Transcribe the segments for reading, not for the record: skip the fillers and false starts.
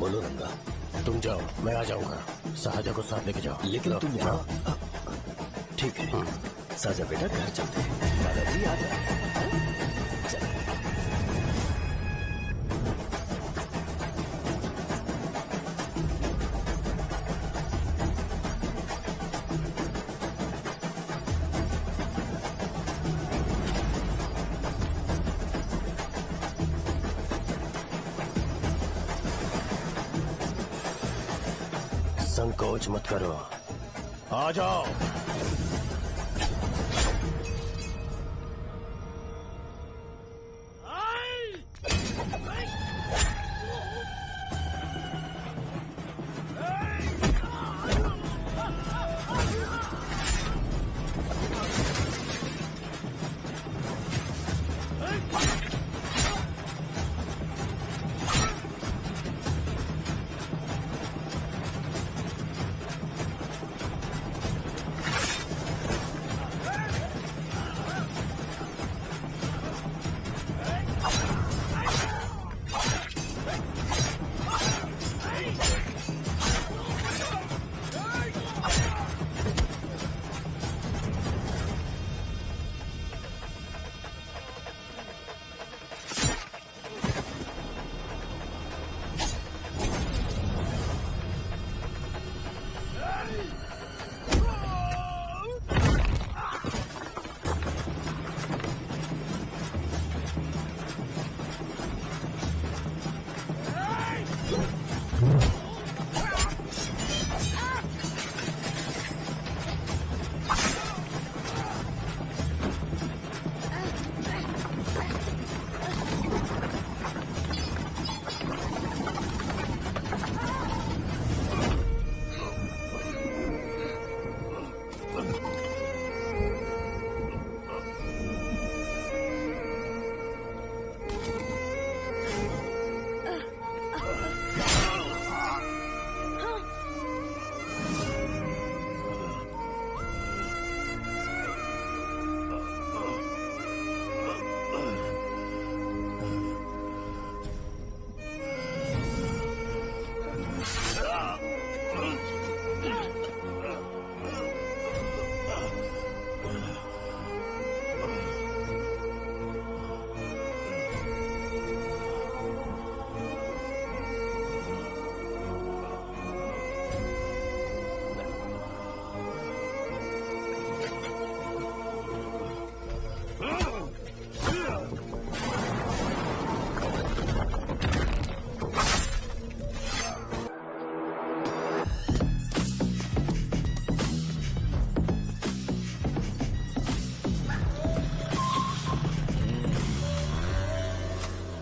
बोलो रंगा। तुम जाओ, मैं आ जाऊंगा। साजा को साथ लेके जाओ। लेकिन तुम यहाँ। ठीक है साजा बेटा, घर चलते हैं। दादाजी आ जाए। चलो। संकोच मत करो, आ जाओ।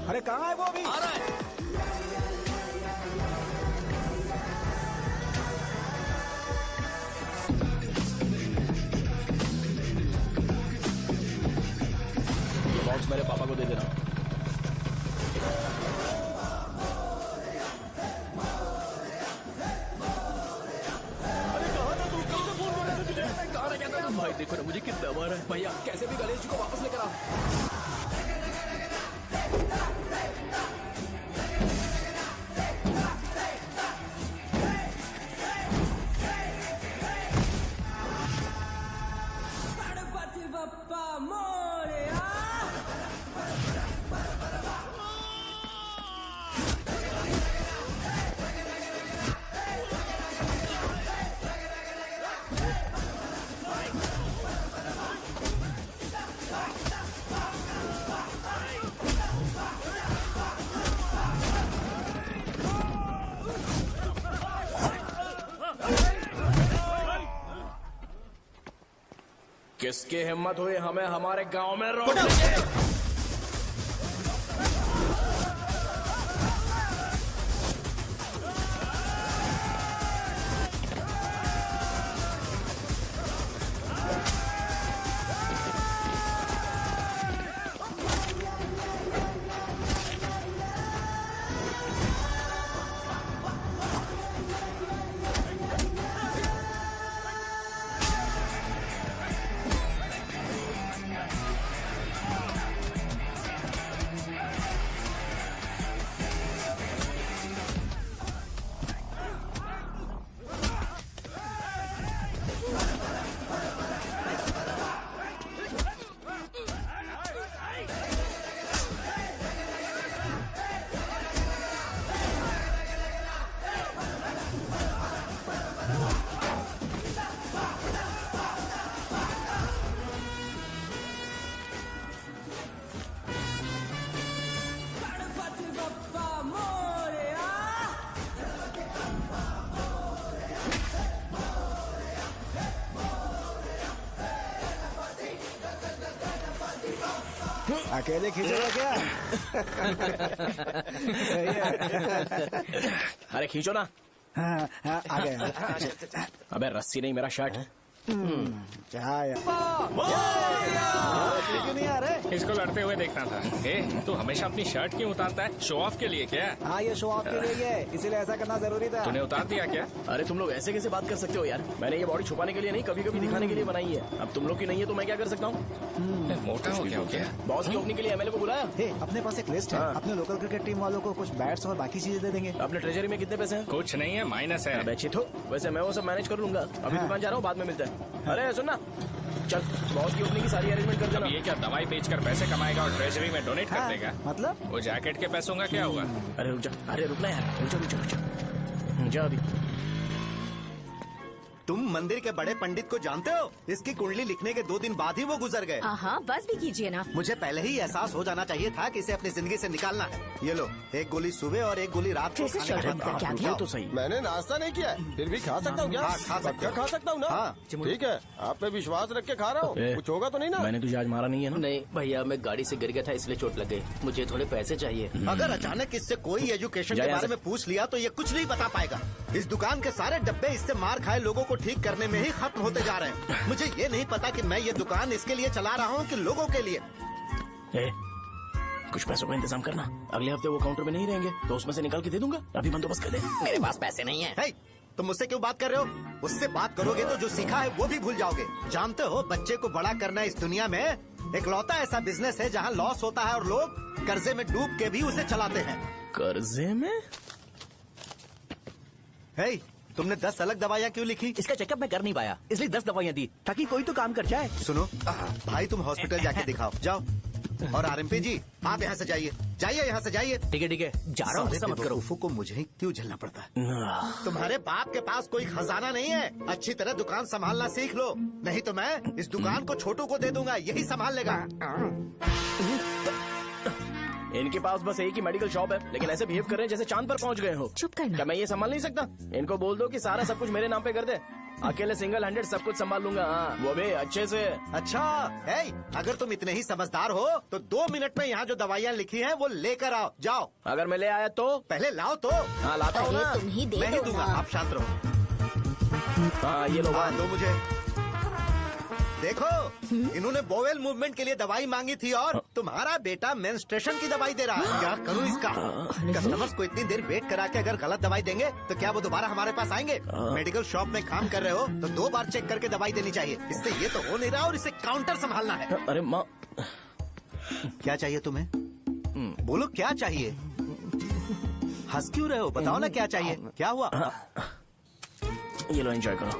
अरे कहाँ है वो? अभी आ रहा है। ये बॉक्स मेरे पापा को दे देना। भाई देखो ना मुझे कितना मारा है। भैया कैसे भी गणेश जी को वापस लेकर आओ। किसकी हिम्मत हुई हमें हमारे गांव में रोकने की? अकेले खींचोगा क्या? सही है। अरे खींचो ना। हाँ, हाँ, आ गया। अबे रस्सी नहीं, मेरा शर्ट। क्या यार? क्यों नहीं आ रहे? इसको लड़ते हुए देखना था। ए, तू हमेशा अपनी शर्ट क्यों उतारता है? शो ऑफ के लिए क्या? हाँ, ये शो ऑफ के लिए ही है, इसीलिए ऐसा करना जरूरी था। तूने उतार दिया क्या? अरे तुम लोग ऐसे कैसे बात कर सकते हो यार? मैंने ये बॉडी छुपाने के लिए नहीं, कभी कभी दिखाने के लिए बनाई है। अब तुम लोग की नहीं है तो मैं क्या कर सकता हूँ? मोटा हो गया हो क्या? बॉस की ओपनिंग के लिए एमएलए को बुलाया। हे, अपने पास एक लिस्ट है। हाँ। अपने लोकल क्रिकेट टीम वालों को कुछ बैट्स और बाकी चीजें दे देंगे। अपने ट्रेजरी में कितने पैसे हैं? कुछ नहीं है, माइनस है। अबे चितो, वैसे मैं वो सब मैनेज कर लूंगा। अभी दुकान जा रहा हूँ, बाद में मिलते हैं। अरे सुनना, चल बॉस की ओपनिंग की सारी अरेंजमेंट कर अब देना। ये क्या दवाई बेचकर पैसे कमाएगा और ट्रेजरी में डोनेट कर हाँ, देगा? मतलब? वो जैकेट के पैसों का क्या हुआ? अरे रुक जा, अरे रुकना यार, रुक जा जा अभी। तुम मंदिर के बड़े पंडित को जानते हो? इसकी कुंडली लिखने के 2 दिन बाद ही वो गुजर गए। हाँ, बस भी कीजिए ना। मुझे पहले ही एहसास हो जाना चाहिए था कि इसे अपनी जिंदगी से निकालना है। ये लो, एक गोली सुबह और एक गोली रात को कैसे खाने चल के रहा बाद है? क्या खाओ। किया? तो सही। मैंने नाश्ता नहीं किया है, फिर भी खा सकता हूँ क्या? हाँ, खा सकते पक्का हो। खा सकता हूँ ना? हाँ। ठीक है, आप पे विश्वास रख के खा रहा हूँ। ए, कुछ होगा तो नहीं ना? मैंने तुझे आज मारा नहीं है ना? नहीं भैया, मैं गाड़ी से गिर गया था इसलिए चोट लग गई। मुझे थोड़े पैसे चाहिए। अगर अचानक इससे कोई एजुकेशन जा के यहाँ बारे से। में पूछ लिया तो ये कुछ नहीं बता पाएगा। इस दुकान के सारे डब्बे इससे मार खाए लोगों को ठीक करने में ही खत्म होते जा रहे हैं। मुझे ये नहीं पता कि मैं ये दुकान इसके लिए चला रहा हूँ कि लोगों के लिए। ए, कुछ पैसों का इंतजाम करना। अगले हफ्ते वो काउंटर में नहीं रहेंगे तो उसमें से निकाल के दे दूंगा। अभी बंदोबस्त कर दे। मेरे पास पैसे नहीं है। हे, तुम मुझसे क्यों बात कर रहे हो? उससे बात करोगे तो जो सीखा है वो भी भूल जाओगे। जानते हो, बच्चे को बड़ा करना इस दुनिया में एकलौता ऐसा बिजनेस है जहाँ लॉस होता है और लोग कर्जे में डूब के भी उसे चलाते हैं। कर्जे में? हे, तुमने 10 अलग दवाइयाँ क्यों लिखी? इसका चेकअप मैं कर नहीं पाया, इसलिए 10 दवाइयाँ दी ताकि कोई तो काम कर जाए। सुनो भाई, तुम हॉस्पिटल जाके दिखाओ, जाओ। और आरएमपी जी, आप यहाँ से जाइए, जाइए यहाँ से जाइए। ठीक है जा रहा हूँ, गुस्सा मत करो। बेवकूफों को मुझे ही क्यों झेलना पड़ता है? तुम्हारे बाप के पास कोई खजाना नहीं है। अच्छी तरह दुकान संभालना सीख लो, नहीं तो मैं इस दुकान को छोटू को दे दूंगा, यही संभाल लेगा। इनके पास बस एक ही मेडिकल शॉप है, लेकिन ऐसे बिहेव कर रहे हैं जैसे चांद पर पहुंच गए हो। चुप करना। क्या मैं ये संभाल नहीं सकता? इनको बोल दो कि सारा सब कुछ मेरे नाम पे कर दे। अकेले सिंगल हैंडेड सब कुछ संभाल लूंगा। हाँ, वो भी अच्छे से। अच्छा है, अगर तुम इतने ही समझदार हो तो 2 मिनट में यहाँ जो दवाइयाँ लिखी हैं वो लेकर आओ, जाओ। अगर मैं ले आया तो? पहले लाओ तो। हाँ लाता हूँ ना। अरे तुम ही दे मैं ही दो दूंगा, ना। आप शांत रहो। हाँ ये लो। हाँ, दो मुझे। देखो, इन्होंने बोवेल मूवमेंट के लिए दवाई मांगी थी और तुम्हारा बेटा मेंस्ट्रुएशन की दवाई दे रहा है। क्या करूं इसका? कस्टमर्स को इतनी देर वेट करा के अगर गलत दवाई देंगे तो क्या वो दोबारा हमारे पास आएंगे? मेडिकल शॉप में काम कर रहे हो तो 2 बार चेक करके दवाई देनी चाहिए। इससे ये तो हो नहीं रहा और इसे काउंटर संभालना है। अरे माँ, क्या चाहिए तुम्हें? बोलो क्या चाहिए? हंस क्यों रहे हो? बताओ ना क्या चाहिए? क्या हुआ? ये लो एंजॉय करो।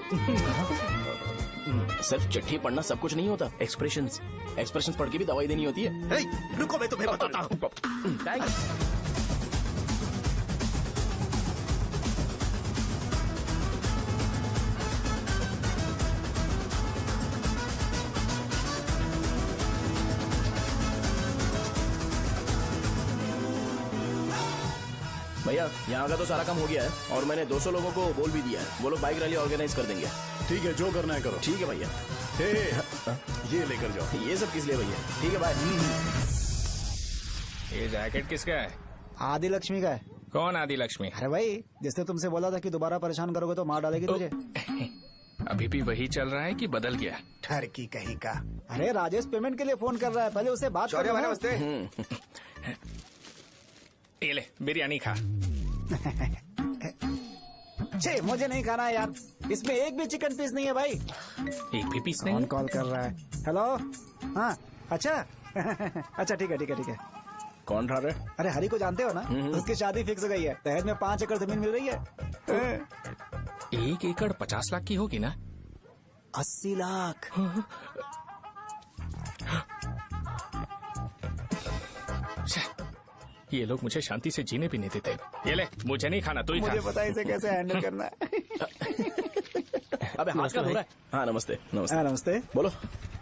सिर्फ चिट्ठी पढ़ना सब कुछ नहीं होता। एक्सप्रेशंस पढ़ के भी दवाई देनी होती है। हे, रुको, मैं तुम्हें बताता हूँ। थैंक्स। भैया यहाँ का तो सारा काम हो गया है और मैंने 200 लोगों को बोल भी दिया है। वो लोग बाइक रैली ऑर्गेनाइज कर देंगे। ठीक है, जो करना है करो। ठीक है भैया। ये लेकर जाओ। ये सब किस लिए भैया? ठीक है बाय। ये जैकेट किसका है? आदि लक्ष्मी का है। कौन आदि लक्ष्मी? अरे भाई, जिसने तुमसे बोला था कि दोबारा परेशान करोगे तो मार डालेगी तुझे। अभी भी वही चल रहा है कि बदल गया? ठर की कहीं का। अरे राजेश पेमेंट के लिए फोन कर रहा है, पहले उससे बात करो। नमस्ते। ये ले बिरयानी खा। छे, मुझे नहीं खाना है यार, इसमें एक भी चिकन पीस नहीं है भाई। एक भी पीस नहीं? कौन कॉल कर रहा है? हेलो, हाँ अच्छा। अच्छा ठीक है। कौन था रे? अरे हरी को जानते हो ना, उसकी शादी फिक्स हो गई है। दहेज में 5 एकड़ जमीन मिल रही है। 1 एकड़ 50 लाख की होगी ना? 80 लाख। ये लोग मुझे शांति से जीने भी नहीं देते। ये ले, मुझे नहीं खाना, तू ही खा। मुझे पता है इसे कैसे हैंडल करना है। अबे हाथ का हो रहा है। हाँ नमस्ते। हाँ, नमस्ते। बोलो।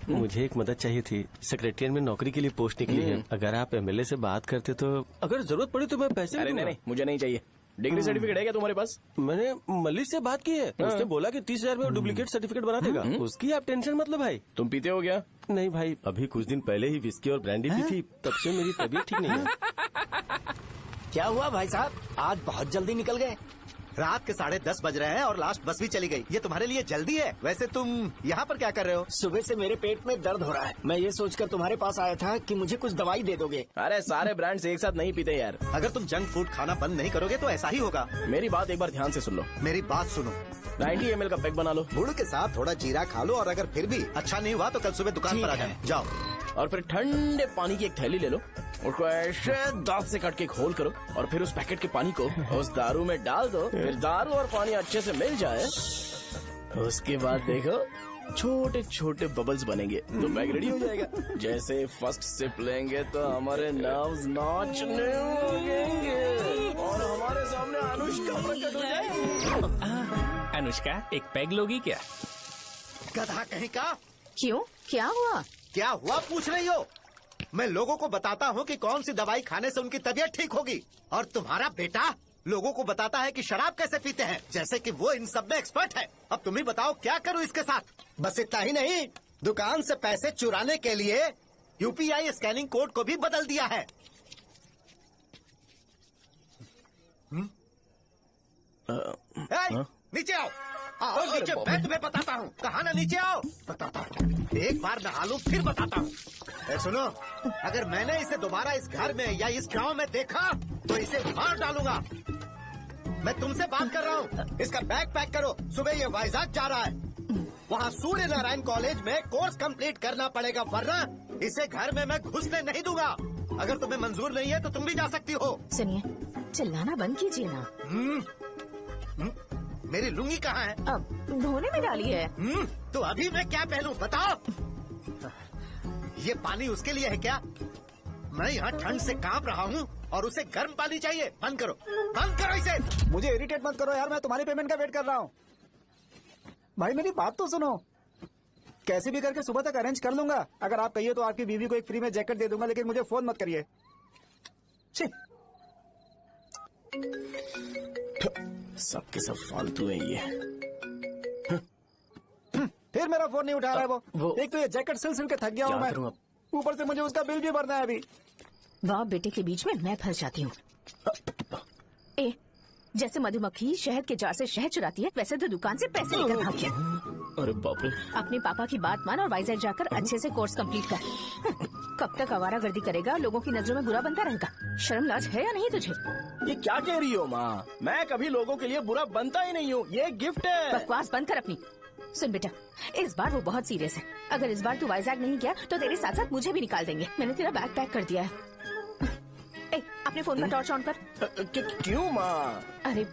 मुझे एक मदद चाहिए थी। सेक्रेटरिएट में नौकरी के लिए पोस्ट निकली है। अगर आप एमएलए से बात करते तो अगर जरूरत पड़ी तो मैं पैसे अरे नहीं, मुझे नहीं चाहिए। डिग्री सर्टिफिकेट है क्या तुम्हारे पास? मैंने मलिक से बात की है, उसने बोला कि 30,000 में डुप्लीकेट सर्टिफिकेट बना देगा। उसकी आप टेंशन मत लो भाई। तुम पीते हो क्या? नहीं भाई, अभी कुछ दिन पहले ही विस्की और ब्रांडी पी थी, तब से मेरी तबीयत ठीक नहीं है। क्या हुआ भाई साहब, आज बहुत जल्दी निकल गए? रात के 10:30 बज रहे हैं और लास्ट बस भी चली गई। ये तुम्हारे लिए जल्दी है? वैसे तुम यहाँ पर क्या कर रहे हो? सुबह से मेरे पेट में दर्द हो रहा है, मैं ये सोचकर तुम्हारे पास आया था कि मुझे कुछ दवाई दे दोगे। अरे सारे ब्रांड्स एक साथ नहीं पीते यार। अगर तुम जंक फूड खाना बंद नहीं करोगे तो ऐसा ही होगा। मेरी बात एक बार ध्यान से सुन लो। मेरी बात सुनो, 90 ml का पैक बना लो गुड़ के साथ थोड़ा जीरा खा लो, और अगर फिर भी अच्छा नहीं हुआ तो कल सुबह दुकान पर आ जाओ। और फिर ठंडे पानी की एक थैली ले लो, उसको ऐसे दांत से काट के खोल करो और फिर उस पैकेट के पानी को उस दारू में डाल दो। फिर दारू और पानी अच्छे से मिल जाए, उसके बाद देखो छोटे छोटे बबल्स बनेंगे तो पैक रेडी हो जाएगा। जैसे फर्स्ट सिप लेंगे तो हमारे नर्व्स नाचने लगेंगे और हमारे सामने अनुष्का प्रकट हो जाएगी। अनुष्का, एक पैग लोगी क्या? गधा कहीं का। क्यों, क्या हुआ? क्या हुआ पूछ रही हो? मैं लोगों को बताता हूँ कि कौन सी दवाई खाने से उनकी तबीयत ठीक होगी, और तुम्हारा बेटा लोगों को बताता है कि शराब कैसे पीते हैं, जैसे कि वो इन सब में एक्सपर्ट है। अब तुम ही बताओ क्या करूँ इसके साथ? बस इतना ही नहीं, दुकान से पैसे चुराने के लिए यूपीआई स्कैनिंग कोड को भी बदल दिया है। नीचे आओ, आओ नीचे, मैं तुम्हें बताता हूँ। कहा ना नीचे आओ, बताता हूँ। एक बार नहा लूं फिर बताता हूँ। सुनो, अगर मैंने इसे दोबारा इस घर में या इस गांव में देखा तो इसे मार डालूंगा। मैं तुमसे बात कर रहा हूँ। इसका बैग पैक करो, सुबह ये वाइजाग जा रहा है। वहाँ सूर्य नारायण कॉलेज में कोर्स कंप्लीट करना पड़ेगा, वरना इसे घर में मैं घुसने नहीं दूंगा। अगर तुम्हें मंजूर नहीं है तो तुम भी जा सकती हो। सुनिए, चिल्लाना बंद कीजिए ना। मेरी लुंगी कहाँ है? अब धोने में डाली है। तो अभी मैं क्या पहनूं बताओ? ये पानी उसके लिए है क्या? मैं यहाँ ठंड से कांप रहा हूँ और उसे गर्म पानी चाहिए। बंद करो, बंद करो इसे। मुझे इरिटेट मत करो यार, मैं तुम्हारी पेमेंट का वेट कर रहा हूँ। भाई मेरी बात तो सुनो, कैसे भी करके सुबह तक अरेंज कर लूंगा। अगर आप कहिए तो आपकी बीवी को एक फ्री में जैकेट दे दूंगा, लेकिन मुझे फोन मत करिए। सबके सब फालतू है ये। फिर मेरा फोन नहीं उठा रहा है वो। एक तो ये जैकेट सिल सिल के थक गया हूँ मैं, करूं अब? ऊपर से मुझे उसका बिल भी भरना है अभी। बाप बेटे के बीच में मैं फंस जाती हूँ। ए, जैसे मधुमक्खी शहद के जार से शहद चुराती है, वैसे तो दुकान से पैसे लेकर भाग गया। अरे बाप रे। अपने पापा की बात मान और वाइजैक जाकर अच्छे से कोर्स कंप्लीट कर। कब तक आवारागर्दी करेगा, लोगों की नजरों में बुरा बनता रहेगा? शर्म लाज है या नहीं तुझे? ये क्या कह रही हो माँ? मैं कभी लोगों के लिए बुरा बनता ही नहीं हूँ, ये गिफ्ट है। बकवास बंद कर अपनी। सुन बेटा, इस बार वो बहुत सीरियस है। अगर इस बार तू वाइजैक नहीं गया तो तेरे साथ साथ मुझे भी निकाल देंगे। मैंने तेरा बैग पैक कर दिया है। ए, अपने फोन का टॉर्च ऑन कर। क्यों माँ? अरे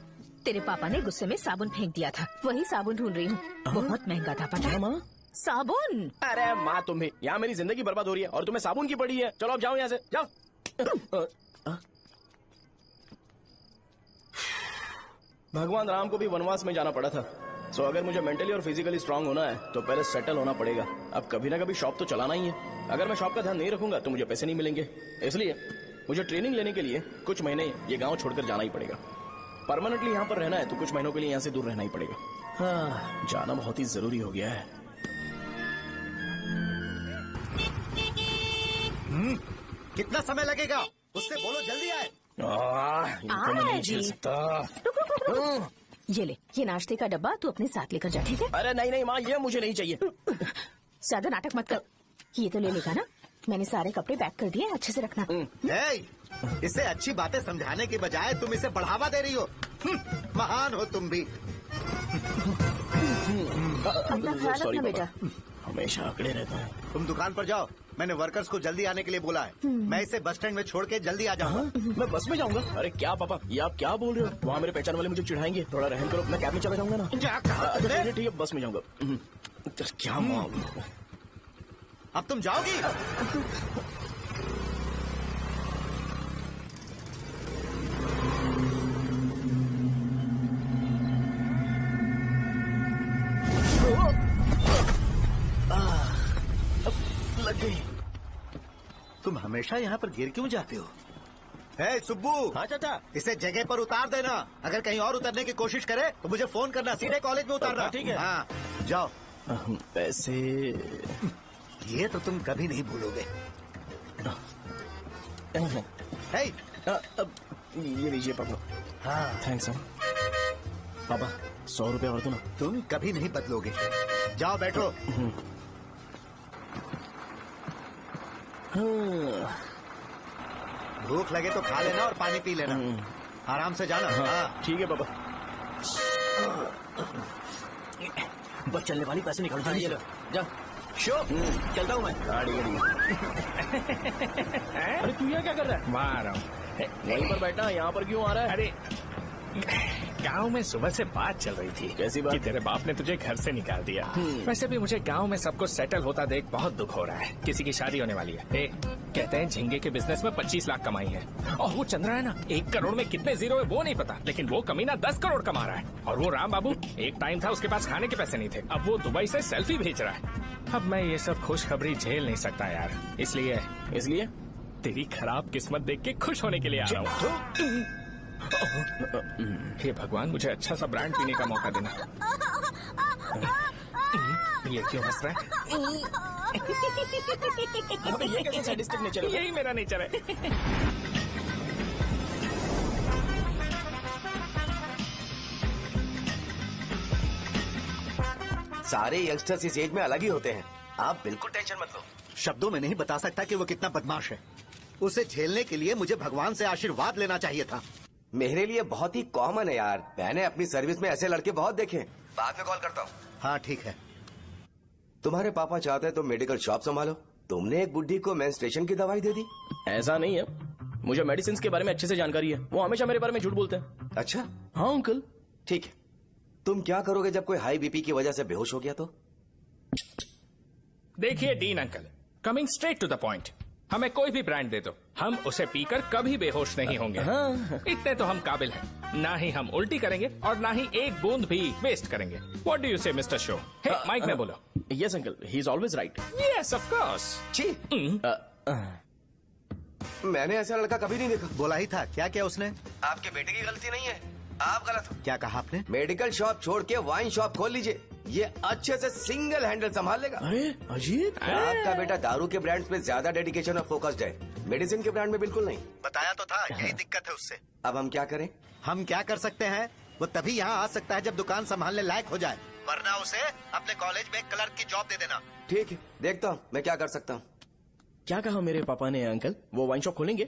तेरे पापा ने गुस्से में साबुन फेंक दिया था, वही साबुन ढूंढ रही हूँ। बहुत महंगा था, पता है माँ? साबुन। अरे माँ तुम भी, यहाँ मेरी जिंदगी बर्बाद हो रही है और तुम्हें साबुन की पड़ी है। चलो अब जाओ यहाँ से, जाओ। भगवान राम को भी वनवास में जाना पड़ा था। सो अगर मुझे मेंटली और फिजिकली स्ट्रांग होना है तो पहले सेटल होना पड़ेगा। अब कभी ना कभी शॉप तो चलाना ही है। अगर मैं शॉप का ध्यान नहीं रखूंगा तो मुझे पैसे नहीं मिलेंगे। इसलिए मुझे ट्रेनिंग लेने के लिए कुछ महीने ये गांव छोड़कर जाना ही पड़ेगा। परमानेंटली यहाँ पर रहना है तो कुछ महीनों के लिए यहाँ से दूर रहना ही पड़ेगा। हाँ, जाना बहुत ही जरूरी हो गया है। कितना समय लगेगा? उससे बोलो जल्दी आए। इनको मैं नहीं झेल सकता। ये ले, ये नाश्ते का डब्बा तू अपने साथ लेकर जा, ठीक है? अरे नहीं नहीं माँ, ये मुझे नहीं चाहिए। ज्यादा नाटक मत कर। ये तो ले लेगा ना? मैंने सारे कपड़े पैक कर दिए, अच्छे से रखना। इसे अच्छी बातें समझाने के बजाय तुम इसे बढ़ावा दे रही हो। महान हो तुम भी। अपना ख्याल रखना बेटा। हमेशा अकड़े रहता है। तुम दुकान पर जाओ, मैंने वर्कर्स को जल्दी आने के लिए बोला है। मैं इसे बस स्टैंड में छोड़ के जल्दी आ जाऊंगा। मैं बस में जाऊंगा? अरे क्या पापा, ये आप क्या बोल रहे हो? वहाँ मेरे पहचान वाले मुझे चिढ़ाएंगे। थोड़ा रहम करो, मैं कैब में चला जाऊंगा ना। ठीक है, बस में जाऊंगा। क्या मामला? अब तुम जाओगी? लग गई। तुम हमेशा यहाँ पर गिर क्यों जाते हो? हे सुब्बू, हाँ चाचा। इसे जगह पर उतार देना। अगर कहीं और उतरने की कोशिश करे तो मुझे फोन करना, सीधे कॉलेज में उतारना। ठीक है। हाँ, जाओ। पैसे ये तो तुम कभी नहीं भूलोगे। हे, ये लीजिए पापा। हाँ, थैंक्स पापा, 100 रुपया और दो ना। तुम कभी नहीं बदलोगे। जाओ बैठो। भूख लगे तो खा लेना और पानी पी लेना। आराम से जाना। हाँ। ठीक है पापा। बस चलने वाली पैसे निकाल हाँ, ये लो, जा। शो चलता हूँ मैं। गाड़ी अरे तू यहाँ क्या कर रहा है? वहाँ आ रहा हूँ। वहीं पर बैठना, यहाँ पर क्यों आ रहा है? अरे गांव में सुबह से बात चल रही थी। कैसी बात? कि तेरे बाप ने तुझे घर से निकाल दिया। वैसे भी मुझे गांव में सब कुछ सेटल होता देख बहुत दुख हो रहा है। किसी की शादी होने वाली है। कहते हैं झींगे के बिजनेस में 25 लाख कमाई है। और वो चंद्रा है ना, 1 करोड़ में कितने जीरो है वो नहीं पता, लेकिन वो कमीना 10 करोड़ कमा रहा है। और वो राम बाबू, एक टाइम था उसके पास खाने के पैसे नहीं थे, अब वो दुबई से सेल्फी भेज रहा है। अब मैं ये सब खुशखबरी झेल नहीं सकता यार, इसलिए तेरी खराब किस्मत देख के खुश होने के लिए आ रहा हूँ। हे भगवान, मुझे अच्छा सा ब्रांड पीने का मौका देना। ये क्यों हंस रहा है? ये कैसे सैडिस्टिक नेचर है? यही मेरा नेचर है। सारे यंगस्टर्स इस एज में अलग ही होते हैं, आप बिल्कुल टेंशन मत लो। शब्दों में नहीं बता सकता कि वो कितना बदमाश है। उसे झेलने के लिए मुझे भगवान से आशीर्वाद लेना चाहिए था। मेरे लिए बहुत ही कॉमन है यार, मैंने अपनी सर्विस में ऐसे लड़के बहुत देखे। बाद में कॉल करता हूँ। हाँ ठीक है। तुम्हारे पापा चाहते हैं तुम मेडिकल शॉप संभालो, तुमने एक बुढ़ी को मेंस्ट्रुएशन की दवाई दे दी। ऐसा नहीं है, मुझे मेडिसिन के बारे में अच्छे से जानकारी है। वो हमेशा मेरे बारे में झूठ बोलते हैं। अच्छा हाँ अंकल। ठीक है, तुम क्या करोगे जब कोई हाई बीपी की वजह से बेहोश हो गया तो? देखिए Dean uncle, coming straight to the point, हमें कोई भी ब्रांड दे दो, हम उसे पीकर कभी बेहोश नहीं होंगे। इतने तो हम काबिल हैं। ना ही हम उल्टी करेंगे और ना ही एक बूंद भी वेस्ट करेंगे। व्हाट डू यू से मिस्टर शो? माइक में बोलो। Yes uncle, he is always right. Yes of course. छी, मैंने ऐसा लड़का कभी नहीं देखा। बोला ही था। क्या क्या उसने? आपके बेटे की गलती नहीं है, आप गलत हो। क्या कहा आपने? मेडिकल शॉप छोड़ के वाइन शॉप खोल लीजिए, ये अच्छे से सिंगल हैंडल संभाल लेगा। अरे अजीत, आपका बेटा दारू के ब्रांड्स में ज्यादा डेडिकेशन और फोकस्ड है, मेडिसिन के ब्रांड में बिल्कुल नहीं। बताया तो था, यही दिक्कत है उससे। अब हम क्या करें? हम क्या कर सकते हैं? वो तभी यहाँ आ सकता है जब दुकान संभालने लायक हो जाए, वरना उसे अपने कॉलेज में क्लर्क की जॉब दे देना। ठीक है, देखता हूँ मैं क्या कर सकता हूँ। क्या कहा मेरे पापा ने अंकल? वो वाइन शॉप खोलेंगे?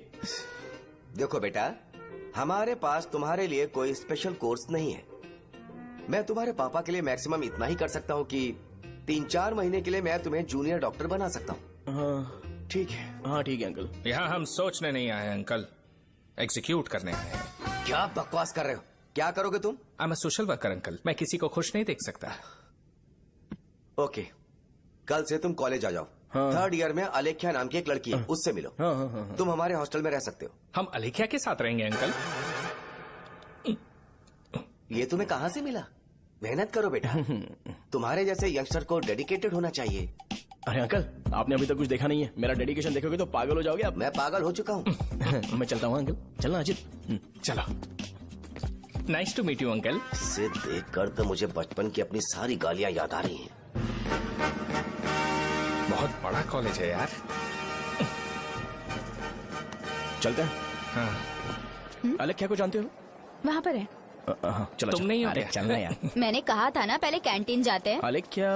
देखो बेटा, हमारे पास तुम्हारे लिए कोई स्पेशल कोर्स नहीं है। मैं तुम्हारे पापा के लिए मैक्सिमम इतना ही कर सकता हूँ कि 3-4 महीने के लिए मैं तुम्हें जूनियर डॉक्टर बना सकता हूँ। हाँ ठीक है। हाँ ठीक है अंकल। यहाँ हम सोचने नहीं आए अंकल, एग्जीक्यूट करने आए हैं। क्या बकवास कर रहे हो? क्या करोगे तुम? I am a social worker uncle, मैं किसी को खुश नहीं देख सकता। ओके, कल से तुम कॉलेज आ जाओ। हाँ। 3rd ईयर में अलेख्या नाम की एक लड़की है, उससे मिलो। हाँ हाँ हाँ। तुम हमारे हॉस्टल में रह सकते हो। हम अलेख्या के साथ रहेंगे अंकल। ये तुम्हें कहाँ से मिला? मेहनत करो बेटा, तुम्हारे जैसे यंगस्टर को डेडिकेटेड होना चाहिए। अरे अंकल, आपने अभी तक कुछ देखा नहीं है, मेरा डेडिकेशन देखोगे तो पागल हो जाओगे आप। मैं पागल हो चुका हूँ। मैं चलता हूँ अंकल, चलना अजित। चलो, nice to meet you uncle. इसे देखकर तो मुझे बचपन की अपनी सारी गालियां याद आ रही हैं। बहुत बड़ा कॉलेज है यार। चलते हैं। हाँ। अलग क्या को जानते हो? वहाँ पर है। चलो तुम नहीं हो अरे क्या? चलना यार। मैंने कहा था ना पहले कैंटीन जाते हैं। अलग क्या?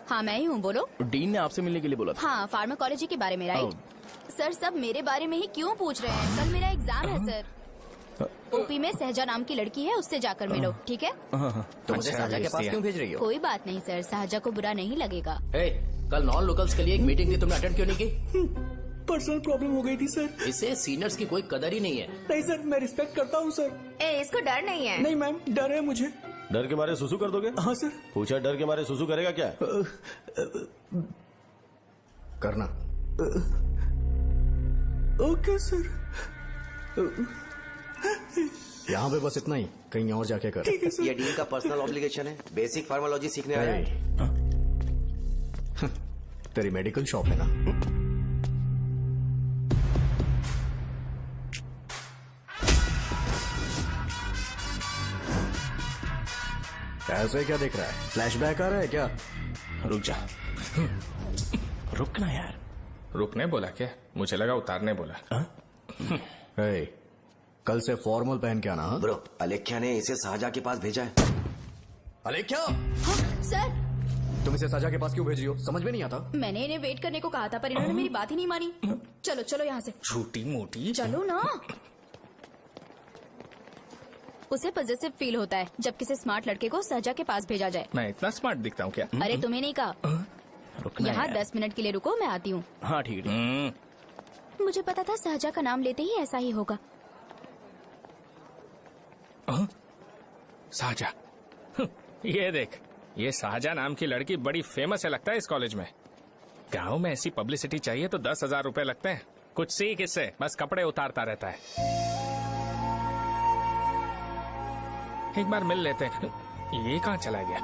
हाँ मैं ही हूँ, बोलो। डीन ने आपसे मिलने के लिए बोला था। हाँ, फार्माकोलॉजी के बारे में, राइट? सर सब मेरे बारे में ही क्यों पूछ रहे हैं? कल मेरा एग्जाम है सर। ओपी में सहजा नाम की लड़की है, उससे जाकर मिलो, ठीक है? तो मुझे अच्छा, साजा के पास भेज क्यों भेज रही हो? कोई बात नहीं सर, सहजा को बुरा नहीं लगेगा। कल नॉन लोकल्स के लिए एक मीटिंग थी, तुमने अटेंड क्यों नहीं की? पर्सनल प्रॉब्लम हो गई थी सर। इससे सीनियर्स की कोई कदर ही नहीं है। नहीं सर, मैं रिस्पेक्ट करता हूँ सर। इसको डर नहीं है? नहीं मैम, डर है मुझे। डर के मारे सुसु कर दोगे? हाँ सर। पूछा डर के मारे सुसु करेगा क्या? करना। Okay sir. यहाँ पे बस इतना ही, कहीं और जाके कर। ठीक है सर। ये डीन का पर्सनल ऑब्लिगेशन है, बेसिक फार्माकोलॉजी सीखने आया है। तेरी मेडिकल शॉप है ना? ऐसे क्या देख रहा है? फ्लैशबैक आ रहा है क्या? रुक जा। रुक ना यार। रुकने बोला क्या? मुझे लगा उतारने बोला। हे, कल से फॉर्मल पहन के आना। हाँ? ब्रो, अलेख्या ने इसे शाहजहा के पास भेजा है। अलेख्या, सर तुम इसे साजा के पास क्यों भेज रही हो? समझ में नहीं आता। मैंने इन्हें वेट करने को कहा था पर इन्होंने मेरी बात ही नहीं मानी। चलो चलो यहाँ से। छोटी मोटी। चलो ना। उसे पॉजिटिव फील होता है जब किसी स्मार्ट लड़के को सहजा के पास भेजा जाए। मैं इतना स्मार्ट दिखता हूँ क्या? अरे तुम्हें नहीं कहा। रुकना यहाँ यार। 10 मिनट के लिए रुको, मैं आती हूँ। हाँ ठीक है। मुझे पता था सहजा का नाम लेते ही ऐसा ही होगा। शाहजहा। ये देख, ये शाहजहा नाम की लड़की बड़ी फेमस है लगता है इस कॉलेज में। गांव में ऐसी पब्लिसिटी चाहिए तो 10,000 रुपए लगते हैं। कुछ सीख इससे, बस कपड़े उतारता रहता है। एक बार मिल लेते हैं। ये कहाँ चला गया?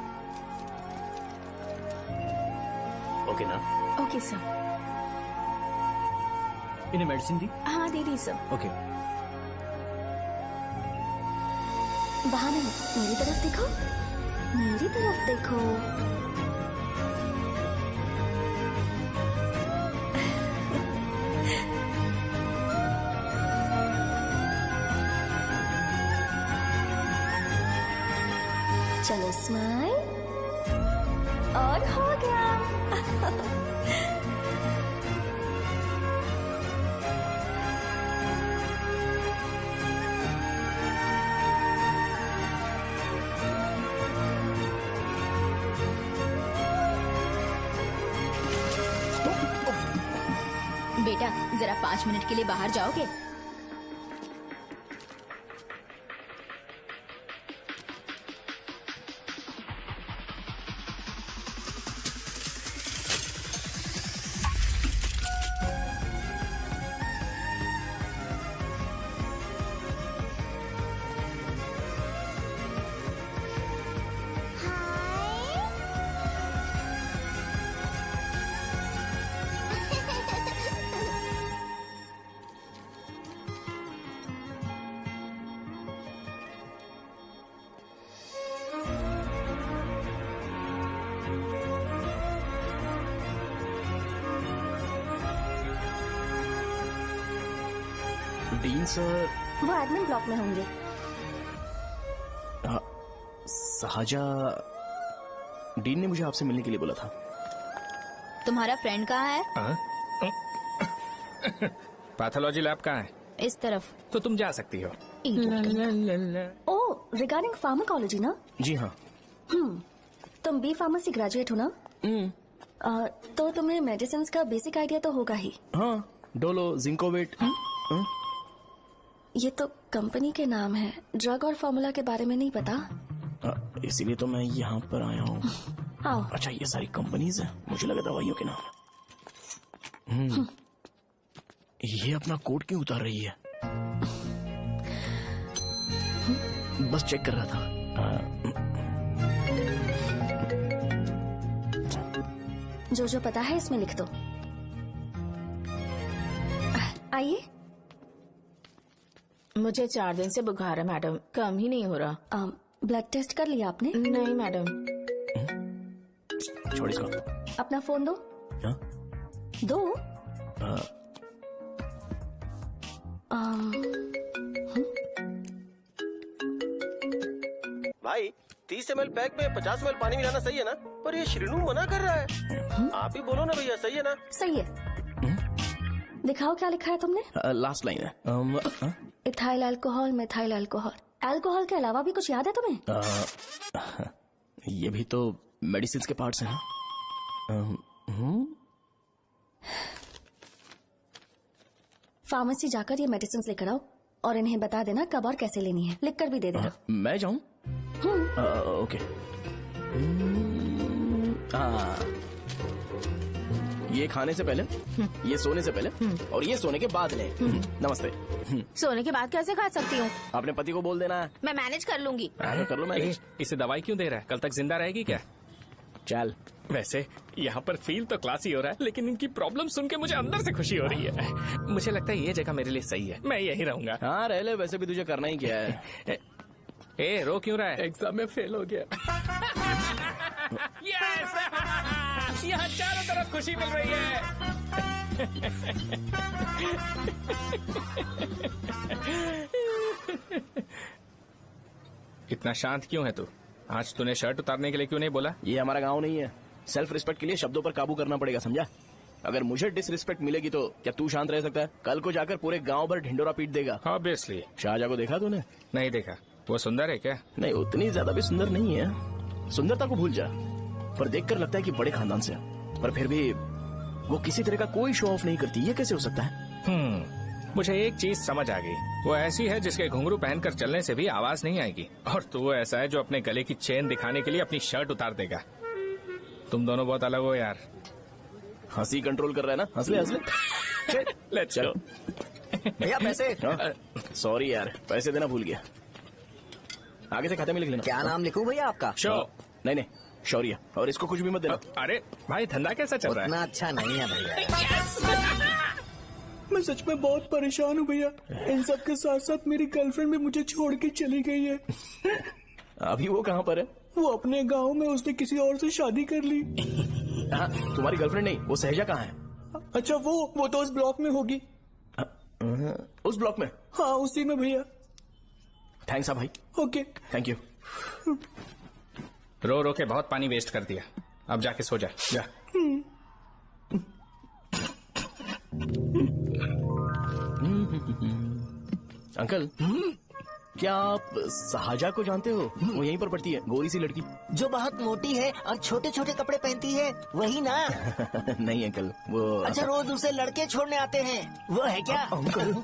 ओके ना? Okay sir. इन्हें मेडिसिन दी? हाँ दे दी सर। ओके। वहाँ नहीं, मेरी तरफ देखो, मेरी तरफ देखो। चलो स्माइल, और हो गया। बेटा जरा 5 मिनट के लिए बाहर जाओगे? Dean sir. वो एडमिन ब्लॉक में होंगे। शाहजहा, डीन ने मुझे आपसे मिलने के लिए बोला था। तुम्हारा फ्रेंड कहाँ है? पैथोलॉजी लैब कहाँ है? इस तरफ। तो तुम जा सकती हो। ओ रिगार्डिंग फार्माकोलॉजी ना? जी हाँ। तुम बी फार्मेसी ग्रेजुएट हो ना? तो तुम्हें मेडिसिन का बेसिक आइडिया तो होगा ही। हाँ, डोलो, जिंकोवेट। ये तो कंपनी के नाम है, ड्रग और फॉर्मूला के बारे में नहीं पता। इसीलिए तो मैं यहाँ पर आया हूँ। आओ। अच्छा, ये सारी कंपनीज है, मुझे लगा दवाइयों के नाम। ये अपना कोट क्यों उतार रही है? बस चेक कर रहा था। जो जो पता है इसमें लिख दो। आइए। मुझे 4 दिन से बुखार है मैडम, कम ही नहीं हो रहा। ब्लड टेस्ट कर लिया आपने? नहीं मैडम। छोड़ इसको। अपना फोन दो। हाँ? दो। भाई 30 ml पैक में 50 ml पानी मिलाना सही है ना? पर ये श्रीनू मना कर रहा है। आप ही बोलो ना भैया, सही है ना? सही है। दिखाओ क्या लिखा है तुमने? लास्ट लाइन है। Ethyl alcohol, methyl alcohol. Alcohol के अलावा भी कुछ याद है तुम्हें? ये भी तो मेडिसिन के पार्ट्स हैं ना? फार्मेसी जाकर ये मेडिसिन लेकर आओ और इन्हें बता देना कब और कैसे लेनी है। लिख कर भी दे देना। मैं जाऊं? ओके। ये खाने से पहले, ये सोने से पहले और ये सोने के बाद ले। नमस्ते। सोने के बाद कैसे खा सकती हूँ? अपने पति को बोल देना। मैं मैनेज कर लूंगी। कर लो मैनेज। इसे दवाई क्यों दे रहा है? कल तक जिंदा रहेगी क्या? चल। वैसे यहाँ पर फील तो क्लासी हो रहा है, लेकिन इनकी प्रॉब्लम सुन के मुझे अंदर से खुशी हो रही है। मुझे लगता है ये जगह मेरे लिए सही है, मैं यहीं रहूंगा। हाँ रह ले, वैसे भी तुझे करना ही क्या है। ए रो क्यों रहा है? एग्जाम में फेल हो गया। यस! यहाँ चारों तरफ खुशी मिल रही है। इतना शांत क्यों है तू? आज तूने शर्ट उतारने के लिए क्यों नहीं बोला? ये हमारा गांव नहीं है। सेल्फ रिस्पेक्ट के लिए शब्दों पर काबू करना पड़ेगा, समझा? अगर मुझे डिसरिस्पेक्ट मिलेगी तो क्या तू शांत रह सकता है? कल को जाकर पूरे गांव भर ढिंडोरा पीट देगा। ऑब्वियसली। शाहजहां को देखा तूने? नहीं देखा। वो सुंदर है क्या? नहीं, उतनी ज्यादा भी सुंदर नहीं है। सुंदरता को भूल जा, पर देखकर लगता है कि बड़े खानदान से है। पर फिर भी वो किसी तरह का कोई शो ऑफ नहीं करती। ये कैसे हो सकता है? मुझे एक चीज समझ आ गई। वो ऐसी है जिसके घुंघरू पहनकर चलने से भी आवाज नहीं आएगी, और तू ऐसा है जो अपने गले की चेन दिखाने के लिए अपनी शर्ट उतार देगा। तुम दोनों बहुत अलग हो यार। हंसी कंट्रोल कर रहा है ना? हंस ले। Let's go. भैया पैसे। सॉरी यार, पैसे देना भूल गया। आगे से खाते में लिख लेना। क्या नाम लिखूं भैया आपका? शो। नहीं, शौर्य। और इसको कुछ भी मत देना। अरे भाई, धंधा कैसा चल रहा है? उतना अच्छा नहीं है भैया। मैं सच में बहुत परेशान हूँ भैया। इन सब के साथ साथ मेरी गर्लफ्रेंड भी मुझे छोड़ के चली गई है। अभी वो कहाँ पर है? वो अपने गांव में उसने किसी और से शादी कर ली। हाँ, तुम्हारी गर्लफ्रेंड नहीं, वो सहजा कहाँ है? अच्छा, वो तो उस ब्लॉक में होगी। उस ब्लॉक में? हाँ, उसी में भैया। थैंक्स भाई। Okay, thank you. रो रो के बहुत पानी वेस्ट कर दिया। अब जाके सो जा। अंकल, क्या आप शाहजहां को जानते हो? वो यहीं पर पढ़ती है, गोरी सी लड़की। जो बहुत मोटी है और छोटे छोटे कपड़े पहनती है, वही ना? नहीं अंकल, वो। अच्छा, रोज उसे लड़के छोड़ने आते हैं, वो है क्या? अंकल,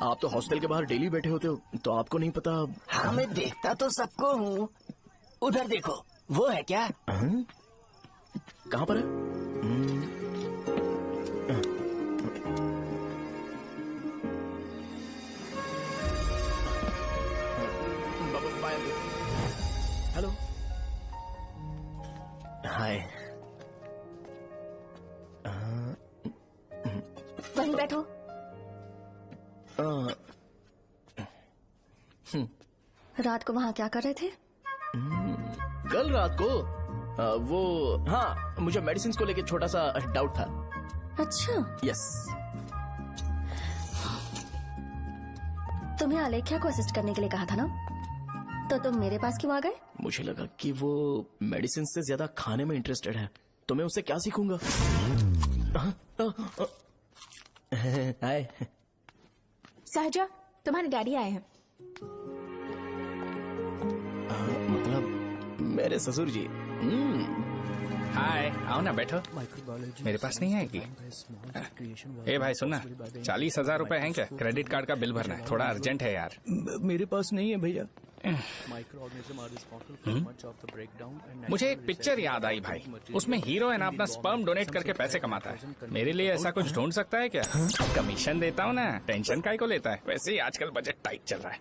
आप तो हॉस्टल के बाहर डेली बैठे होते हो, तो आपको नहीं पता? हाँ, मैं देखता तो सबको हूँ। उधर देखो, वो है क्या? कहाँ पर है? हेलो, हाय। वहीं बैठो। रात को वहाँ क्या कर रहे थे? कल रात को वो, हाँ, मुझे मेडिसिन को लेके छोटा सा डाउट था। अच्छा। यस। तुम्हें आलेख्या को असिस्ट करने के लिए कहा था ना, तो तुम मेरे पास क्यों आ गए? मुझे लगा कि वो मेडिसिन से ज्यादा खाने में इंटरेस्टेड है, तो मैं उससे क्या सीखूंगा? हाय। सहजा, तुम्हारे डैडी आए हैं। मतलब मेरे ससुर जी। हाय, आओ ना, बैठो। मेरे पास नहीं आएगी। ए भाई सुनना, 40,000 रुपए हैं क्या? क्रेडिट कार्ड का बिल भरना है, थोड़ा अर्जेंट है यार। मेरे पास नहीं है भैया। मुझे एक पिक्चर याद आई भाई, उसमें हीरो है ना अपना स्पर्म डोनेट करके पैसे कमाता है। मेरे लिए ऐसा कुछ ढूंढ सकता है क्या? कमीशन देता हूँ ना, टेंशन काहे को लेता है? वैसे ही आजकल बजट टाइट चल रहा है।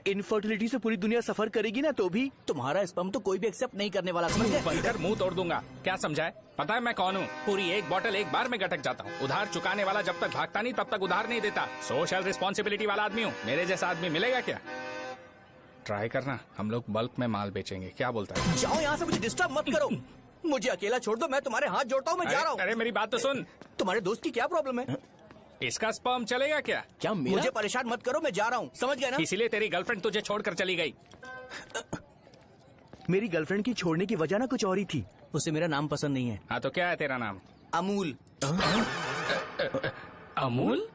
इनफर्टिलिटी से पूरी दुनिया सफर करेगी ना, तो भी तुम्हारा स्पर्म तो कोई भी एक्सेप्ट नहीं करने वाला। समझ गए? बनकर मुंह तोड़ दूंगा। क्या समझा है? पता है मैं कौन हूँ? पूरी एक बोतल एक बार में गटक जाता हूँ। उधार चुकाने वाला जब तक भागता नहीं तब तक उधार नहीं देता। सोशल रिस्पॉन्सिबिलिटी वाला आदमी हूँ। मेरे जैसा आदमी मिलेगा क्या? ट्राई करना, हम लोग बल्क में माल बेचेंगे। क्या बोलता है? जाओ यहाँ से, मुझे डिस्टर्ब मत करो। मुझे अकेला छोड़ दो, मैं तुम्हारे हाथ जोड़ता हूँ, मैं जा रहा हूँ। अरे मेरी बात तो सुन। तुम्हारे दोस्त की क्या प्रॉब्लम है? इसका स्पर्म चलेगा क्या? क्या मेरा? मुझे परेशान मत करो, मैं जा रहा हूँ, समझ गए ना? इसीलिए तेरी गर्लफ्रेंड तुझे छोड़कर चली गई। मेरी गर्लफ्रेंड की छोड़ने की वजह ना कुछ और ही थी। उसे मेरा नाम पसंद नहीं है। हाँ तो क्या है तेरा नाम? अमूल। अमूल?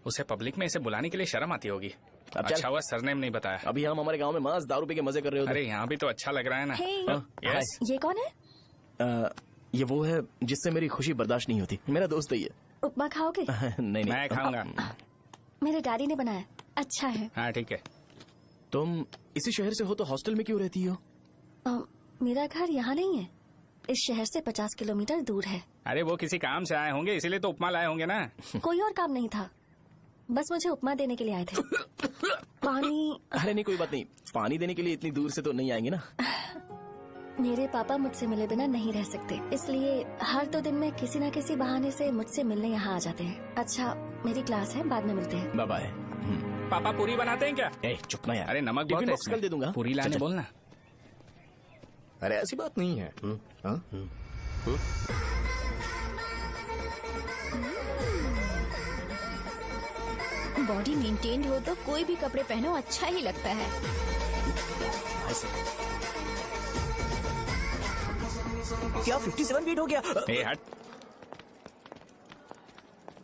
उसे पब्लिक में इसे बुलाने के लिए शर्म आती होगी। अच्छा हुआ सरनेम नहीं बताया। अभी हम हमारे गांव में मस्त दारू पी के मजे कर रहे होते। अरे यहाँ भी तो अच्छा लग रहा है ना। Hey, yes. ये कौन है? ये वो है जिससे मेरी खुशी बर्दाश्त नहीं होती। मेरा दोस्त है ये। उपमा खाओगे? नहीं। मैं खाऊंगा। मेरे डैडी ने बनाया, अच्छा है। हाँ ठीक है। तुम इसी शहर से हो तो हॉस्टल में क्यों रहती हो? मेरा घर यहाँ नहीं है, इस शहर से 50 किलोमीटर दूर है। अरे वो किसी काम से आए होंगे, इसीलिए तो उपमा लाए होंगे ना। कोई और काम नहीं था, बस मुझे उपमा देने के लिए आए थे। पानी? अरे नहीं, कोई बात नहीं। पानी देने के लिए इतनी दूर से तो नहीं आएंगे ना। मेरे पापा मुझसे मिले बिना नहीं रह सकते, इसलिए हर 2 दिन में किसी न किसी बहाने से मुझसे मिलने यहाँ आ जाते हैं। अच्छा, मेरी क्लास है, बाद में मिलते हैं। Bye bye. पापा पूरी बनाते हैं क्या? ए, चुप ना यार। अरे नमक बहुत टिफिन है बॉक्स कल दे दूंगा। पूरी लाने बोलना। अरे ऐसी बात नहीं है। हाँ? बॉडी मेंटेन्ड हो तो कोई भी कपड़े पहनो अच्छा ही लगता है। क्या 57 वेट हो गया? ए हट।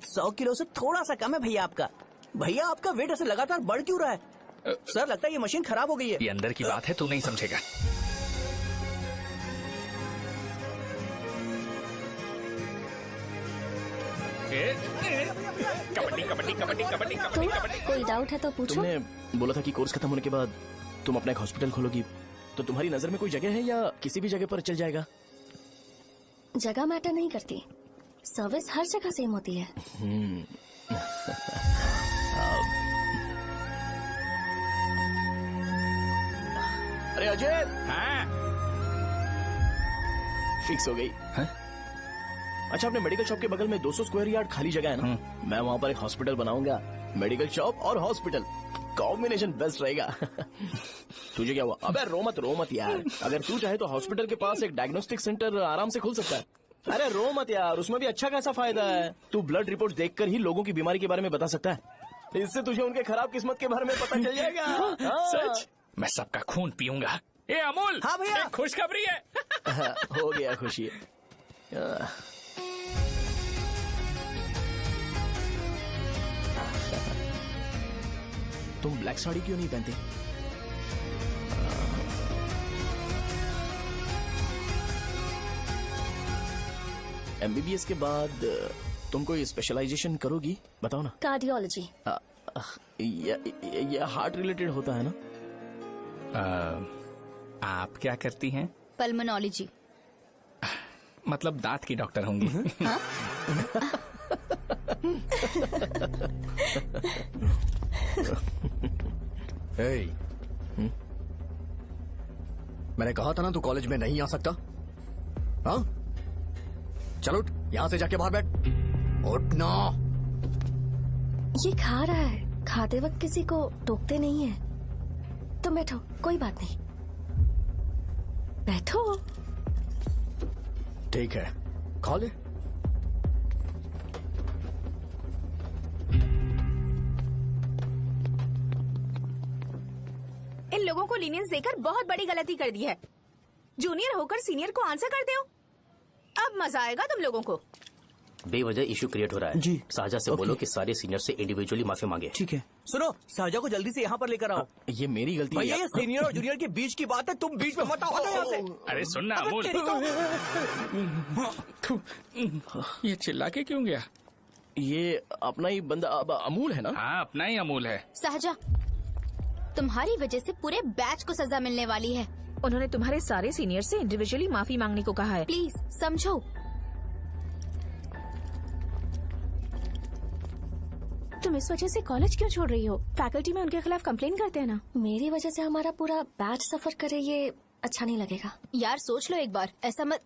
100 किलो से थोड़ा सा कम है भैया आपका। भैया आपका वेट ऐसे लगातार बढ़ क्यों रहा है? सर लगता है ये मशीन खराब हो गई है। ये अंदर की बात है, तू नहीं समझेगा। कबड्डी कबड्डी कबड्डी कबड्डी तो कबड्डी कबड्डी। कोई डाउट है तो पूछो। तुमने बोला था कि कोर्स खत्म होने के बाद तुम अपना एक हॉस्पिटल खोलोगी, तो तुम्हारी नजर में कोई जगह है या किसी भी जगह पर चल जाएगा? जगह मैटर नहीं करती, सर्विस हर जगह सेम होती है। अरे अजय, हाँ फिक्स हो गई। अच्छा, अपने मेडिकल शॉप के बगल में 200 स्क्वायर यार्ड खाली जगह है ना, मैं वहाँ पर एक हॉस्पिटल बनाऊंगा। मेडिकल शॉप और हॉस्पिटल कॉम्बिनेशन बेस्ट रहेगा। तुझे क्या हुआ? अबे रो मत यार। अगर तू चाहे तो हॉस्पिटल के पास एक डायग्नोस्टिक सेंटर आराम से खुल सकता है। अरे रो मत यार, उसमें भी अच्छा खासा फायदा है। तू ब्लड रिपोर्ट देखकर ही लोगों की बीमारी के बारे में बता सकता है। इससे तुझे उनके खराब किस्मत के बारे में पता चल जाएगा। सच? मैं सबका खून पीऊंगा। ए अमूल। हाँ भैया। खुशखबरी है। हो गया खुशी। तुम ब्लैक साड़ी क्यों नहीं पहनते? एमबीबीएस के बाद तुम कोई स्पेशलाइजेशन करोगी? बताओ ना। कार्डियोलॉजी। ये हार्ट रिलेटेड होता है ना? आप क्या करती हैं? पल्मोनोलॉजी। मतलब दांत की डॉक्टर होंगी। हाँ? hey, मैंने कहा था ना तू कॉलेज में नहीं आ सकता। हाँ, चल उठ, यहां से जाके बाहर बैठ। उठ ना। ये खा रहा है, खाते वक्त किसी को टोकते नहीं है। तुम बैठो, कोई बात नहीं, बैठो। ठीक है, खा ले। इन लोगों को लीनियंस देकर बहुत बड़ी गलती कर दी है। जूनियर होकर सीनियर को आंसर करते हो। अब मजा आएगा तुम लोगों को। बेवजह इशू क्रिएट हो रहा है जी। शाहजा से बोलो कि सारे सीनियर से इंडिविजुअली माफी मांगे। ठीक है। सुनो, शाहजा को जल्दी से यहाँ पर लेकर आओ। ये मेरी गलती है। भैया ये सीनियर और जूनियर के बीच की बात है, तुम बीच में मत आओ यहाँ से। अरे सुनना अमूल, ये चिल्ला के क्यों गया? ये अपना ही बंदा अमूल है ना? हाँ, अपना ही अमूल है। शाहजा, तुम्हारी वजह से पूरे बैच को सजा मिलने वाली है। उन्होंने तुम्हारे सारे सीनियर से इंडिविजुअली माफी मांगने को कहा है। प्लीज समझो। तुम इस वजह से कॉलेज क्यों छोड़ रही हो? फैकल्टी में उनके खिलाफ कंप्लेन करते हैं ना। मेरी वजह से हमारा पूरा बैच सफर करे, ये अच्छा नहीं लगेगा। यार सोच लो एक बार, ऐसा मत।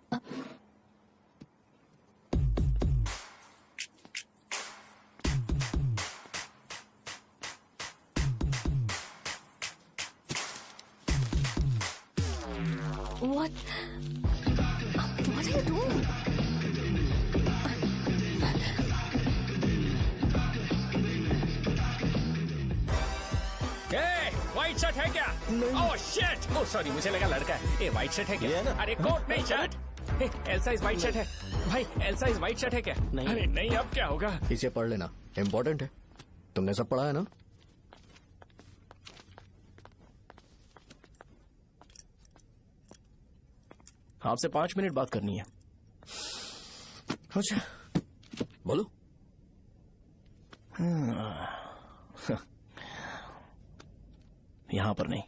What are you doing? White shirt है क्या? Oh shit! ओह सॉरी, मुझे लगा लड़का है। ए व्हाइट शर्ट है क्या? अरे कोट नहीं, shirt. L size white shirt है भाई। एल साइज व्हाइट शर्ट है क्या? नहीं। अरे नहीं, अब क्या होगा? इसे पढ़ लेना, इम्पोर्टेंट है। तुमने सब पढ़ा है ना? आपसे 5 मिनट बात करनी है। अच्छा, बोलो। यहाँ पर नहीं।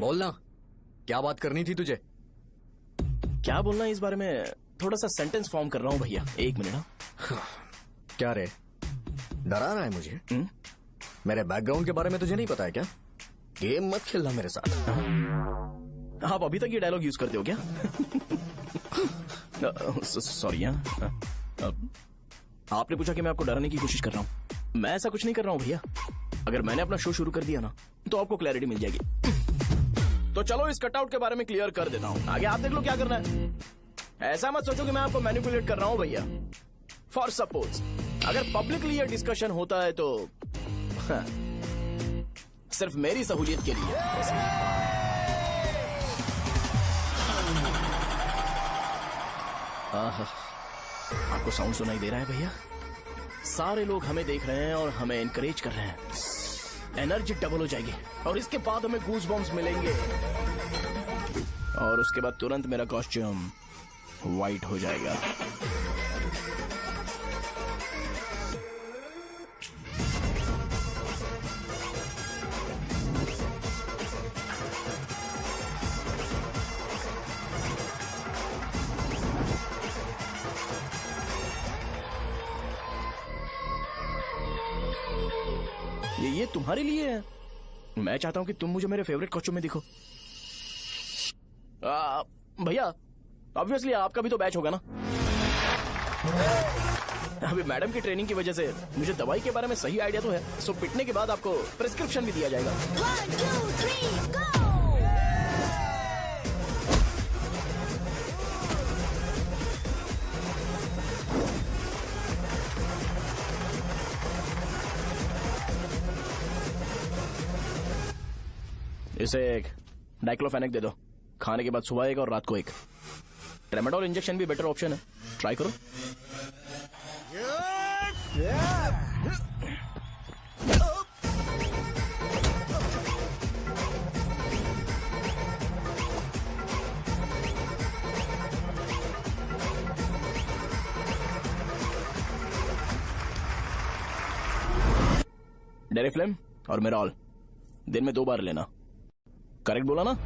बोलना, क्या बात करनी थी तुझे? क्या बोलना है इस बारे में? थोड़ा सा सेंटेंस फॉर्म कर रहा हूँ भैया, 1 मिनट। क्या रे, डरा रहा है मुझे? मेरे बैकग्राउंड के बारे में तुझे नहीं पता है क्या? गेम मत खेलना मेरे साथ। आप अभी तक ये डायलॉग यूज करते हो क्या? सॉरी। आपने पूछा कि मैं आपको डराने की कोशिश कर रहा हूँ। मैं ऐसा कुछ नहीं कर रहा हूँ भैया। अगर मैंने अपना शो शुरू कर दिया ना तो आपको क्लैरिटी मिल जाएगी। तो चलो इस कटआउट के बारे में क्लियर कर देता हूँ, आगे आप देख लो क्या करना है। ऐसा मत सोचो कि मैं आपको मैनिपुलेट कर रहा हूँ भैया। फॉर सपोज अगर पब्लिकली ये डिस्कशन होता है तो सिर्फ मेरी सहूलियत के लिए। आपको साउंड सुनाई दे रहा है भैया? सारे लोग हमें देख रहे हैं और हमें एनकरेज कर रहे हैं। एनर्जी डबल हो जाएगी और इसके बाद हमें गूज बम्स मिलेंगे और उसके बाद तुरंत मेरा कॉस्ट्यूम वाइट हो जाएगा। ये तुम्हारे लिए है। मैं चाहता हूं कि तुम मुझे मेरे फेवरेट कॉस्ट्यूम में दिखो। भैया ऑब्वियसली आपका भी तो बैच होगा ना। अभी मैडम की ट्रेनिंग की वजह से मुझे दवाई के बारे में सही आइडिया तो है। सो पिटने के बाद आपको प्रिस्क्रिप्शन भी दिया जाएगा। 1, 2, 3, go! इसे एक डाइक्लोफेनेक दे दो। खाने के बाद सुबह एक और रात को एक। ट्रेमाडोल इंजेक्शन भी बेटर ऑप्शन है, ट्राई करो। डेरिफ्लेम और मेरॉल दिन में 2 बार लेना। करेक्ट बोला ना?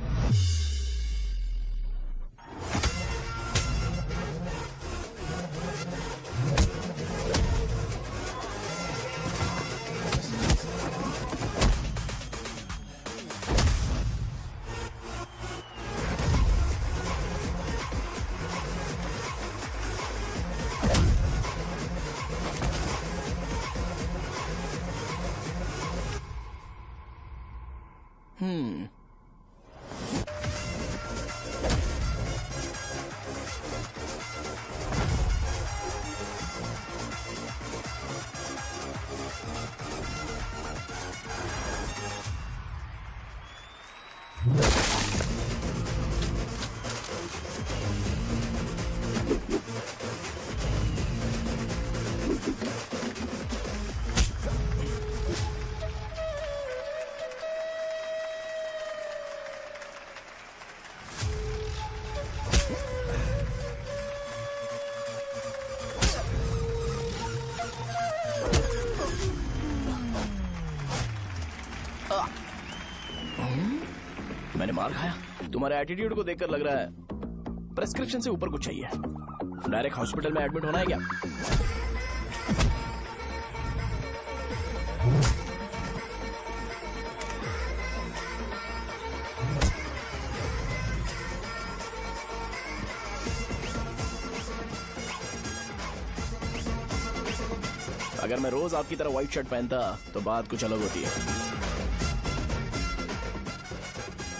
मैंने मार खाया। तुम्हारे एटीट्यूड को देखकर लग रहा है प्रेस्क्रिप्शन से ऊपर कुछ चाहिए। डायरेक्ट हॉस्पिटल में एडमिट होना है क्या? अगर मैं रोज आपकी तरह व्हाइट शर्ट पहनता तो बात कुछ अलग होती है।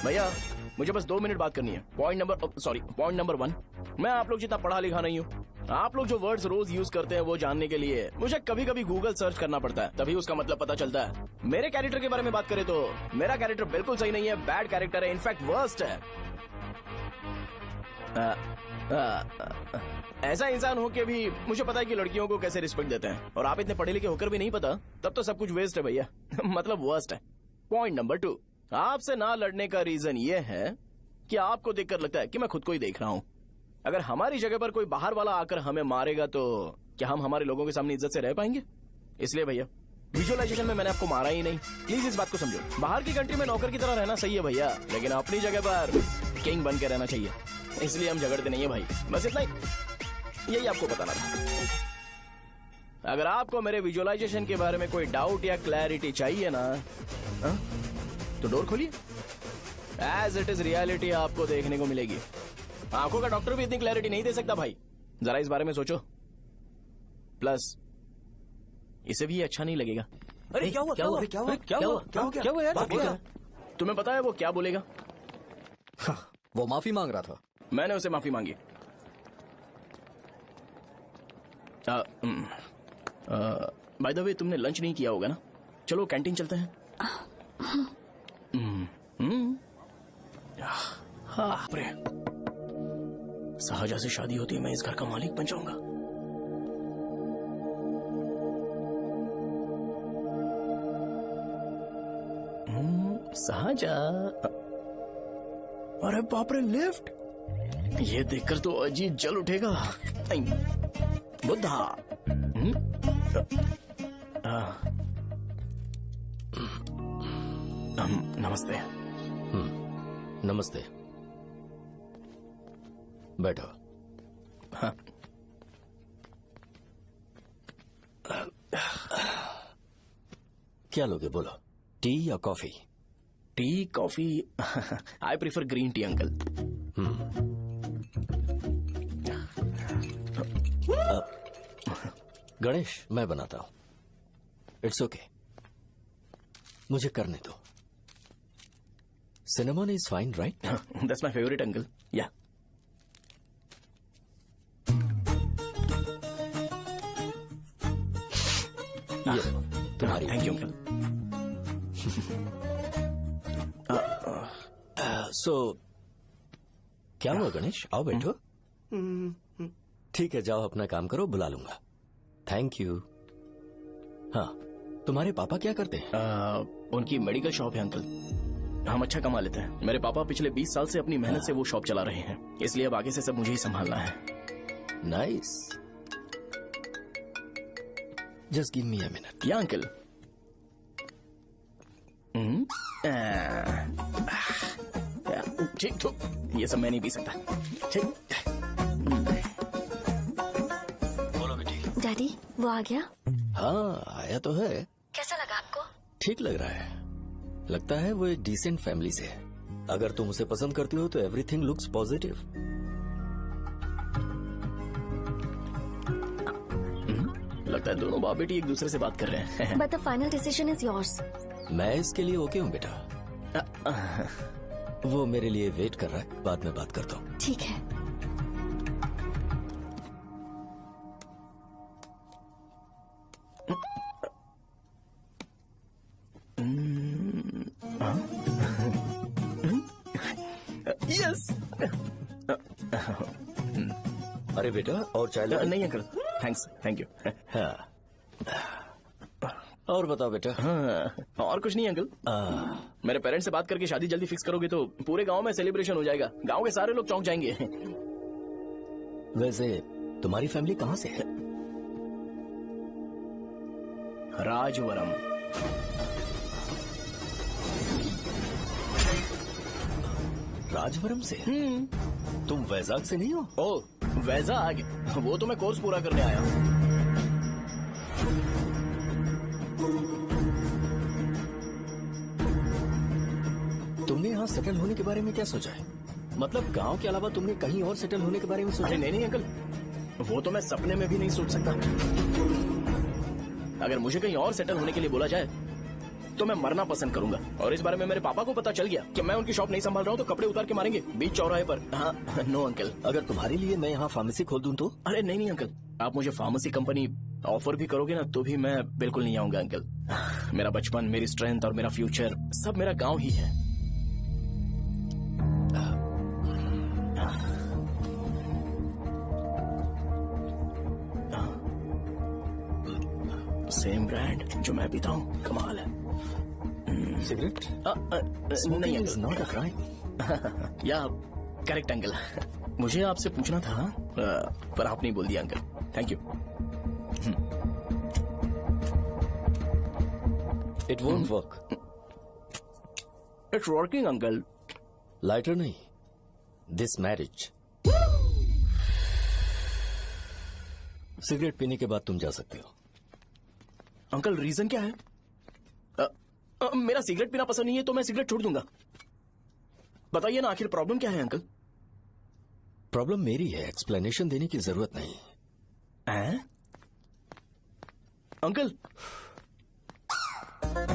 भैया मुझे बस 2 मिनट बात करनी है। पॉइंट नंबर 1, मैं आप लोग जितना पढ़ा लिखा नहीं हूँ। आप लोग जो वर्ड्स रोज यूज करते हैं वो जानने के लिए मुझे कभी कभी गूगल सर्च करना पड़ता है, तभी उसका मतलब पता चलता है। मेरे कैरेक्टर के बारे में बात करें तो मेरा कैरेक्टर बिल्कुल सही नहीं है, बैड कैरेक्टर है, इनफैक्ट वर्स्ट है। ऐसा इंसान हो के भी मुझे पता है कि लड़कियों को कैसे रिस्पेक्ट देते हैं, और आप इतने पढ़े लिखे होकर भी नहीं पता, तब तो सब कुछ वेस्ट है भैया। मतलब वर्स्ट है। पॉइंट नंबर 2, आपसे ना लड़ने का रीजन ये है कि आपको देखकर लगता है कि मैं खुद को ही देख रहा हूँ। अगर हमारी जगह पर कोई बाहर वाला आकर हमें मारेगा तो क्या हम हमारे लोगों के सामने इज्जत से रह पाएंगे? इसलिए भैया विजुअलाइजेशन में मैंने आपको मारा ही नहीं। प्लीज इस बात को समझो। बाहर की कंट्री में नौकर की तरह रहना सही है भैया, लेकिन अपनी जगह पर किंग बन के रहना चाहिए। इसलिए हम झगड़ते नहीं है भाई, बस इतना ही, यही आपको बताना था। अगर आपको मेरे विजुअलाइजेशन के बारे में कोई डाउट या क्लैरिटी चाहिए ना, तो डोर खोलिए। एज इट इज रियलिटी आपको देखने को मिलेगी। आंखों का डॉक्टर भी इतनी क्लैरिटी नहीं दे सकता भाई, जरा इस बारे में सोचो। प्लस इसे भी ये अच्छा नहीं लगेगा। अरे क्या हुआ क्या हुआ क्या हुआ क्या हुआ क्या हुआ यार? तुम्हें पता है वो क्या बोलेगा? वो माफी मांग रहा था। मैंने उसे माफी मांगी। बाय द वे तुमने लंच नहीं किया होगा ना? चलो कैंटीन चलते हैं। सहजा से शादी होती है, मैं इस घर का मालिक बन जाऊंगा। सहजा, अरे बाप रे, लिफ्ट! ये देखकर तो अजीत जल उठेगा। बुद्धा। नमस्ते। नमस्ते, बैठो। हाँ। क्या लोगे बोलो, टी या coffee? T, coffee? I prefer green tea uncle. Ganesh, मैं बनाता हूं। इट्स ओके, मुझे करने दो। Cinnamon is fine, right? That's my favourite uncle. या तुम्हारी। Thank you uncle. सो क्या हुआ गणेश? आओ बैठो। ठीक है, जाओ अपना काम करो, बुला लूंगा। Thank you. हाँ, तुम्हारे पापा क्या करते हैं? उनकी मेडिकल शॉप है अंकल। हम अच्छा कमा लेते हैं। मेरे पापा पिछले 20 साल से अपनी मेहनत से वो शॉप चला रहे हैं, इसलिए अब आगे से सब मुझे ही संभालना है। Nice. Just give me a minute. या अंकल। ठीक, तो ये सब मैं नहीं पी सकता। ठीक। बोलो बेटी। डैडी, वो आ गया? हाँ, आया तो है। कैसा लगा आपको? ठीक लग रहा है। लगता है वो एक डिसेंट फैमिली से है। अगर तुम उसे पसंद करती हो तो एवरीथिंग लुक्स पॉजिटिव। लगता है दोनों बाप बेटी एक दूसरे से बात कर रहे हैं। But the final decision is yours. मैं इसके लिए ओके हूँ बेटा। वो मेरे लिए वेट कर रहा है, बाद में बात करता हूँ। ठीक है। यस। अरे बेटा, और चाय नहीं अंकल, थैंक्स, थैंक यू। हाँ। और बताओ बेटा। हाँ, और कुछ नहीं अंकल। मेरे पेरेंट्स से बात करके शादी जल्दी फिक्स करोगे तो पूरे गांव में सेलिब्रेशन हो जाएगा। गांव के सारे लोग चौंक जाएंगे। वैसे तुम्हारी फैमिली कहाँ से है? राजवरम। राजवरम से? तुम वैजाग से नहीं हो? ओ, वैजाग? वो तो मैं कोर्स पूरा करने आया हूँ। तुमने यहाँ सेटल होने के बारे में क्या सोचा है? मतलब गांव के अलावा तुमने कहीं और सेटल होने के बारे में सोचा? नहीं अंकल, वो तो मैं सपने में भी नहीं सोच सकता। अगर मुझे कहीं और सेटल होने के लिए बोला जाए तो मैं मरना पसंद करूंगा। और इस बारे में मेरे पापा को पता चल गया कि मैं उनकी शॉप नहीं संभाल रहा हूँ तो कपड़े उतार के मारेंगे बीच चौराहे पर। हाँ, नो अंकल। अगर तुम्हारे लिए मैं यहाँ फार्मेसी खोल दूं तो? अरे नहीं अंकल, आप मुझे फार्मेसी कंपनी ऑफर भी करोगे ना तो भी मैं बिल्कुल नहीं आऊंगा अंकल। मेरा बचपन, मेरी स्ट्रेंथ और मेरा फ्यूचर सब मेरा गाँव ही है। सेम ब्रांड जो मैं पीता हूँ, कमाल है। सिगरेट? नहीं अंकल, नॉट अ क्राइम। या करेक्ट अंकल। मुझे आपसे पूछना था पर आप नहीं बोल दिया uncle. Thank you. It won't work. It's working uncle. Lighter नहीं, दिस मैरिज। सिगरेट पीने के बाद तुम जा सकते हो। अंकल रीजन क्या है? मेरा सिगरेट पीना पसंद नहीं है तो मैं सिगरेट छोड़ दूंगा। बताइए ना आखिर प्रॉब्लम क्या है अंकल? प्रॉब्लम मेरी है, एक्सप्लेनेशन देने की जरूरत नहीं। अंकल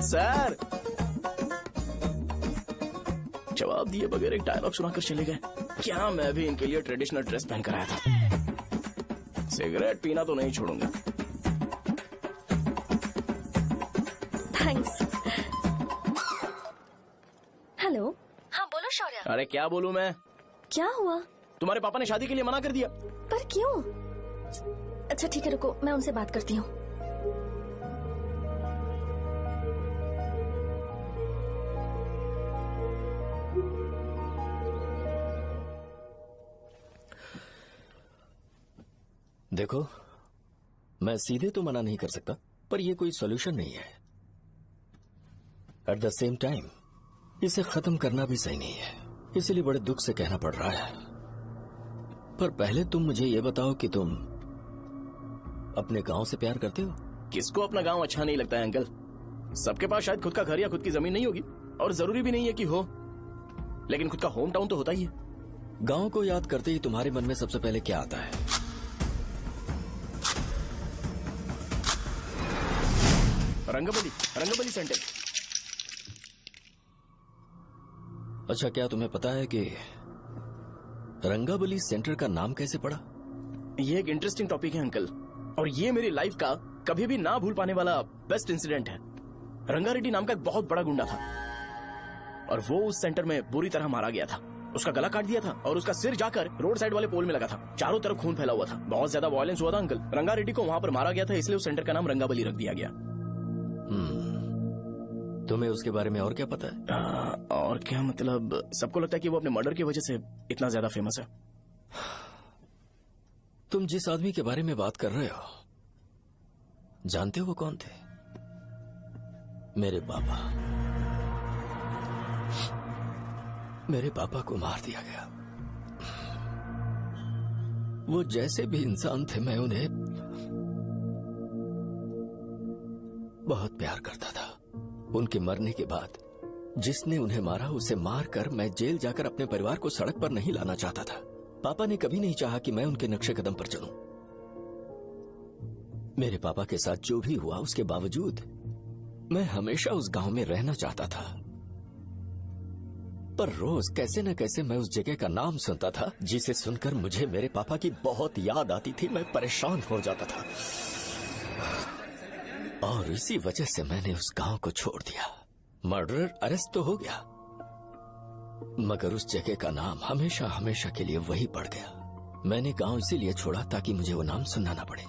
सर जवाब दिए बगैर एक डायलॉग सुनाकर चले गए। क्या मैं भी इनके लिए ट्रेडिशनल ड्रेस पहन कर आया था। सिगरेट पीना तो नहीं छोड़ूंगा। थैंक्स। हेलो। हाँ बोलो शौर्य। अरे क्या बोलूं मैं? क्या हुआ? तुम्हारे पापा ने शादी के लिए मना कर दिया। पर क्यों? अच्छा ठीक है रुको, मैं उनसे बात करती हूँ। देखो, मैं सीधे तो मना नहीं कर सकता, पर यह कोई सॉल्यूशन नहीं है। एट द सेम टाइम इसे खत्म करना भी सही नहीं है, इसलिए बड़े दुख से कहना पड़ रहा है। पर पहले तुम मुझे ये बताओ कि तुम अपने गांव से प्यार करते हो? किसको अपना गांव अच्छा नहीं लगता है अंकल? सबके पास शायद खुद का घर या खुद की जमीन नहीं होगी, और जरूरी भी नहीं है कि हो, लेकिन खुद का होम टाउन तो होता ही है। गांव को याद करते ही तुम्हारे मन में सबसे पहले क्या आता है? रंगबली सेंटर। अच्छा, क्या तुम्हें पता है कि रंगाबली सेंटर का नाम कैसे पड़ा? ये एक इंटरेस्टिंग टॉपिक है अंकल, और ये मेरी लाइफ का कभी भी ना भूल पाने वाला बेस्ट इंसिडेंट है। रंगारेड्डी नाम का एक बहुत बड़ा गुंडा था, और वो उस सेंटर में बुरी तरह मारा गया था। उसका गला काट दिया था और उसका सिर जाकर रोड साइड वाले पोल में लगा था। चारों तरफ खून फैला हुआ था, बहुत ज्यादा वायलेंस हुआ था अंकल। रंगारेड्डी को वहां पर मारा गया था, इसलिए उस सेंटर का नाम रंगाबली रख दिया गया। तुम्हें उसके बारे में और क्या पता है? और क्या मतलब, सबको लगता है कि वो अपने मर्डर की वजह से इतना ज्यादा फेमस है। तुम जिस आदमी के बारे में बात कर रहे हो, जानते हो वो कौन थे? मेरे पापा। मेरे पापा को मार दिया गया। वो जैसे भी इंसान थे, मैं उन्हें बहुत प्यार करता था। उनके मरने के बाद जिसने उन्हें मारा उसे मारकर मैं जेल जाकर अपने परिवार को सड़क पर नहीं लाना चाहता था। पापा ने कभी नहीं चाहा कि मैं उनके नक्शे कदम पर चलूं। मेरे पापा के साथ जो भी हुआ, उसके बावजूद मैं हमेशा उस गांव में रहना चाहता था। पर रोज कैसे न कैसे मैं उस जगह का नाम सुनता था, जिसे सुनकर मुझे मेरे पापा की बहुत याद आती थी। मैं परेशान हो जाता था, और इसी वजह से मैंने उस गांव को छोड़ दिया। मर्डरर अरेस्ट तो हो गया, मगर उस जगह का नाम हमेशा हमेशा के लिए वही पड़ गया। मैंने गांव इसीलिए छोड़ा ताकि मुझे वो नाम सुनना ना पड़े।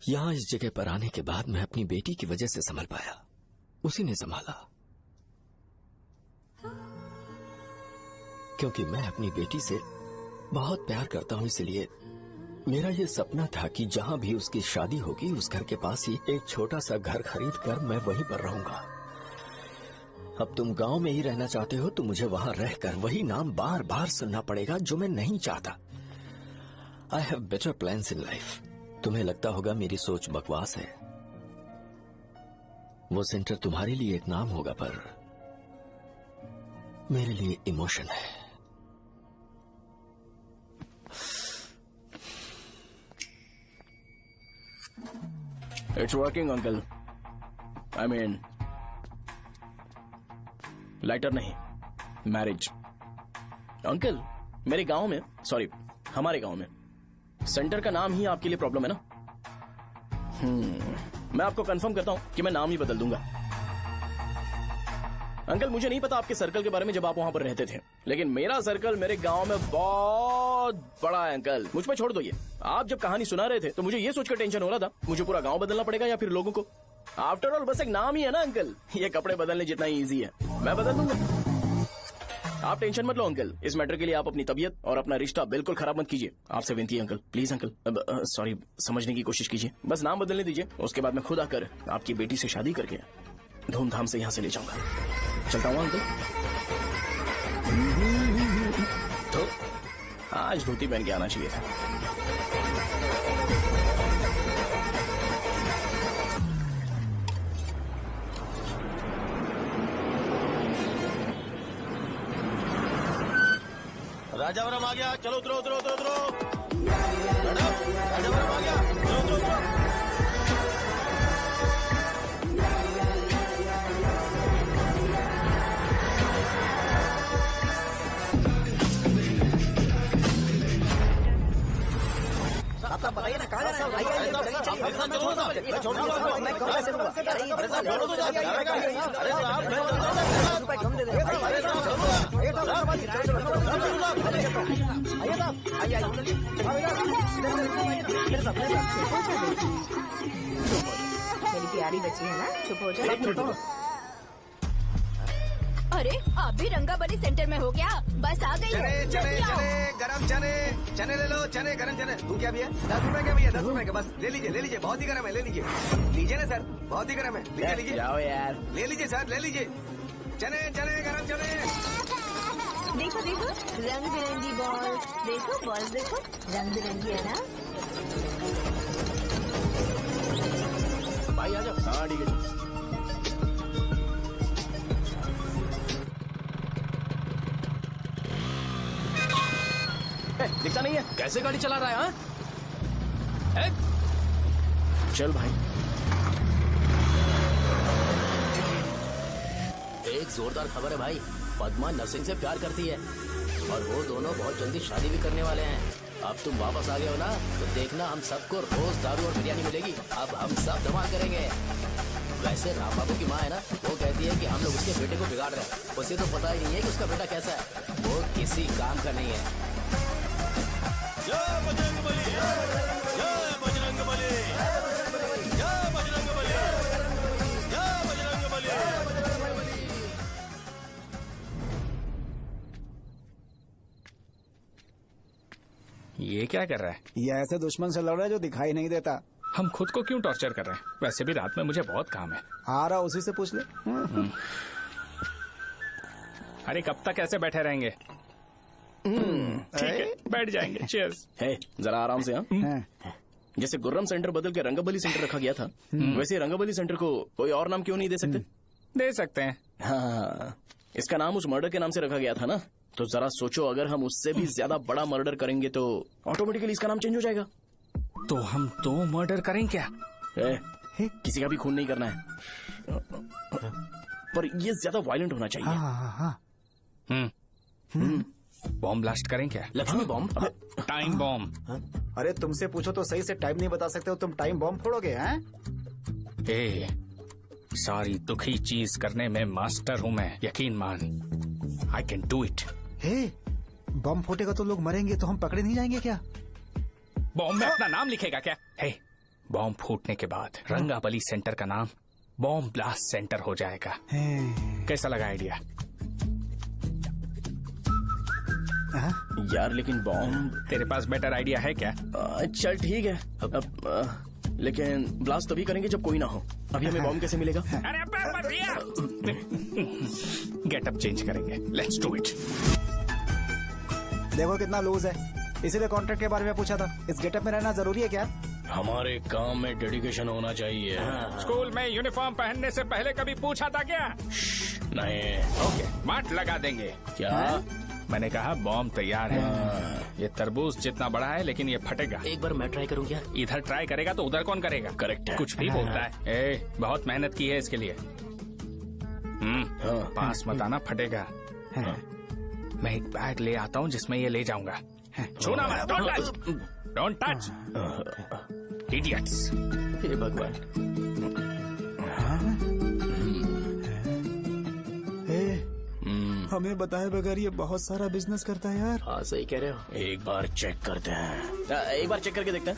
यहां इस जगह पर आने के बाद मैं अपनी बेटी की वजह से संभल पाया, उसी ने संभाला। क्योंकि मैं अपनी बेटी से बहुत प्यार करता हूं, इसलिए मेरा ये सपना था कि जहां भी उसकी शादी होगी, उस घर के पास ही एक छोटा सा घर खरीद कर मैं वहीं पर रहूंगा। अब तुम गांव में ही रहना चाहते हो तो मुझे वहां रहकर वही नाम बार बार सुनना पड़ेगा, जो मैं नहीं चाहता। I have better plans in life. तुम्हें लगता होगा मेरी सोच बकवास है। वो सेंटर तुम्हारे लिए एक नाम होगा, पर मेरे लिए इमोशन है। It's working uncle. I mean lighter नहीं, मैरिज। अंकल मेरे गांव में, सॉरी हमारे गांव में सेंटर का नाम ही आपके लिए प्रॉब्लम है ना? मैं आपको कंफर्म करता हूं कि मैं नाम ही बदल दूंगा। अंकल मुझे नहीं पता आपके सर्कल के बारे में जब आप वहां पर रहते थे, लेकिन मेरा सर्कल मेरे गांव में बहुत बड़ा है अंकल। मुझ पे छोड़ दो ये। आप जब कहानी सुना रहे थे तो मुझे ये सोचकर टेंशन हो रहा था मुझे पूरा गांव बदलना पड़ेगा या फिर लोगों को। आफ्टर ऑल बस एक नाम ही है ना अंकल, ये कपड़े बदलने जितना ही ईजी है, मैं बदल दूंगा। आप टेंशन मत लो अंकल, इस मैटर के लिए आप अपनी तबीयत और अपना रिश्ता बिल्कुल खराब मत कीजिए। आपसे विनती है अंकल, प्लीज अंकल। सॉरी, समझने की कोशिश कीजिए, बस नाम बदलने दीजिए। उसके बाद मैं खुद आकर आपकी बेटी से शादी करके धूमधाम से यहाँ से ले जाऊंगा। चलता हूँ अंकल। तो आज धोती पहन के आना चाहिए था। राजावरम आ गया, चलो उतरो उतरो उतरो उतरो। मैडम, राजावरम आ गया, चलो उतरो उतरो। आप बताइए ना कहाँ जाना है? मेरी प्यारी बच्ची है ना, चुप हो जाओ। अरे आप भी रंगाबली सेंटर में हो क्या? बस आ गई चने है, चने जल्दी आओ। चने गरम चने चने ले लो, चने गरम चने। तू क्या भैया? 10 रुपए क्या भैया? 10 रुपए का बस ले लीजिए, बहुत ही गरम है, ले लीजिए ना सर, बहुत ही गरम है, लीजिए जाओ यार, ले लीजिए सर, ले लीजिए। चने चने गरम चने। देखो देखो रंग बिरंगी बॉल, देखो बॉल देखो रंग बिरंगी है ना। भाई आ जाओ। हाँ ठीक है। दिखता नहीं है, कैसे गाड़ी चला रहा है? हाँ? चल भाई। एक जोरदार खबर है भाई, पद्मा नरसिंह से प्यार करती है और वो दोनों बहुत जल्दी शादी भी करने वाले हैं। अब तुम वापस आ गए हो ना, तो देखना हम सबको रोज दारू और बिरयानी मिलेगी। अब हम सब धमाल करेंगे। वैसे राम बाबू की माँ है ना, वो कहती है कि हम लोग उसके बेटे को बिगाड़ रहे हैं। उसे तो पता ही नहीं है कि उसका बेटा कैसा है, वो किसी काम का नहीं है। जय बजरंग बली, जय बजरंग बली, जय बजरंग बली, जय बजरंग बली। ये क्या कर रहा है? ये ऐसे दुश्मन से लड़ रहा है जो दिखाई नहीं देता। हम खुद को क्यों टॉर्चर कर रहे हैं? वैसे भी रात में मुझे बहुत काम है। आ रहा उसी से पूछ ले। अरे कब तक ऐसे बैठे रहेंगे? ठीक है, बैठ जाएंगे। चीयर्स। है जरा आराम से। हाँ, जैसे गुर्रम सेंटर बदल के रंगाबली सेंटर रखा गया था, वैसे रंगाबली सेंटर को कोई और नाम क्यों नहीं दे सकते? दे सकते हैं। हाँ, इसका नाम उस मर्डर के नाम से रखा गया था ना, तो जरा सोचो अगर हम उससे भी ज्यादा बड़ा मर्डर करेंगे तो ऑटोमेटिकली इसका नाम चेंज हो जाएगा। तो हम 2 मर्डर करें क्या? किसी का भी खून नहीं करना है, पर ये ज्यादा वायलेंट होना चाहिए। बॉम्ब ब्लास्ट करें क्या? लक्ष्मी बॉम्ब? Time bomb. अरे तुमसे पूछो तो सही से टाइम नहीं बता सकते हो, तुम टाइम बॉम्ब फोड़ोगे? हैं? सारी दुखी चीज करने में मास्टर हूँ मैं, यकीन मान। I can do it. Bomb फूटेगा तो लोग मरेंगे, तो हम पकड़े नहीं जाएंगे क्या? बॉम्ब में अपना नाम लिखेगा क्या? बॉम्ब फूटने के बाद रंगाबली सेंटर का नाम बॉम्ब ब्लास्ट सेंटर हो जाएगा। कैसा लगा आइडिया? यार लेकिन बॉम्ब, तेरे पास बेटर आइडिया है क्या? चल ठीक है, लेकिन ब्लास्ट तभी करेंगे जब कोई ना हो। अभी हमें बॉम्ब कैसे मिलेगा? अरे गेटअप चेंज करेंगे। Let's do it. देखो कितना लूज है, इसीलिए कॉन्ट्रैक्ट के बारे में पूछा था। इस गेटअप में रहना जरूरी है क्या? हमारे काम में डेडिकेशन होना चाहिए। स्कूल में यूनिफॉर्म पहनने से पहले कभी पूछा था क्या? नहीं। ओके, मार्ट लगा देंगे। क्या? मैंने कहा बॉम्ब तैयार है। ये तरबूज जितना बड़ा है लेकिन ये फटेगा। एक बार मैं ट्राई करूं क्या? इधर ट्राई करेगा तो उधर कौन करेगा? करेक्ट है। कुछ भी बोलता है। बहुत मेहनत की है इसके लिए। पास मत आना, फटेगा। मैं एक बैग ले आता हूँ जिसमें ये ले जाऊंगा। छूना मत, don't touch, don't touch, idiots. हे भगवान। हमें बताए बगैर ये बहुत सारा बिजनेस करता है यार। हाँ सही कह रहे हो। एक बार चेक करते हैं। एक बार चेक करके देखते हैं।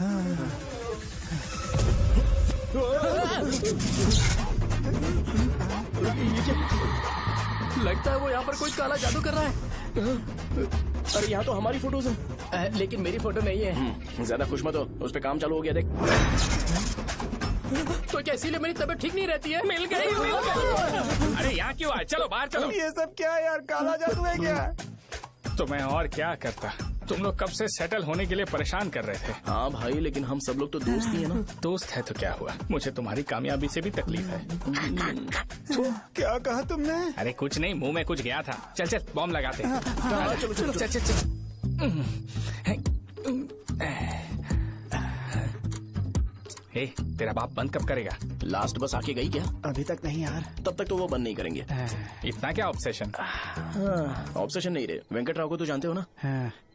लगता है वो यहाँ पर कोई काला जादू कर रहा है। अरे यहाँ तो हमारी फोटोज हैं, लेकिन मेरी फोटो नहीं है। ज्यादा खुश मत हो, उस पे काम चालू हो गया देख। तो क्या इसीलिए मेरी तबीयत ठीक नहीं रहती है? मिल गई। अरे यहाँ क्यों आए? चलो बाहर चलो। ये सब क्या है यार, काला जादू है क्या? तो मैं और क्या करता? तुम लोग कब से सेटल होने के लिए परेशान कर रहे थे। हाँ भाई, लेकिन हम सब लोग तो दोस्त ही है ना। दोस्त है तो क्या हुआ, मुझे तुम्हारी कामयाबी से भी तकलीफ है। क्या कहा तुमने? अरे कुछ नहीं, मुंह में कुछ गया था। चल चल बॉम्ब लगाते हैं। चलो चल चल चल। ए, तेरा बाप बंद कब करेगा? लास्ट बस आके गई क्या? अभी तक नहीं यार। तब तक तो वो बंद नहीं करेंगे। इतना क्या ऑब्सेशन? ऑब्सेशन नहीं रहे। वेंकट राव को तो जानते हो ना?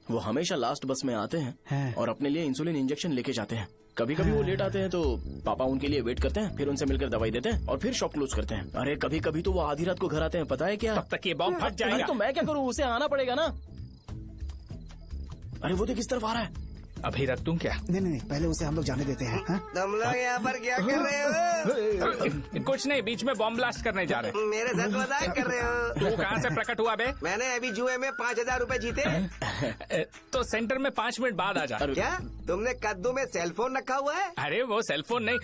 वो हमेशा लास्ट बस में आते हैं और अपने लिए इंसुलिन इंजेक्शन लेके जाते हैं। कभी कभी वो लेट आते हैं तो पापा उनके लिए वेट करते हैं, फिर उनसे मिलकर दवाई देते हैं और फिर शॉप क्लोज करते हैं। अरे कभी कभी तो वो आधी रात को घर आते हैं, पता है क्या? तब तक ये बॉम्ब फट जाएगा। अरे तो मैं क्या करूँ, उसे आना पड़ेगा ना। अरे वो तो किस तरफ आ रहा है? अभी रख दूं क्या? नहीं, पहले उसे हम लोग जाने देते हैं। तुम लोग यहाँ पर क्या कर रहे हो? कुछ नहीं, बीच में बॉम्ब ब्लास्ट करने जा रहे हैं। मेरे साथ मजाक कर रहे हो? तू कहाँ से प्रकट हुआ बे? मैंने अभी जुए में 5,000 रूपए जीते। तो सेंटर में 5 मिनट बाद आ जा। क्या तुमने कद्दू में सेलफोन रखा हुआ है? अरे वो सेलफोन नहीं,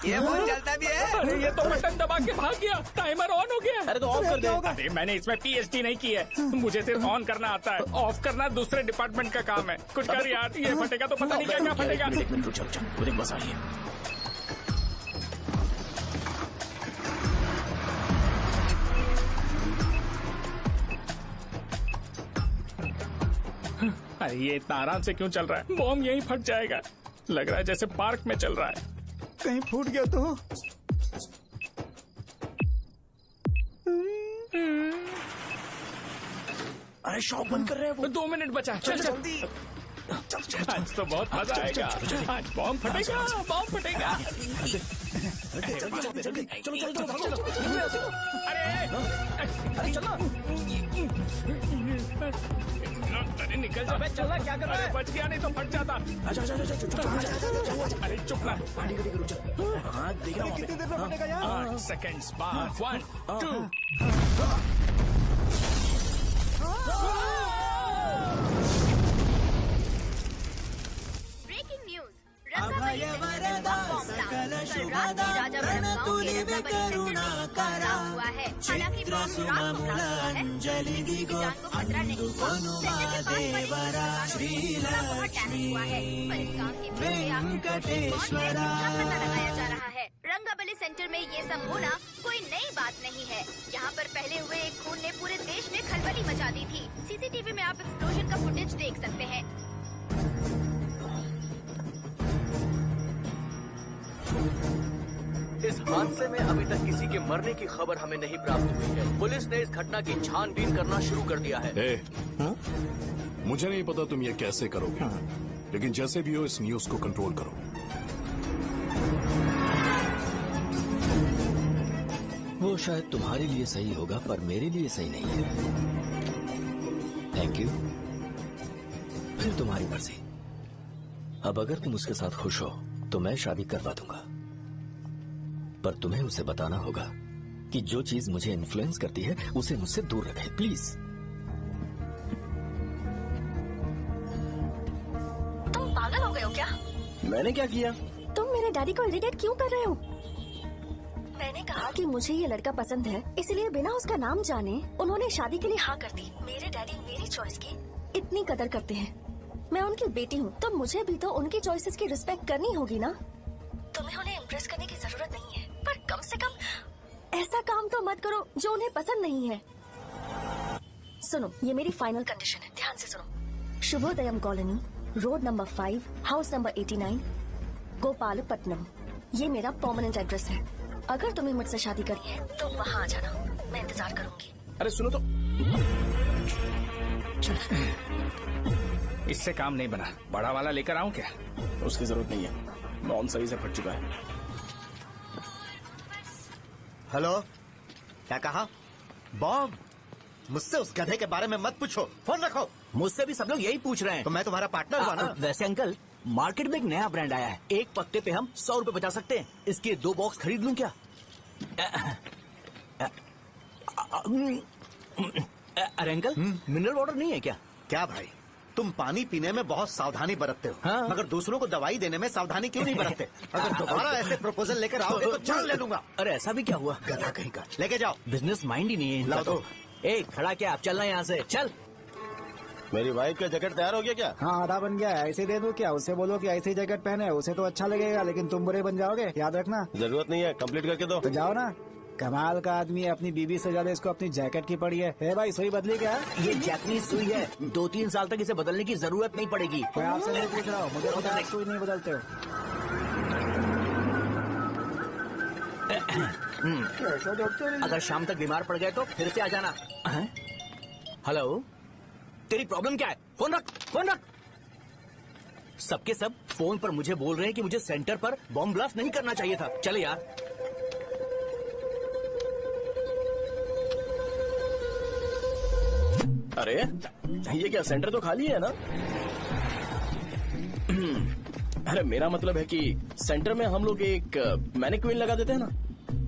ये फोन चलता भी है। अरे ये तो बटन दबा के भाग गया, टाइमर ऑन हो गया। अरे तो ऑफ कर दे। अरे मैंने इसमें PhD नहीं की है, मुझे सिर्फ ऑन करना आता है, ऑफ करना दूसरे डिपार्टमेंट का काम है। कुछ कर यार, ये फटेगा तो पता नहीं क्या क्या फटेगा। एक मिनट रुक, चल वो देख बस आ रही है। अरे ये इतना आराम से क्यों चल रहा है? बॉम्ब यहीं फट जाएगा। लग रहा है जैसे पार्क में चल रहा है। कहीं फूट गया तो? अरे शॉप बंद कर रहे हैं वो। 2 मिनट बचा, चल जल्दी। आज तो बहुत मजा आएगा। आज बॉम्ब फटेगा, बॉम्ब फटेगा। अरे चलो। अरे निकल जा, चलना क्या कर रहा है? बच गया, नहीं तो फट जाता। अरे चुप ना। रुक जा। हाँ देख रहा हूँ। कितनी देर में फटेगा यार? 8 सेकंड्स बाद 1 2। ब्रेकिंग न्यूज, रंगाबली सेंटर में बॉम्ब ब्लास्ट। कल रात में राजा गांव के रंगाबली सेंटर में ब्लास्ट हुआ है। हालांकि बॉम्ब रात को ब्लास्ट हुआ है, किसी की जान को खतरा नहीं हुआ। सेंटर के पास बड़ी बहुत डैमेज हुआ है, पर इस काम के पीछे आखिर कौन है, इसका पता लगाया जा रहा है। रंगाबली सेंटर में ये सब होना कोई नई बात नहीं है। यहाँ पर पहले हुए एक खून ने पूरे देश में खलबली मचा दी थी। CCTV में आप एक्सप्लोजन का फुटेज देख सकते हैं। इस हादसे में अभी तक किसी के मरने की खबर हमें नहीं प्राप्त हुई है। पुलिस ने इस घटना की छानबीन करना शुरू कर दिया है। मुझे नहीं पता तुम ये कैसे करोगे, लेकिन जैसे भी हो इस न्यूज को कंट्रोल करो। वो शायद तुम्हारे लिए सही होगा पर मेरे लिए सही नहीं है। Thank you. फिर तुम्हारी मर्जी। अब अगर तुम उसके साथ खुश हो तो मैं शादी करवा दूंगा, पर तुम्हें उसे बताना होगा कि जो चीज मुझे इन्फ्लुएंस करती है उसे मुझसे दूर रखे, प्लीज। तुम पागल हो गए हो क्या? मैंने क्या किया? तुम मेरे डैडी को इरिटेट क्यों कर रहे हो? मैंने कहा कि मुझे ये लड़का पसंद है, इसलिए बिना उसका नाम जाने उन्होंने शादी के लिए हाँ कर दी। मेरे डैडी मेरी चॉइस की इतनी कदर करते हैं। मैं उनकी बेटी हूँ, तो मुझे भी तो उनकी चॉइसेस की रिस्पेक्ट करनी होगी ना। तुम्हें उन्हें इम्प्रेस करने की जरूरत नहीं है, पर कम से कम ऐसा काम तो मत करो जो उन्हें पसंद नहीं है। सुनो, ये मेरी फाइनल कंडीशन है, ध्यान से सुनो। Shubhodayam colony, road number 5, house number 89, Gopalapatnam. ये मेरा परमानेंट एड्रेस है। अगर तुम्हें मुझसे शादी करनी है तो वहाँ आ जाना, मैं इंतजार करूंगी। अरे सुनो तो। इससे काम नहीं बना, बड़ा वाला लेकर आऊं क्या? उसकी जरूरत नहीं है, बॉम्ब सही से फट चुका है। हेलो, क्या कहा? बॉम्ब? मुझसे उस गधे के बारे में मत पूछो, फोन रखो। मुझसे भी सब लोग यही पूछ रहे हैं। तो मैं तुम्हारा पार्टनर हुआ ना। वैसे अंकल, मार्केट में एक नया ब्रांड आया है, एक पत्ते पे हम 100 रुपए बचा सकते हैं। इसके 2 बॉक्स खरीद लूं क्या? अरे अंकल, मिनरल वाटर नहीं है क्या? क्या भाई, तुम पानी पीने में बहुत सावधानी बरतते हो, हाँ? मगर दूसरों को दवाई देने में सावधानी क्यों नहीं बरतते? अगर दोबारा ऐसे प्रपोजल लेकर आओगे तो जान ले लूंगा। अरे ऐसा भी क्या हुआ? गधा कहीं का, लेके जाओ। बिजनेस माइंड ही नहीं है इनका लाओ तो। ए, खड़ा क्या, आप चलना यहाँ से, चल। मेरी वाइफ का जैकेट तैयार हो गया क्या? हाँ, आधा बन गया है। ऐसे दे दो क्या? उससे बोलो कि ऐसे ही जैकेट पहने, उसे तो अच्छा लगेगा, लेकिन तुम बुरे बन जाओगे, याद रखना। जरूरत नहीं है, कंप्लीट करके दो। तो जाओ ना, कमाल का आदमी है, अपनी बीबी से ज्यादा इसको अपनी जैकेट की पड़ी है भाई, सुई बदली क्या? ये जैपनीज सुई है, 2-3 साल तक इसे बदलने की जरूरत नहीं पड़ेगी। मैं आपसे नहीं पूछ रहा हूँ, मुझे पता है सुई नहीं बदलते हो। अगर शाम तक बीमार पड़ गए तो फिर से आ जाना। हेलो, तेरी प्रॉब्लम क्या है? फोन रख, फोन रख। सबके सब फोन पर मुझे बोल रहे हैं कि मुझे सेंटर पर बॉम्ब ब्लास्ट नहीं करना चाहिए था। चले यार। अरे ये क्या, सेंटर तो खाली है ना? अरे मेरा मतलब है कि सेंटर में हम लोग एक मैनिक्विन लगा देते हैं ना।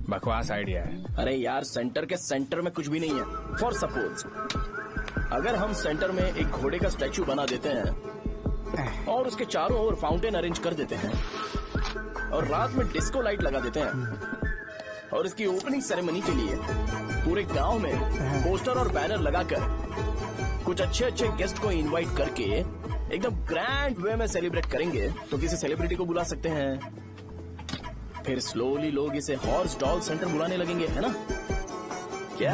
बकवास आइडिया है। अरे यार, सेंटर के सेंटर में कुछ भी नहीं है। फॉर सपोज अगर हम सेंटर में एक घोड़े का स्टैचू बना देते हैं और उसके चारों ओर फाउंटेन अरेंज कर देते हैं और रात में डिस्को लाइट लगा देते हैं और इसकी ओपनिंग सेरेमनी के लिए पूरे गांव में पोस्टर और बैनर लगाकर कुछ अच्छे अच्छे गेस्ट को इनवाइट करके एकदम ग्रैंड वे में सेलिब्रेट करेंगे तो किसी सेलिब्रिटी को बुला सकते हैं। फिर स्लोली लोग इसे हॉर्स डॉग सेंटर बुलाने लगेंगे, है ना? क्या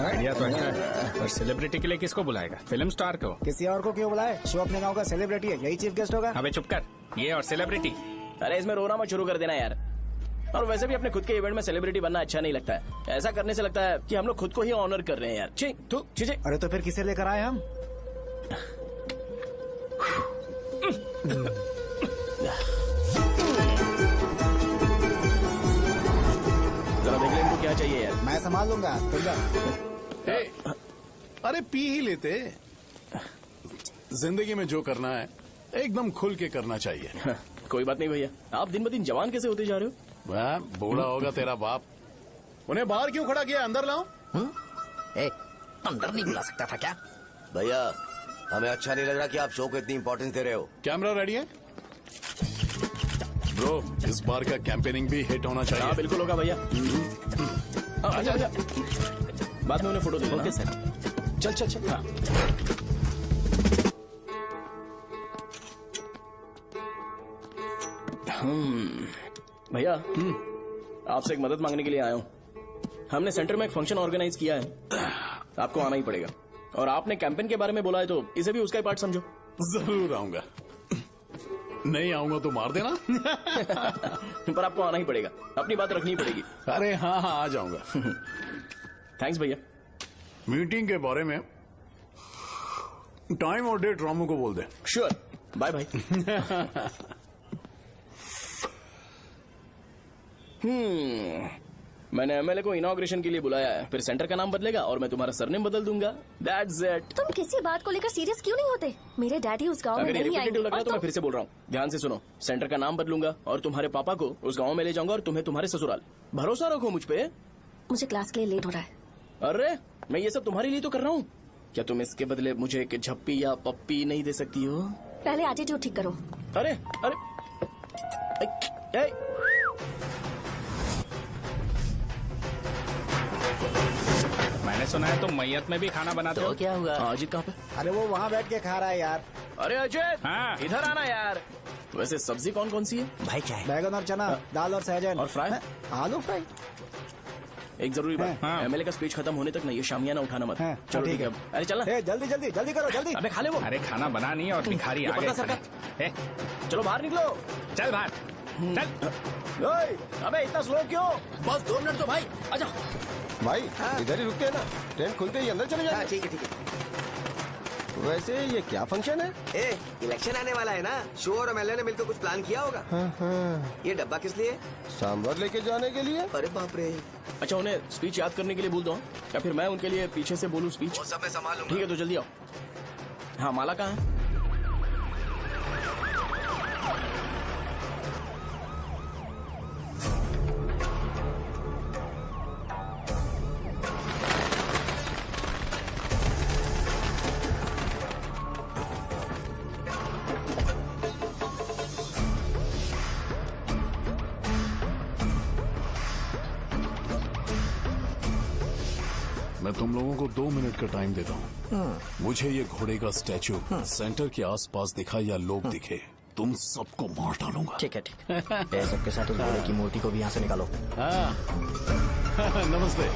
आइडिया तो अच्छा है। और सेलिब्रिटी के लिए किसको बुलाएगा? फिल्म स्टार को? किसी और को क्यों बुलाए? शो अपने गांव का सेलिब्रिटी है, यही चीफ गेस्ट होगा। अबे चुप कर, ये और सेलिब्रिटी। अरे इसमें रोना मत शुरू कर देना यार। और वैसे भी अपने खुद के इवेंट में सेलिब्रिटी बनना अच्छा नहीं लगता है। ऐसा करने से लगता है कि हम लोग खुद को ही ऑनर कर रहे हैं यार। छी तू छी। अरे तो फिर किसे लेकर आए हम? जरा देख ले इनको क्या चाहिए यार। मैं संभाल लूंगा, तुम जा। अरे पी ही लेते। जिंदगी में जो करना है एकदम खुल के करना चाहिए। कोई बात नहीं भैया, आप दिन ब दिन जवान कैसे होते जा रहे हो? वह बूढ़ा होगा तेरा बाप। उन्हें बाहर क्यों खड़ा किया? अंदर लाओ। अंदर नहीं बुला सकता था क्या? भैया हमें अच्छा नहीं लग रहा कि आप शो को इतनी इंपॉर्टेंस दे रहे हो। कैमरा रेडी है ब्रो? इस बार का कैंपेनिंग भी हिट होना चाहिए। हाँ बिल्कुल होगा भैया। अच्छा भैया, बाद में उन्हें फोटो देना। Okay sir. चल चल चल। हाँ। भैया आपसे एक मदद मांगने के लिए आया हूँ। हमने सेंटर में एक फंक्शन ऑर्गेनाइज किया है, आपको आना ही पड़ेगा। और आपने कैंपेन के बारे में बोला है तो इसे भी उसका ही पार्ट समझो। जरूर आऊंगा। नहीं आऊंगा तो मार देना। पर आपको आना ही पड़ेगा, अपनी बात रखनी पड़ेगी। अरे हाँ हाँ आ जाऊंगा। थैंक्स भैया। मीटिंग के बारे में टाइम और डेट रामू को बोल दे। Sure, bye bye. मैंने एमएलए को इनॉग्रेशन के लिए बुलाया है, फिर सेंटर का नाम बदलेगा और मैं तुम्हारा सरनेम बदल दूंगा। That's it. तुम किसी बात को लेकर सीरियस क्यों नहीं होते? मेरे डैडी उस गांव में अगर नहीं आएंगे। रिपीटेटिव लग रहा है तो मैं फिर से बोल रहा हूँ, ध्यान से सुनो। सेंटर का नाम बदलूंगा और तुम्हारे पापा को उस गांव में ले जाऊंगा और तुम्हें तुम्हारे ससुराल। भरोसा रखो मुझ पे। मुझे क्लास के लिए लेट हो रहा है। अरे मैं ये सब तुम्हारे लिए तो कर रहा हूँ। क्या तुम इसके बदले मुझे एक झप्पी या पप्पी नहीं दे सकती हो? पहले एटीट्यूड ठीक करो। अरे अरे मैंने सुना है तुम मैयत में भी खाना बनाते हो। क्या हुआ? अजीत कहाँ पे? अरे वो वहाँ बैठ के खा रहा है यार। अरे अजय हाँ। इधर आना यार। वैसे सब्जी कौन कौन सी है? भाई क्या है? बैगन और चना, दाल और सहजन और फ्राई? आलू फ्राई। एक जरूरी बात, हाँ। एमएलए का स्पीच खत्म होने तक ना ये शामियाना उठाना मत। हाँ, चलो ठीक ठीक है। है। अरे चलना। जल्दी जल्दी जल्दी करो, जल्दी। अबे खा ले वो। अरे खाना बना नहीं और भिखारी ये आ गए। पर्दा सरका। ए, चलो बाहर निकलो। चल बाहर चल। ओए, अबे इतना स्लो क्यों? बस 2 मिनट तो भाई। आजा भाई इधर ही रुकते हैं ना, ट्रेन खुलते ही अंदर चले जाए। ठीक है ठीक है। वैसे ये क्या फंक्शन है? ए, इलेक्शन आने वाला है ना, शो और एमएलए ने मिलकर कुछ प्लान किया होगा। ये डब्बा किस लिए? सांभर लेके जाने के लिए। अरे बाप रे। अच्छा, उन्हें स्पीच याद करने के लिए बोल दो या फिर मैं उनके लिए पीछे से बोलूं स्पीच? वो सब मैं संभालूंगा। ठीक है तो जल्दी आओ। हाँ, माला कहाँ है? मैं तुम लोगों को 2 मिनट का टाइम देता हूँ। मुझे ये घोड़े का स्टैचू सेंटर के आसपास दिखा या लोग दिखे तुम सबको मार डालूंगा। ठीक है ठीक है। सबके साथ उस घोड़े की मूर्ति को भी यहाँ से निकालो। हाँ नमस्ते।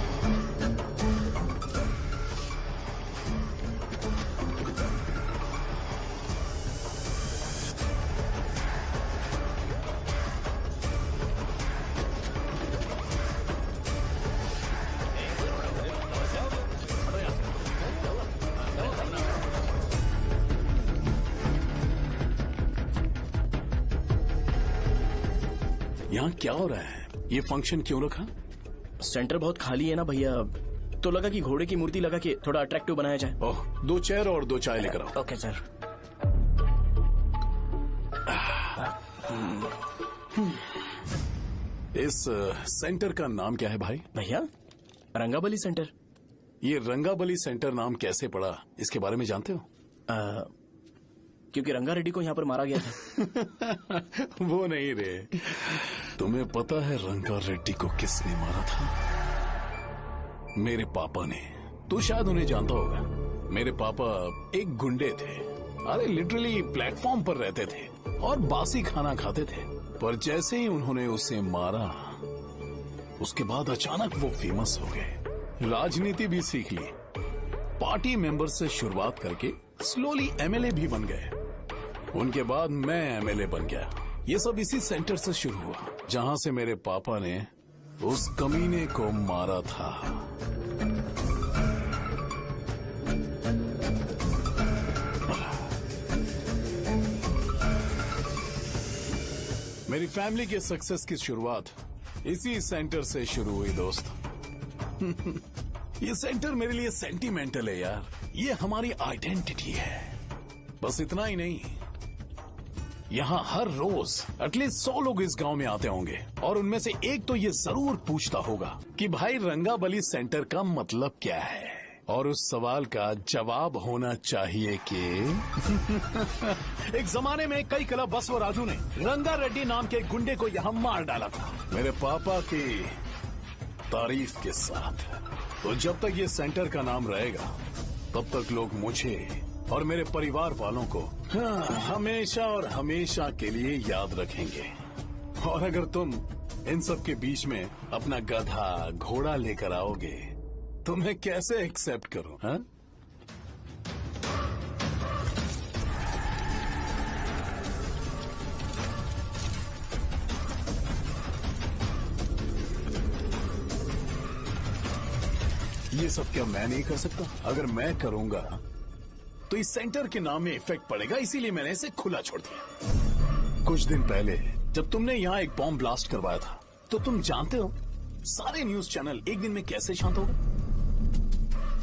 यहाँ क्या हो रहा है? ये फंक्शन क्यों रखा? सेंटर बहुत खाली है ना भैया, तो लगा कि घोड़े की मूर्ति लगा के थोड़ा अट्रैक्टिव बनाया जाए। ओह, 2 चेयर और 2 चाय लेकर आओ। Okay sir. इस सेंटर का नाम क्या है भाई? भैया रंगाबली सेंटर। ये रंगाबली सेंटर नाम कैसे पड़ा, इसके बारे में जानते हो? क्योंकि रंगा रेड्डी को यहाँ पर मारा गया था। वो नहीं रे, तुम्हें पता है रंगा रेड्डी को किसने मारा था? मेरे पापा ने। तू शायद उन्हें जानता होगा। मेरे पापा एक गुंडे थे। अरे लिटरली प्लेटफॉर्म पर रहते थे और बासी खाना खाते थे। पर जैसे ही उन्होंने उसे मारा, उसके बाद अचानक वो फेमस हो गए। राजनीति भी सीख ली, पार्टी मेंबर से शुरुआत करके स्लोली एमएलए भी बन गए। उनके बाद मैं एमएलए बन गया। ये सब इसी सेंटर से शुरू हुआ, जहां से मेरे पापा ने उस कमीने को मारा था। मेरी फैमिली के सक्सेस की शुरुआत इसी सेंटर से शुरू हुई दोस्त। ये सेंटर मेरे लिए सेंटिमेंटल है यार। ये हमारी आइडेंटिटी है। बस इतना ही नहीं, यहाँ हर रोज एटलीस्ट 100 लोग इस गांव में आते होंगे और उनमें से एक तो ये जरूर पूछता होगा कि भाई रंगाबली सेंटर का मतलब क्या है, और उस सवाल का जवाब होना चाहिए कि एक जमाने में कई क्लब बस व राजू ने रंगा रेड्डी नाम के गुंडे को यहाँ मार डाला था, मेरे पापा की तारीफ के साथ। तो जब तक ये सेंटर का नाम रहेगा, तब तक लोग मुझे और मेरे परिवार वालों को हमेशा और हमेशा के लिए याद रखेंगे। और अगर तुम इन सब के बीच में अपना गधा घोड़ा लेकर आओगे, तो मैं कैसे एक्सेप्ट करूं? हाँ? ये सब क्या मैं नहीं कर सकता? अगर मैं करूंगा तो इस सेंटर के नाम में इफेक्ट पड़ेगा, इसीलिए मैंने इसे खुला छोड़ दिया। कुछ दिन पहले जब तुमने यहाँ एक बॉम्ब ब्लास्ट करवाया था, तो तुम जानते हो सारे न्यूज चैनल एक दिन में कैसे शांत हो गए?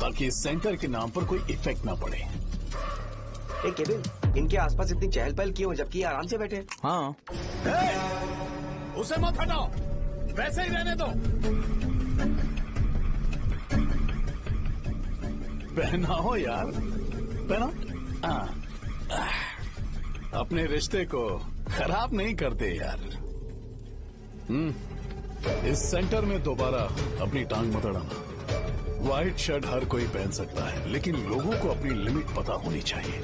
ताकि इस सेंटर के नाम पर कोई इफेक्ट ना पड़े। केविन, इनके आसपास इतनी चहल पहल क्यों, जबकि आराम से बैठे? हाँ। उसे मत हटाओ, वैसे ही रहने दो। पहनाओ यार, पहना। अपने रिश्ते को खराब नहीं करते यार। इस सेंटर में दोबारा अपनी टांग मत अड़ाना। व्हाइट शर्ट हर कोई पहन सकता है, लेकिन लोगों को अपनी लिमिट पता होनी चाहिए।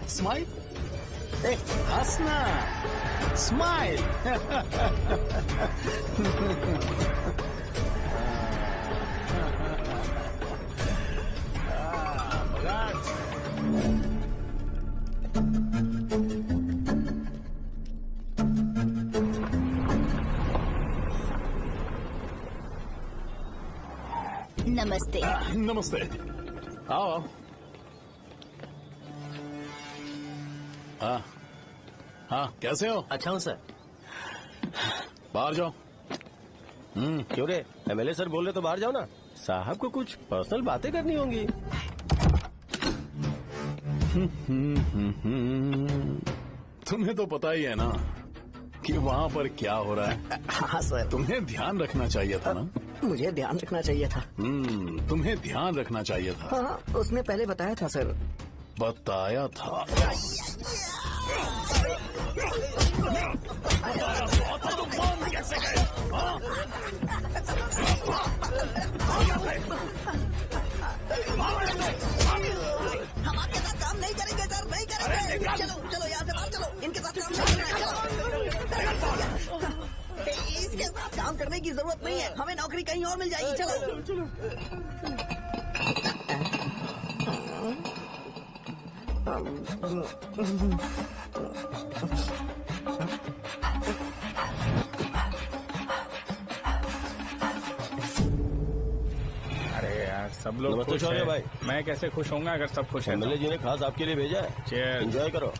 स्माइल, हंसना, स्माइल। नमस्ते। नमस्ते, आओ। हाँ हाँ, कैसे हो? अच्छा हूँ सर। बाहर जाओ। क्यों रे, एमएलए सर बोल रहे तो बाहर जाओ ना। साहब को कुछ पर्सनल बातें करनी होंगी। तुम्हें तो पता ही है ना कि वहाँ पर क्या हो रहा है। हाँ सर। तुम्हें ध्यान रखना चाहिए था ना। मुझे ध्यान रखना चाहिए था। तुम्हें ध्यान रखना चाहिए था। हाँ, उसने पहले बताया था सर। बताया था? तो बम कैसे गए? काम नहीं करेंगे सर, नहीं करेंगे। चलो चलो यहाँ से बाहर चलो, इनके साथ काम नहीं करना है, चलो। इसके साथ काम करने की जरूरत नहीं है, हमें नौकरी कहीं और मिल जाएगी। चलो अरे यार सब लोग नमस्ते खुश शौर्य हैं। भाई। मैं कैसे खुश होऊंगा अगर सब खुश हैं तो? एमएलए जी ने खास आपके लिए भेजा है, Cheers। एंजॉय करो।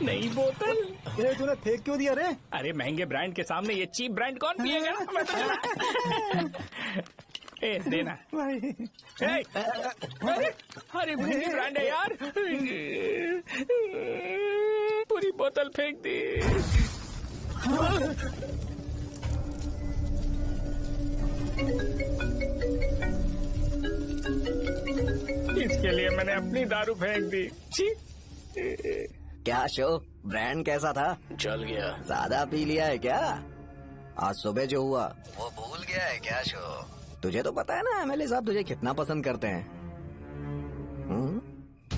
नई बोतल। ये तूने फेंक क्यों दिया रे? अरे महंगे ब्रांड के सामने ये चीप ब्रांड कौन पिएगा? मैं तो ए देना भाई। अरे महंगी ब्रांड है यार, पूरी बोतल फेंक दी। इसके लिए मैंने अपनी दारू फेंक दी। छी। क्या शो, ब्रांड कैसा था? चल गया। ज्यादा पी लिया है क्या? आज सुबह जो हुआ वो भूल गया है क्या शो? तुझे तो पता है ना एमएलए साहब तुझे कितना पसंद करते हैं।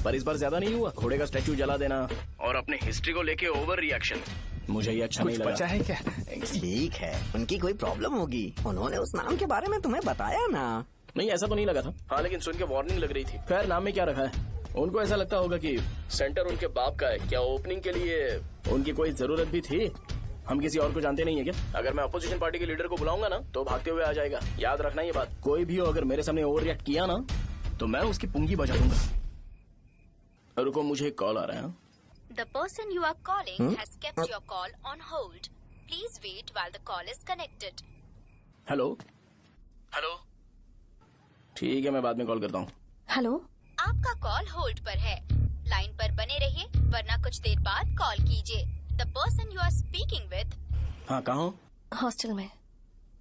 पर इस बार ज्यादा नहीं हुआ? घोड़े का स्टैचू जला देना और अपने हिस्ट्री को लेके ओवर रिएक्शन, मुझे ये अच्छा नहीं लगा। बचा है क्या? ठीक है, उनकी कोई प्रॉब्लम होगी, उन्होंने उस नाम के बारे में तुम्हें बताया ना? नहीं ऐसा तो नहीं लगा था। हाँ लेकिन सुन के वार्निंग लग रही थी। खैर नाम में क्या रखा है? उनको ऐसा लगता होगा कि सेंटर उनके बाप का है। क्या ओपनिंग के लिए उनकी कोई जरूरत भी थी? हम किसी और को जानते नहीं है क्या? अगर मैं अपोजिशन पार्टी के लीडर को बुलाऊंगा ना तो भागते हुए आ जाएगा। याद रखना ये बात। कोई भी हो अगर मेरे सामने ओवर रिएक्ट किया ना तो मैं उसकी पुंगी बजा दूंगा। रुको मुझे एक कॉल आ रहा है। The person you are calling has kept your call on hold. Please wait while the call is connected. Hello hello, ठीक है मैं बाद में कॉल करता हूँ। हेलो, आपका कॉल होल्ड पर है, लाइन पर बने रहिए वरना कुछ देर बाद कॉल कीजिए। The person you are speaking with। हाँ कहाँ हो? हॉस्टल में।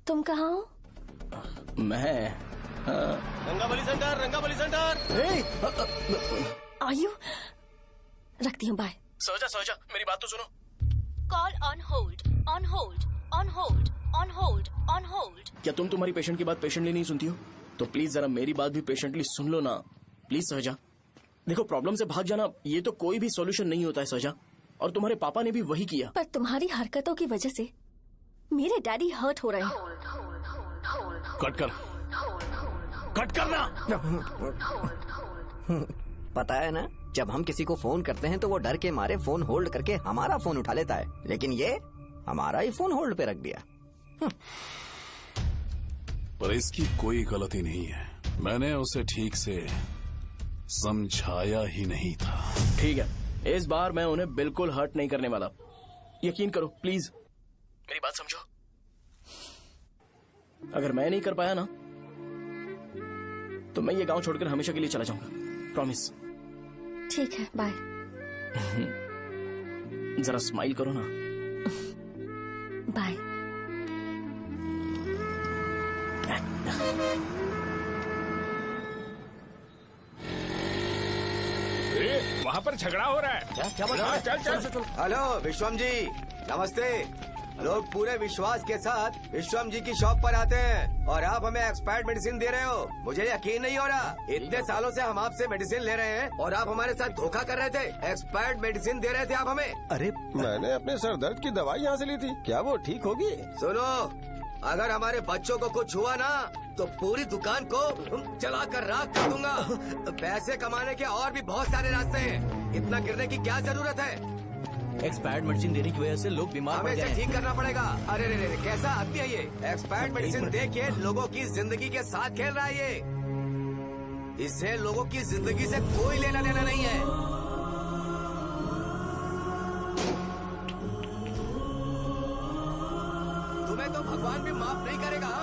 तुम कहाँ हो? मैं रंगाबली सेंटर, रंगाबली सेंटर। आयु, रखती हूँ, बाय। सोचा मेरी बात तो सुनो। Call on hold, on hold, on hold, on hold, on hold। क्या तुम तुम्हारी पेशेंट की बात पेशेंटली नहीं सुनती हो? तो प्लीज जरा मेरी बात भी पेशेंटली सुन लो ना प्लीज। सहजा देखो, प्रॉब्लम से भाग जाना ये तो कोई भी सॉल्यूशन नहीं होता है सहजा, और तुम्हारे पापा ने भी वही किया। पर तुम्हारी हरकतों की वजह से मेरे डैडी हर्ट हो रहे हैं। कट करना। पता है ना, जब हम किसी को फोन करते हैं तो वो डर के मारे फोन होल्ड करके हमारा फोन उठा लेता है, लेकिन ये हमारा ही फोन होल्ड पे रख दिया। पर इसकी कोई गलती नहीं है, मैंने उसे ठीक से समझाया ही नहीं था। ठीक है, इस बार मैं उन्हें बिल्कुल हर्ट नहीं करने वाला, यकीन करो प्लीज, मेरी बात समझो। अगर मैं नहीं कर पाया ना तो मैं ये गांव छोड़कर हमेशा के लिए चला जाऊंगा, प्रॉमिस। ठीक है, बाय। जरा स्माइल करो ना। बाय। वहाँ पर झगड़ा हो रहा है। क्या चल। हेलो विश्वम जी, नमस्ते। लोग पूरे विश्वास के साथ विश्वम जी की शॉप पर आते हैं और आप हमें एक्सपायर्ड मेडिसिन दे रहे हो। मुझे यकीन नहीं हो रहा, इतने सालों से हम आपसे मेडिसिन ले रहे हैं और आप हमारे साथ धोखा कर रहे थे। एक्सपायर्ड मेडिसिन दे रहे थे आप हमें। अरे मैंने अपने सर दर्द की दवाई यहाँ से ली थी, क्या वो ठीक होगी? सुनो, अगर हमारे बच्चों को कुछ हुआ ना तो पूरी दुकान को जला कर राख कर दूंगा। पैसे कमाने के और भी बहुत सारे रास्ते हैं, इतना गिरने की क्या जरूरत है? एक्सपायर्ड मेडिसिन देने की वजह से लोग बीमार पड़ हमें गए इसे हैं। ठीक करना पड़ेगा। अरे रे रे, कैसा आदमी है ये? एक्सपायर्ड मेडिसिन दे के लोगों की जिंदगी के साथ खेल रहा है ये। इससे लोगों की जिंदगी से कोई लेना देना नहीं है। तुम्हें तो भगवान भी माफ नहीं करेगा।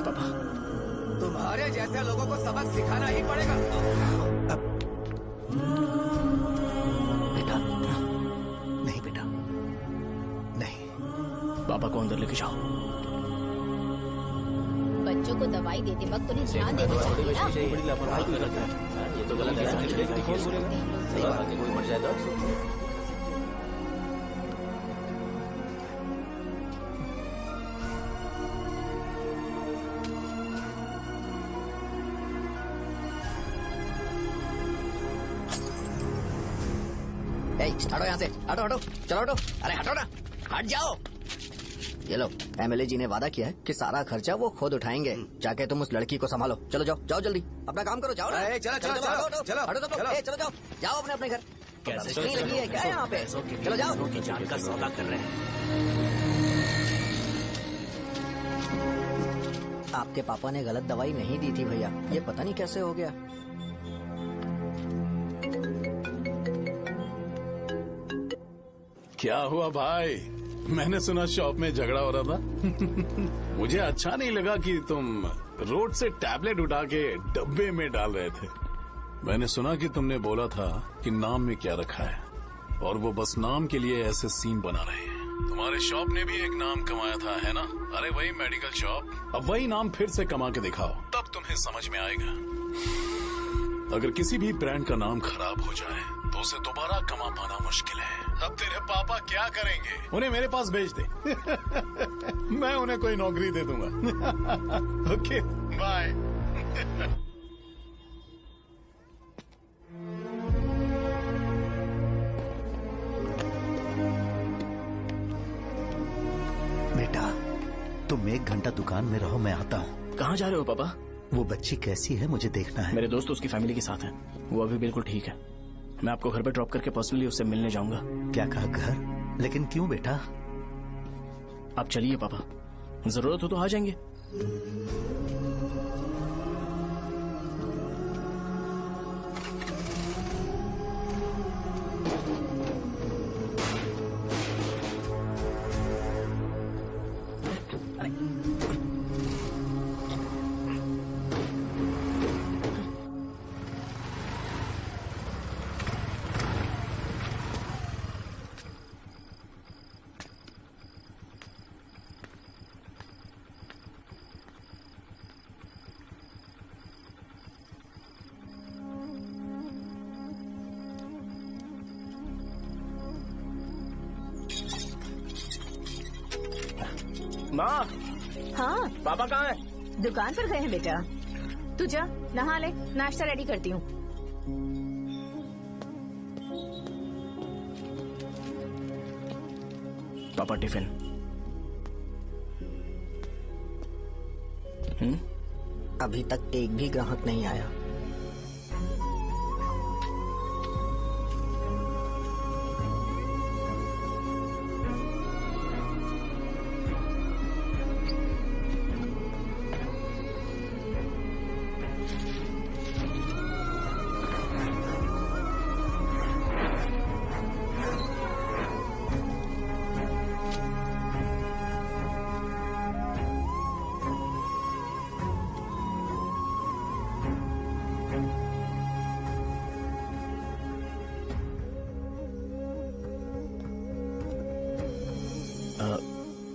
पापा, तुम्हारे जैसे लोगों को सबक सिखाना ही पड़ेगा। नहीं बेटा, नहीं। पापा को अंदर लेके जाओ। बच्चों को दवाई देते वक्त उन्हें ध्यान देना चाहिए ना। बड़ी लापरवाही क्यों करता है? ये तो गलत है। कोई मर जाएगा। हटो यहाँ से, हटो हटो, चलो हटो, अरे हटो ना, हट जाओ। ये लो, एमएलए जी ने वादा किया है कि सारा खर्चा वो खुद उठाएंगे। जाके तुम उस लड़की को संभालो। चलो जाओ, जाओ जल्दी, अपना काम करो, जाओ ना। चलो, चलो, चलो, हटो सब लोग, चलो जाओ, जाओ अपने घर। कैसे नहीं लगी है क्या यहाँ पे? चलो जाओ। की जान का सौदा कर रहे हैं। आपके पापा ने गलत दवाई नहीं दी थी भैया, ये पता नहीं कैसे हो गया। क्या हुआ भाई? मैंने सुना शॉप में झगड़ा हो रहा था। मुझे अच्छा नहीं लगा कि तुम रोड से टैबलेट उठा के डब्बे में डाल रहे थे। मैंने सुना कि तुमने बोला था कि नाम में क्या रखा है, और वो बस नाम के लिए ऐसे सीन बना रहे हैं। तुम्हारे शॉप ने भी एक नाम कमाया था, है ना? अरे वही मेडिकल शॉप। अब वही नाम फिर से कमा के दिखाओ, तब तुम्हें समझ में आएगा। अगर किसी भी ब्रांड का नाम खराब हो जाए तो उसे दोबारा कमा पाना मुश्किल है। अब तेरे पापा क्या करेंगे? उन्हें मेरे पास भेज दे। मैं उन्हें कोई नौकरी दे दूंगा। Okay, bye. बेटा, तुम 1 घंटा दुकान में रहो, मैं आता हूँ। कहाँ जा रहे हो पापा? वो बच्ची कैसी है मुझे देखना है। मेरे दोस्त उसकी फैमिली के साथ हैं। वो अभी बिल्कुल ठीक है। मैं आपको घर पे ड्रॉप करके पर्सनली उससे मिलने जाऊंगा। क्या कहा घर? लेकिन क्यों बेटा? आप चलिए पापा, जरूरत हो तो आ जाएंगे। माँ, हाँ पापा कहाँ है? दुकान पर गए हैं बेटा। तू जा नहा ले, नाश्ता रेडी करती हूँ। पापा टिफिन। अभी तक एक भी ग्राहक नहीं आया।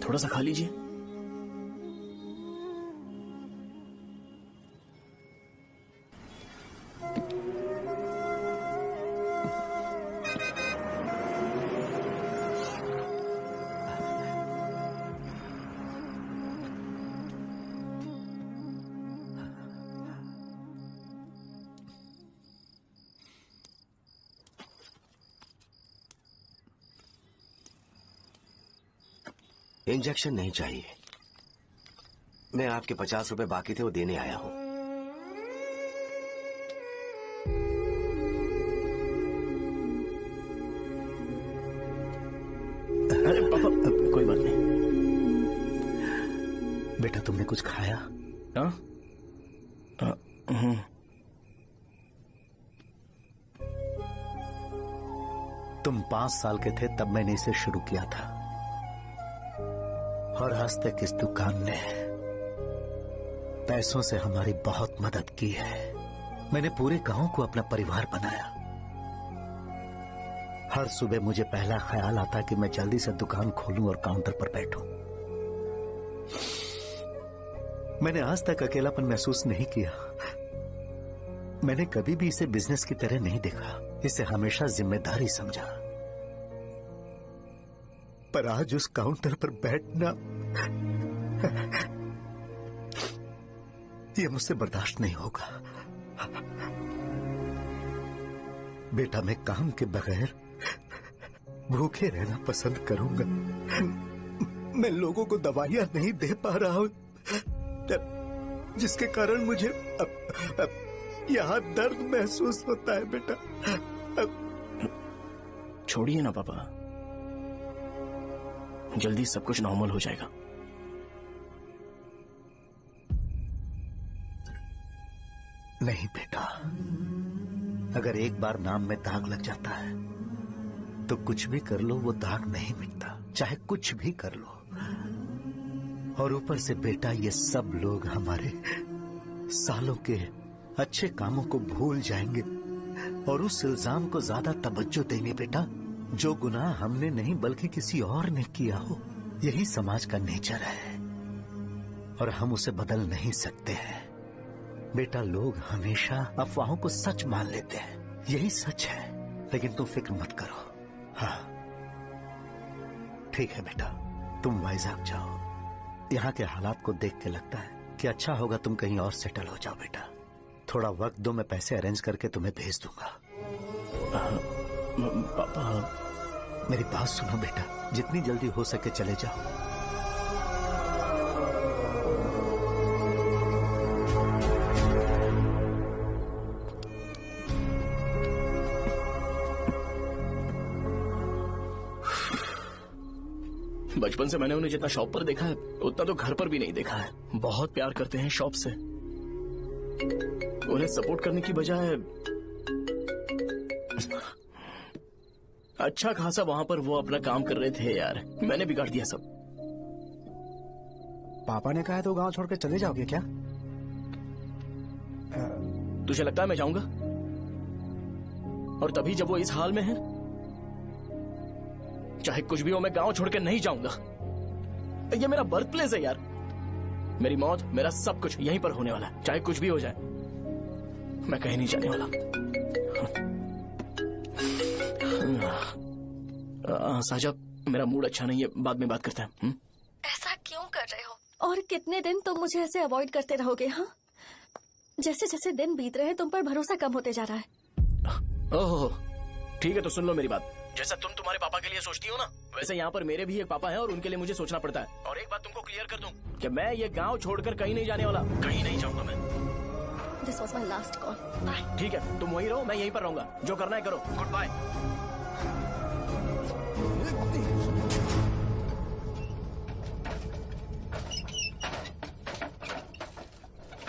थोड़ा सा खा लीजिए। इंजेक्शन नहीं चाहिए। मैं आपके 50 रुपए बाकी थे, वो देने आया हूं। अरे पापा, कोई बात नहीं। बेटा, तुमने कुछ खाया? हाँ? तुम 5 साल के थे तब मैंने इसे शुरू किया था, और आज तक इस दुकान ने पैसों से हमारी बहुत मदद की है। मैंने पूरे गांव को अपना परिवार बनाया। हर सुबह मुझे पहला ख्याल आता कि मैं जल्दी से दुकान खोलूं और काउंटर पर बैठूं। मैंने आज तक अकेलापन महसूस नहीं किया। मैंने कभी भी इसे बिजनेस की तरह नहीं देखा, इसे हमेशा जिम्मेदारी समझा। पर आज उस काउंटर पर बैठना ये मुझसे बर्दाश्त नहीं होगा। बेटा, मैं काम के बगैर भूखे रहना पसंद करूंगा। मैं लोगों को दवाइयां नहीं दे पा रहा हूं, जिसके कारण मुझे यहाँ दर्द महसूस होता है बेटा। छोड़िए ना पापा, जल्दी सब कुछ नॉर्मल हो जाएगा। नहीं बेटा, अगर एक बार नाम में दाग लग जाता है तो कुछ भी कर लो वो दाग नहीं मिटता, चाहे कुछ भी कर लो। और ऊपर से बेटा ये सब लोग हमारे सालों के अच्छे कामों को भूल जाएंगे और उस इल्जाम को ज्यादा तवज्जो देंगे बेटा, जो गुनाह हमने नहीं बल्कि किसी और ने किया हो। यही समाज का नेचर है और हम उसे बदल नहीं सकते हैं बेटा। लोग हमेशा अफवाहों को सच मान लेते हैं, यही सच है। लेकिन तुम फिक्र मत करो। हाँ ठीक है बेटा, तुम वाइजैक जाओ। यहाँ के हालात को देख के लगता है कि अच्छा होगा तुम कहीं और सेटल हो जाओ बेटा। थोड़ा वक्त दो, मैं पैसे अरेंज करके तुम्हें भेज दूंगा। पापा मेरी बात सुनो बेटा, जितनी जल्दी हो सके चले जाओ। बचपन से मैंने उन्हें जितना शॉप पर देखा है उतना तो घर पर भी नहीं देखा है। बहुत प्यार करते हैं शॉप से। उन्हें सपोर्ट करने की बजाय अच्छा खासा वहां पर वो अपना काम कर रहे थे यार। मैंने बिगाड़ दिया सब। पापा ने कहा है तो गांव छोड़ के चले जाओगे क्या? तुझे लगता है मैं जाऊंगा? और तभी जब वो इस हाल में है, चाहे कुछ भी हो मैं गांव छोड़ के नहीं जाऊंगा। ये मेरा बर्थ प्लेस है यार। मेरी मौत, मेरा सब कुछ यहीं पर होने वाला है। चाहे कुछ भी हो जाए मैं कहीं नहीं जाने वाला। साजा, मेरा मूड अच्छा नहीं है, बाद में बात करते हैं। ऐसा क्यों कर रहे हो? और कितने दिन तुम मुझे ऐसे अवॉइड करते रहोगे? हाँ, जैसे जैसे दिन बीत रहे हैं तुम पर भरोसा कम होते जा रहा है। ओह ठीक है, तो सुन लो मेरी बात। जैसा तुम तुम्हारे पापा के लिए सोचती हो ना, वैसे यहाँ पर मेरे भी एक पापा हैं और उनके लिए मुझे सोचना पड़ता है। और एक बात तुमको क्लियर कर दूं कि मैं ये गांव छोड़कर कहीं नहीं जाने वाला, कहीं नहीं जाऊंगा मैं। This was my last call. Bye. ठीक है, तुम वहीं रहो, मैं यहीं पर रहूंगा। जो करना है करो। Goodbye.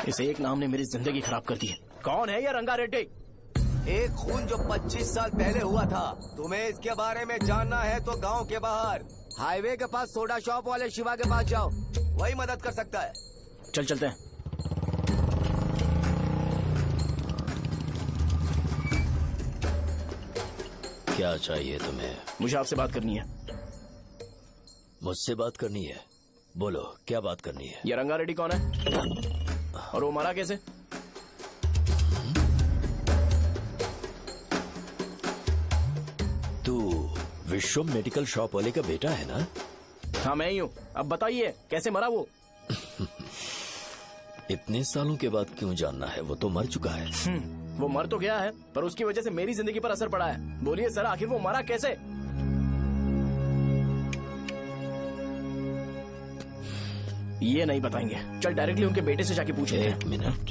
इस एक नाम ने मेरी जिंदगी खराब कर दी है। कौन है ये रंगा रेड्डी? एक खून जो 25 साल पहले हुआ था। तुम्हें इसके बारे में जानना है तो गांव के बाहर हाईवे के पास सोडा शॉप वाले शिवा के पास जाओ, वही मदद कर सकता है। चल चलते हैं। क्या चाहिए तुम्हें? मुझे आपसे बात करनी है। मुझसे बात करनी है? बोलो क्या बात करनी है? ये रंगा रेड्डी कौन है और वो मरा कैसे? तू विश्वम मेडिकल शॉप वाले का बेटा है ना? हाँ मैं ही हूँ। अब बताइए कैसे मरा वो? इतने सालों के बाद क्यों जानना है? वो तो मर चुका है। वो मर तो गया है पर उसकी वजह से मेरी जिंदगी पर असर पड़ा है। बोलिए सर, आखिर वो मरा कैसे? ये नहीं बताएंगे। चल डायरेक्टली उनके बेटे से जाके पूछेंगे। एक मिनट,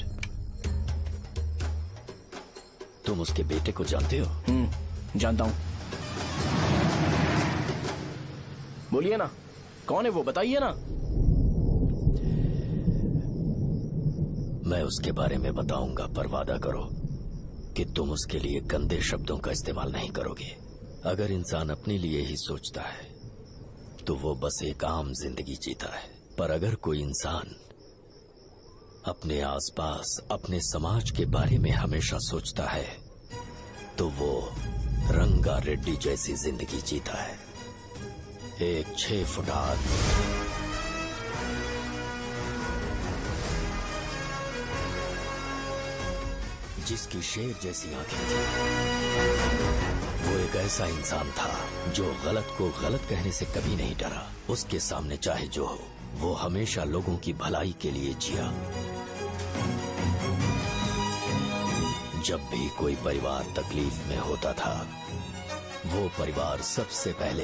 तुम उसके बेटे को जानते हो? जानता हूँ। बोलिए ना, कौन है वो? बताइए ना। मैं उसके बारे में बताऊंगा, पर वादा करो कि तुम उसके लिए गंदे शब्दों का इस्तेमाल नहीं करोगे। अगर इंसान अपने लिए ही सोचता है तो वो बस एक आम जिंदगी जीता है, पर अगर कोई इंसान अपने आसपास, अपने समाज के बारे में हमेशा सोचता है तो वो रंगा रेड्डी जैसी जिंदगी जीता है। एक 6 फुट आदमी, जिसकी शेर जैसी आंखें थी। वो एक ऐसा इंसान था जो गलत को गलत कहने से कभी नहीं डरा। उसके सामने चाहे जो हो, वो हमेशा लोगों की भलाई के लिए जिया। जब भी कोई परिवार तकलीफ में होता था वो परिवार सबसे पहले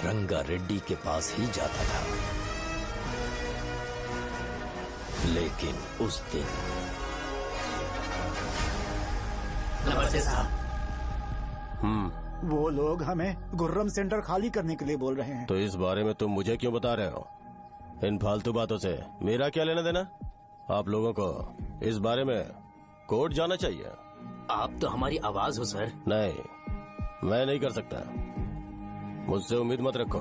रंगा रेड्डी के पास ही जाता था, लेकिन उस दिन नमस्ते साहब। वो लोग हमें गुर्रम सेंटर खाली करने के लिए बोल रहे हैं। तो इस बारे में तुम मुझे क्यों बता रहे हो? इन फालतू बातों से मेरा क्या लेना देना? आप लोगों को इस बारे में कोर्ट जाना चाहिए। आप तो हमारी आवाज हो सर। नहीं, मैं नहीं कर सकता। मुझसे उम्मीद मत रखो।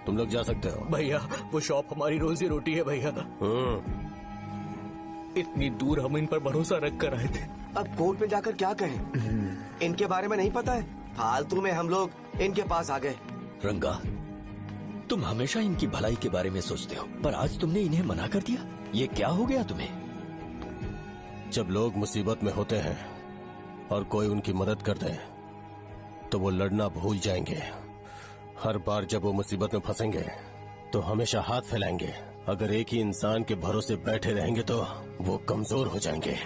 तुम लोग जा सकते हो। भैया वो शॉप हमारी रोजी रोटी है भैया। इतनी दूर हम इन पर भरोसा रख कर आए थे। अब कोर्ट में जाकर क्या कहें? इनके बारे में नहीं पता है, फालतू में हम लोग इनके पास आ गए। रंगा, तुम हमेशा इनकी भलाई के बारे में सोचते हो, पर आज तुमने इन्हें मना कर दिया। ये क्या हो गया तुम्हें? जब लोग मुसीबत में होते हैं और कोई उनकी मदद कर दे तो वो लड़ना भूल जाएंगे। हर बार जब वो मुसीबत में फंसेंगे तो हमेशा हाथ फैलाएंगे। अगर एक ही इंसान के भरोसे बैठे रहेंगे तो वो कमजोर हो जाएंगे।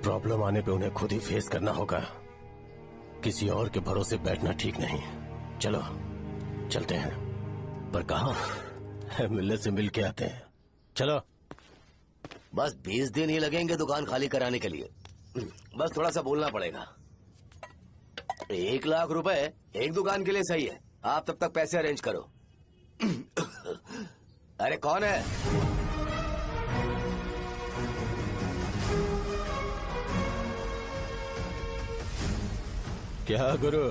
प्रॉब्लम आने पे उन्हें खुद ही फेस करना होगा। किसी और के भरोसे बैठना ठीक नहीं। चलो चलते हैं। पर कहाँ? मिलने से मिल के आते हैं। चलो। बस 20 दिन ही लगेंगे दुकान खाली कराने के लिए। बस थोड़ा सा बोलना पड़ेगा। 1 लाख रुपए एक दुकान के लिए सही है। आप तब तक पैसे अरेंज करो। अरे कौन है? क्या गुरु,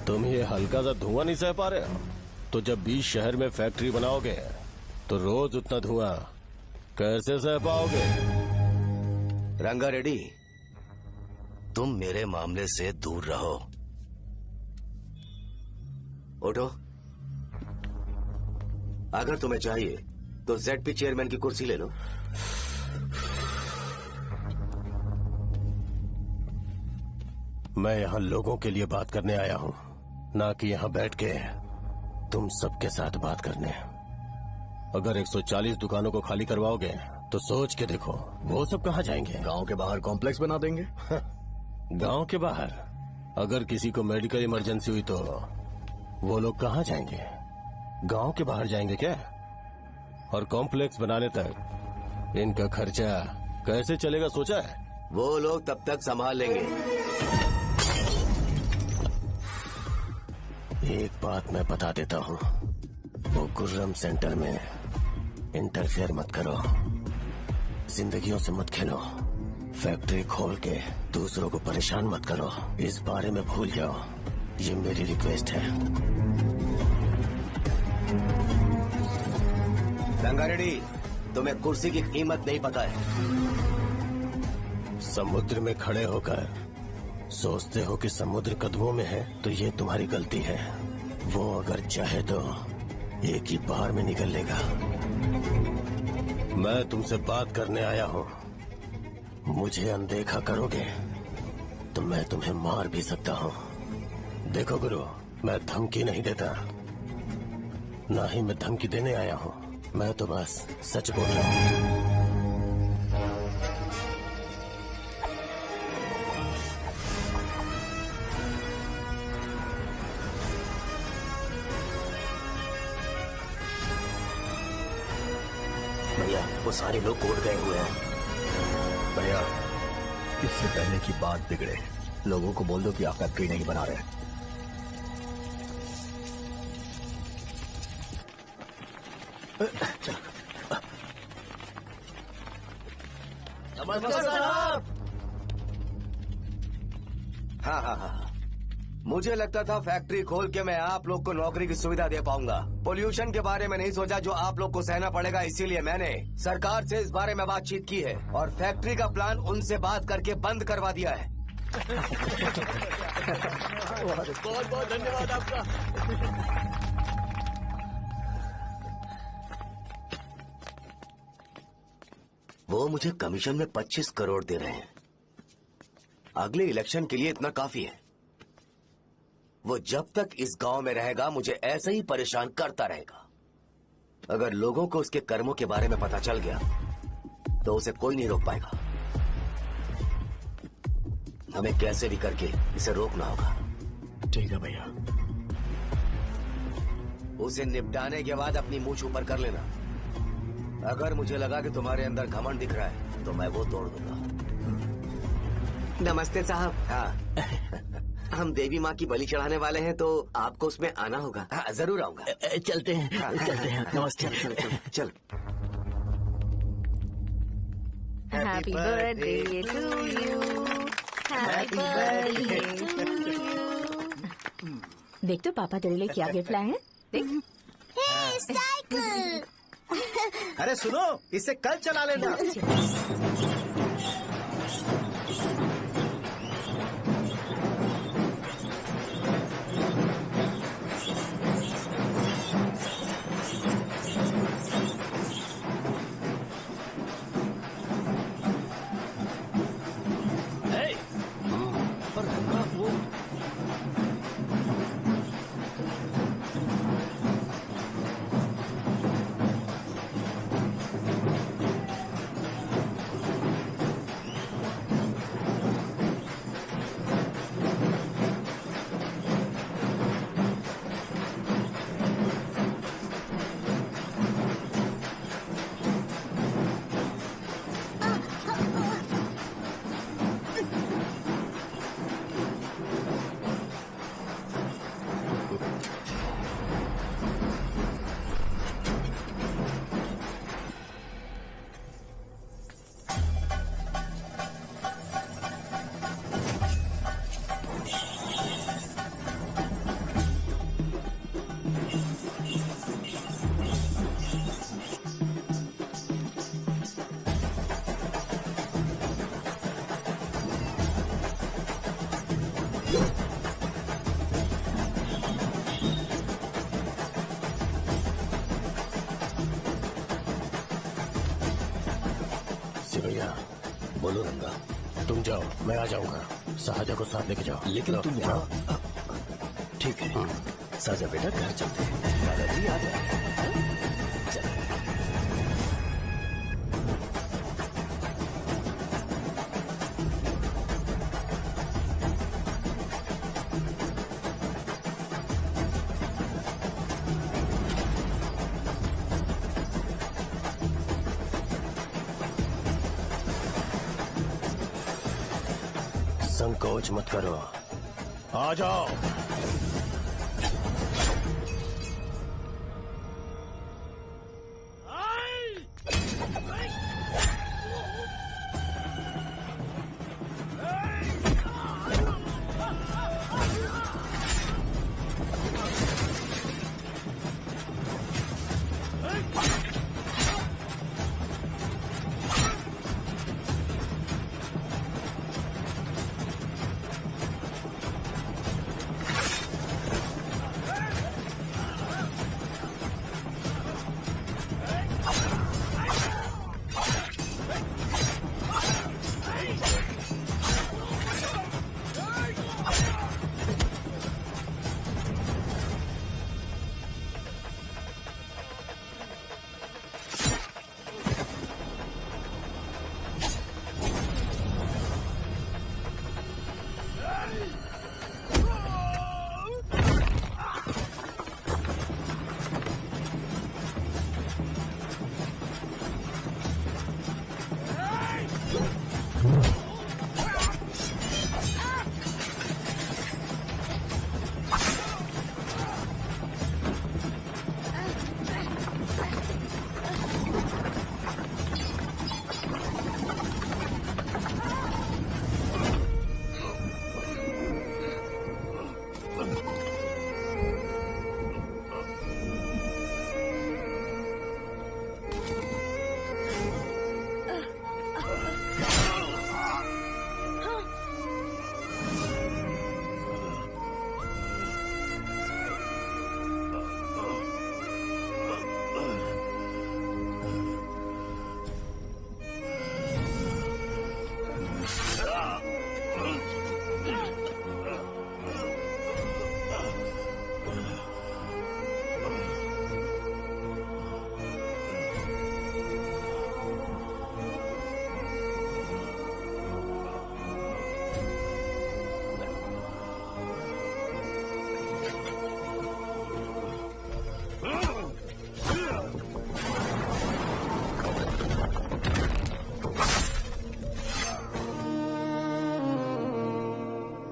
तुम ये हल्का सा धुआं नहीं सह पा रहे हो? तो जब 20 शहर में फैक्ट्री बनाओगे तो रोज उतना धुआं कैसे सह पाओगे? रंगा रेड्डी, तुम मेरे मामले से दूर रहो। उठो। अगर तुम्हें चाहिए तो ZP चेयरमैन की कुर्सी ले लो। मैं यहाँ लोगों के लिए बात करने आया हूँ, ना कि यहाँ बैठ के तुम सबके साथ बात करने। अगर 140 दुकानों को खाली करवाओगे तो सोच के देखो वो सब कहाँ जाएंगे? गांव के बाहर कॉम्प्लेक्स बना देंगे। गांव के बाहर? अगर किसी को मेडिकल इमरजेंसी हुई तो वो लोग कहाँ जाएंगे? गांव के बाहर जाएंगे क्या? और कॉम्प्लेक्स बनाने तक इनका खर्चा कैसे चलेगा सोचा है? वो लोग तब तक संभाल लेंगे। एक बात मैं बता देता हूँ, वो गुर्रम सेंटर में इंटरफेयर मत करो, जिंदगियों से मत खेलो, फैक्ट्री खोल के दूसरों को परेशान मत करो। इस बारे में भूल जाओ, ये मेरी रिक्वेस्ट है। रंगा रेड्डी, तुम्हें कुर्सी की कीमत नहीं पता है। समुद्र में खड़े होकर सोचते हो कि समुद्र कदमों में है तो ये तुम्हारी गलती है। वो अगर चाहे तो एक ही बार में निकल लेगा। मैं तुमसे बात करने आया हूँ, मुझे अनदेखा करोगे तो मैं तुम्हें मार भी सकता हूँ। देखो गुरु, मैं धमकी नहीं देता, ना ही मैं धमकी देने आया हूँ। मैं तो बस सच बोल रहा हूँ। भैया वो सारे लोग कोर्ट गए हुए हैं। भैया, इससे पहले की बात बिगड़े, लोगों को बोल दो कि आप फैक्ट्री नहीं बना रहे। नमस्ते साहब। हाँ, मुझे लगता था फैक्ट्री खोल के मैं आप लोग को नौकरी की सुविधा दे पाऊंगा। पोल्यूशन के बारे में नहीं सोचा जो आप लोग को सहना पड़ेगा, इसीलिए मैंने सरकार से इस बारे में बातचीत की है और फैक्ट्री का प्लान उनसे बात करके बंद करवा दिया है। बहुत बहुत धन्यवाद आपका। वो मुझे कमीशन में 25 करोड़ दे रहे हैं। अगले इलेक्शन के लिए इतना काफी है। वो जब तक इस गांव में रहेगा मुझे ऐसे ही परेशान करता रहेगा। अगर लोगों को उसके कर्मों के बारे में पता चल गया तो उसे कोई नहीं रोक पाएगा। हमें कैसे भी करके इसे रोकना होगा। ठीक है भैया। उसे निपटाने के बाद अपनी मूंछ ऊपर कर लेना। अगर मुझे लगा कि तुम्हारे अंदर घमंड दिख रहा है तो मैं वो तोड़ दूंगा। नमस्ते साहब। हाँ हम देवी माँ की बलि चढ़ाने वाले हैं तो आपको उसमें आना होगा। हाँ जरूर आऊंगा। चलते हैं। हाँ, चलते हैं। नमस्ते। चल। Happy birthday to you, happy birthday to you. देख तो पापा तेरे लिए क्या गिफ्ट लाए हैं। देख। साइकिल। अरे सुनो, इसे कल चला लेना। सिवैया, बोलो रंगा, तुम जाओ, मैं आ जाऊंगा। साजा को साथ लेके जाओ। लेकिन तुम यहाँ। ठीक है साजा बेटा, घर चलते हैं। दादाजी आ जाए। चल। संकोच मत करो, आ जाओ।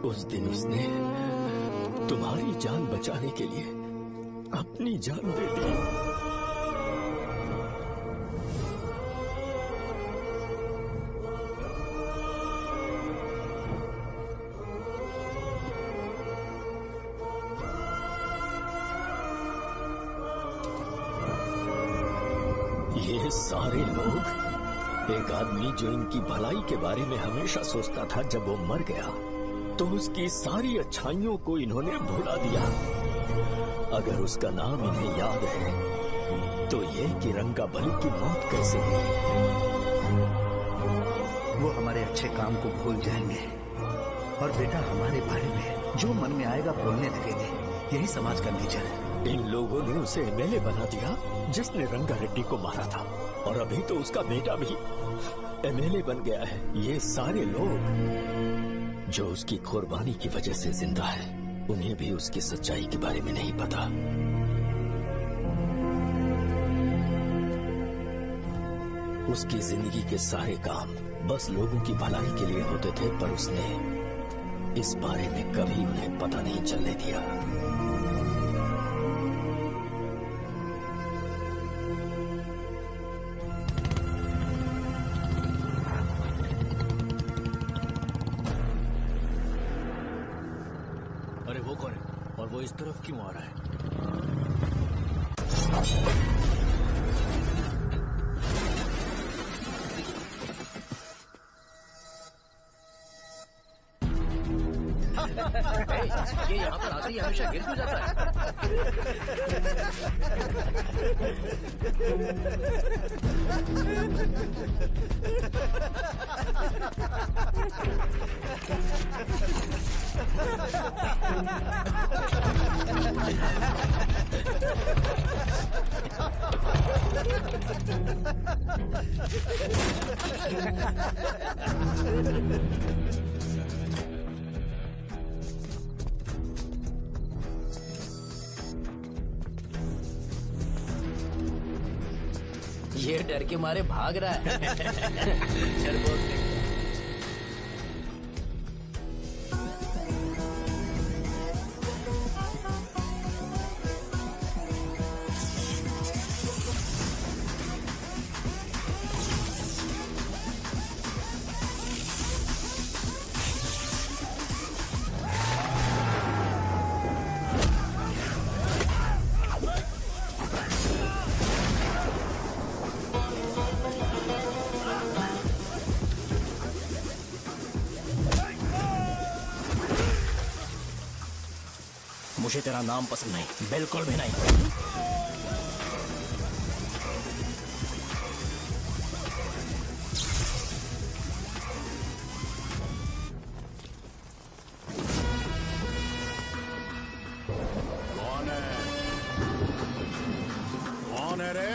उस दिन उसने तुम्हारी जान बचाने के लिए अपनी जान दे दी। ये सारे लोग, एक आदमी जो इनकी भलाई के बारे में हमेशा सोचता था, जब वो मर गया तो उसकी सारी अच्छाइयों को इन्होंने भुला दिया। अगर उसका नाम इन्हें याद है तो ये कि रंगाबली की मौत कैसे हुई। वो हमारे अच्छे काम को भूल जाएंगे और बेटा हमारे बारे में जो मन में आएगा बोलने लगेंगे। यही समाज का नेचर है। इन लोगों ने उसे एमएलए बना दिया जिसने रंगा रेड्डी को मारा था, और अभी तो उसका बेटा भी एमएलए बन गया है। ये सारे लोग जो उसकी कुर्बानी की वजह से जिंदा है, उन्हें भी उसकी सच्चाई के बारे में नहीं पता। उसकी जिंदगी के सारे काम बस लोगों की भलाई के लिए होते थे, पर उसने इस बारे में कभी उन्हें पता नहीं चलने दिया। अरे वो कौन है और वो इस तरफ क्यों आ रहा है? ये यहाँ पर आते ही हमेशा गिर क्यों जाता ये डर के मारे भाग रहा है। चल बोल दे। मुझे तेरा नाम पसंद नहीं, बिल्कुल भी नहीं। कौन है? कौन है रे?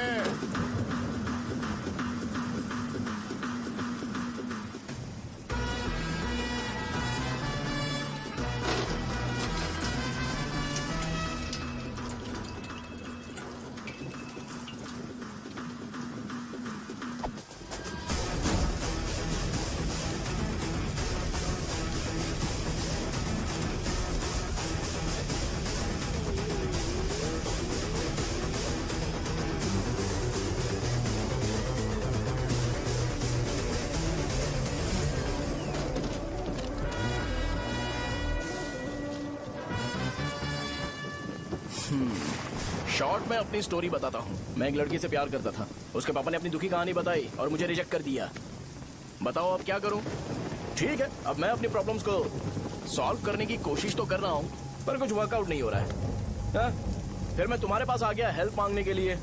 शॉर्ट में अपनी स्टोरी बताता हूँ। मैं एक लड़की से प्यार करता था। उसके पापा ने अपनी दुखी कहानी बताई और मुझे रिजेक्ट कर दिया। बताओ अब क्या करूँ? ठीक है, अब मैं अपनी प्रॉब्लम्स को सॉल्व करने की कोशिश तो कर रहा हूँ, पर कुछ वर्कआउट नहीं हो रहा है। हाँ? फिर मैं तुम्हारे पास आ गया हेल्प मांगने के लिए,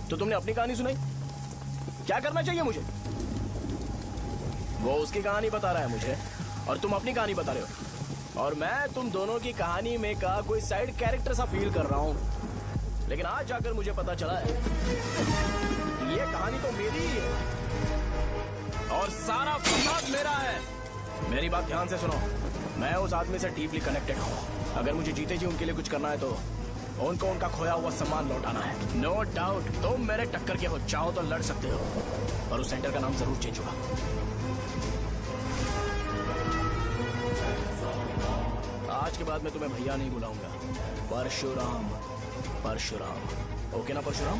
तो तुमने अपनी कहानी सुनाई। क्या करना चाहिए मुझे? वो उसकी कहानी बता रहा है मुझे और तुम अपनी कहानी बता रहे हो, और मैं तुम दोनों की कहानी में का कोई साइड कैरेक्टर सा फील कर रहा हूँ। लेकिन आज जाकर मुझे पता चला है ये कहानी तो मेरी ही है और सारा फसाद मेरा है। मेरी बात ध्यान से सुनो, मैं उस आदमी से डीपली कनेक्टेड हूँ। अगर मुझे जीते जी उनके लिए कुछ करना है तो उनको उनका खोया हुआ सम्मान लौटाना है। नो डाउट तुम मेरे टक्कर के हो, चाहो तो लड़ सकते हो, और उस सेंटर का नाम जरूर चेंज होगा। के बाद मैं तुम्हें भैया नहीं बुलाऊंगा, परशुराम। परशुराम, ओके ना परशुराम?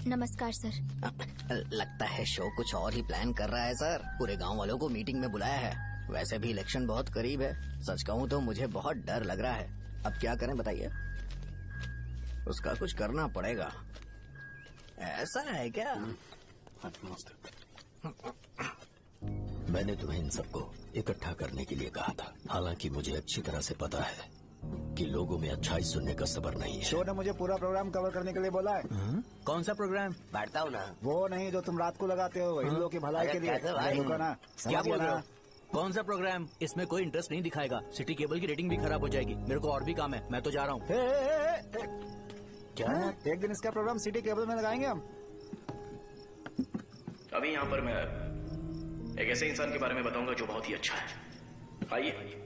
नमस्कार सर। लगता है शो कुछ और ही प्लान कर रहा है सर। पूरे गांव वालों को मीटिंग में बुलाया है। वैसे भी इलेक्शन बहुत करीब है। सच कहूँ तो मुझे बहुत डर लग रहा है। अब क्या करें बताइए? उसका कुछ करना पड़ेगा। ऐसा है क्या? मैंने तुम्हें इन सबको इकट्ठा करने के लिए कहा था। हालांकि मुझे अच्छी तरह से पता है कि लोगों में अच्छाई सुनने का सब्र नहीं है। शो ने मुझे पूरा प्रोग्राम कवर करने के लिए बोला है। कौन सा प्रोग्राम? बैठता हूँ ना। वो नहीं जो तुम रात को लगाते हो इन लोगों की भलाई के लिए। क्या बोल रहे हो? कौन सा प्रोग्राम? इसमें कोई इंटरेस्ट नहीं दिखाएगा। सिटी केबल की रेटिंग भी खराब हो जाएगी। मेरे को और भी काम है, मैं तो जा रहा हूँ। क्या? एक दिन इसका प्रोग्राम सिटी केबल में लगाएंगे हम। अभी यहाँ पर मैं एक ऐसे इंसान के बारे में बताऊंगा जो बहुत ही अच्छा है। आइए।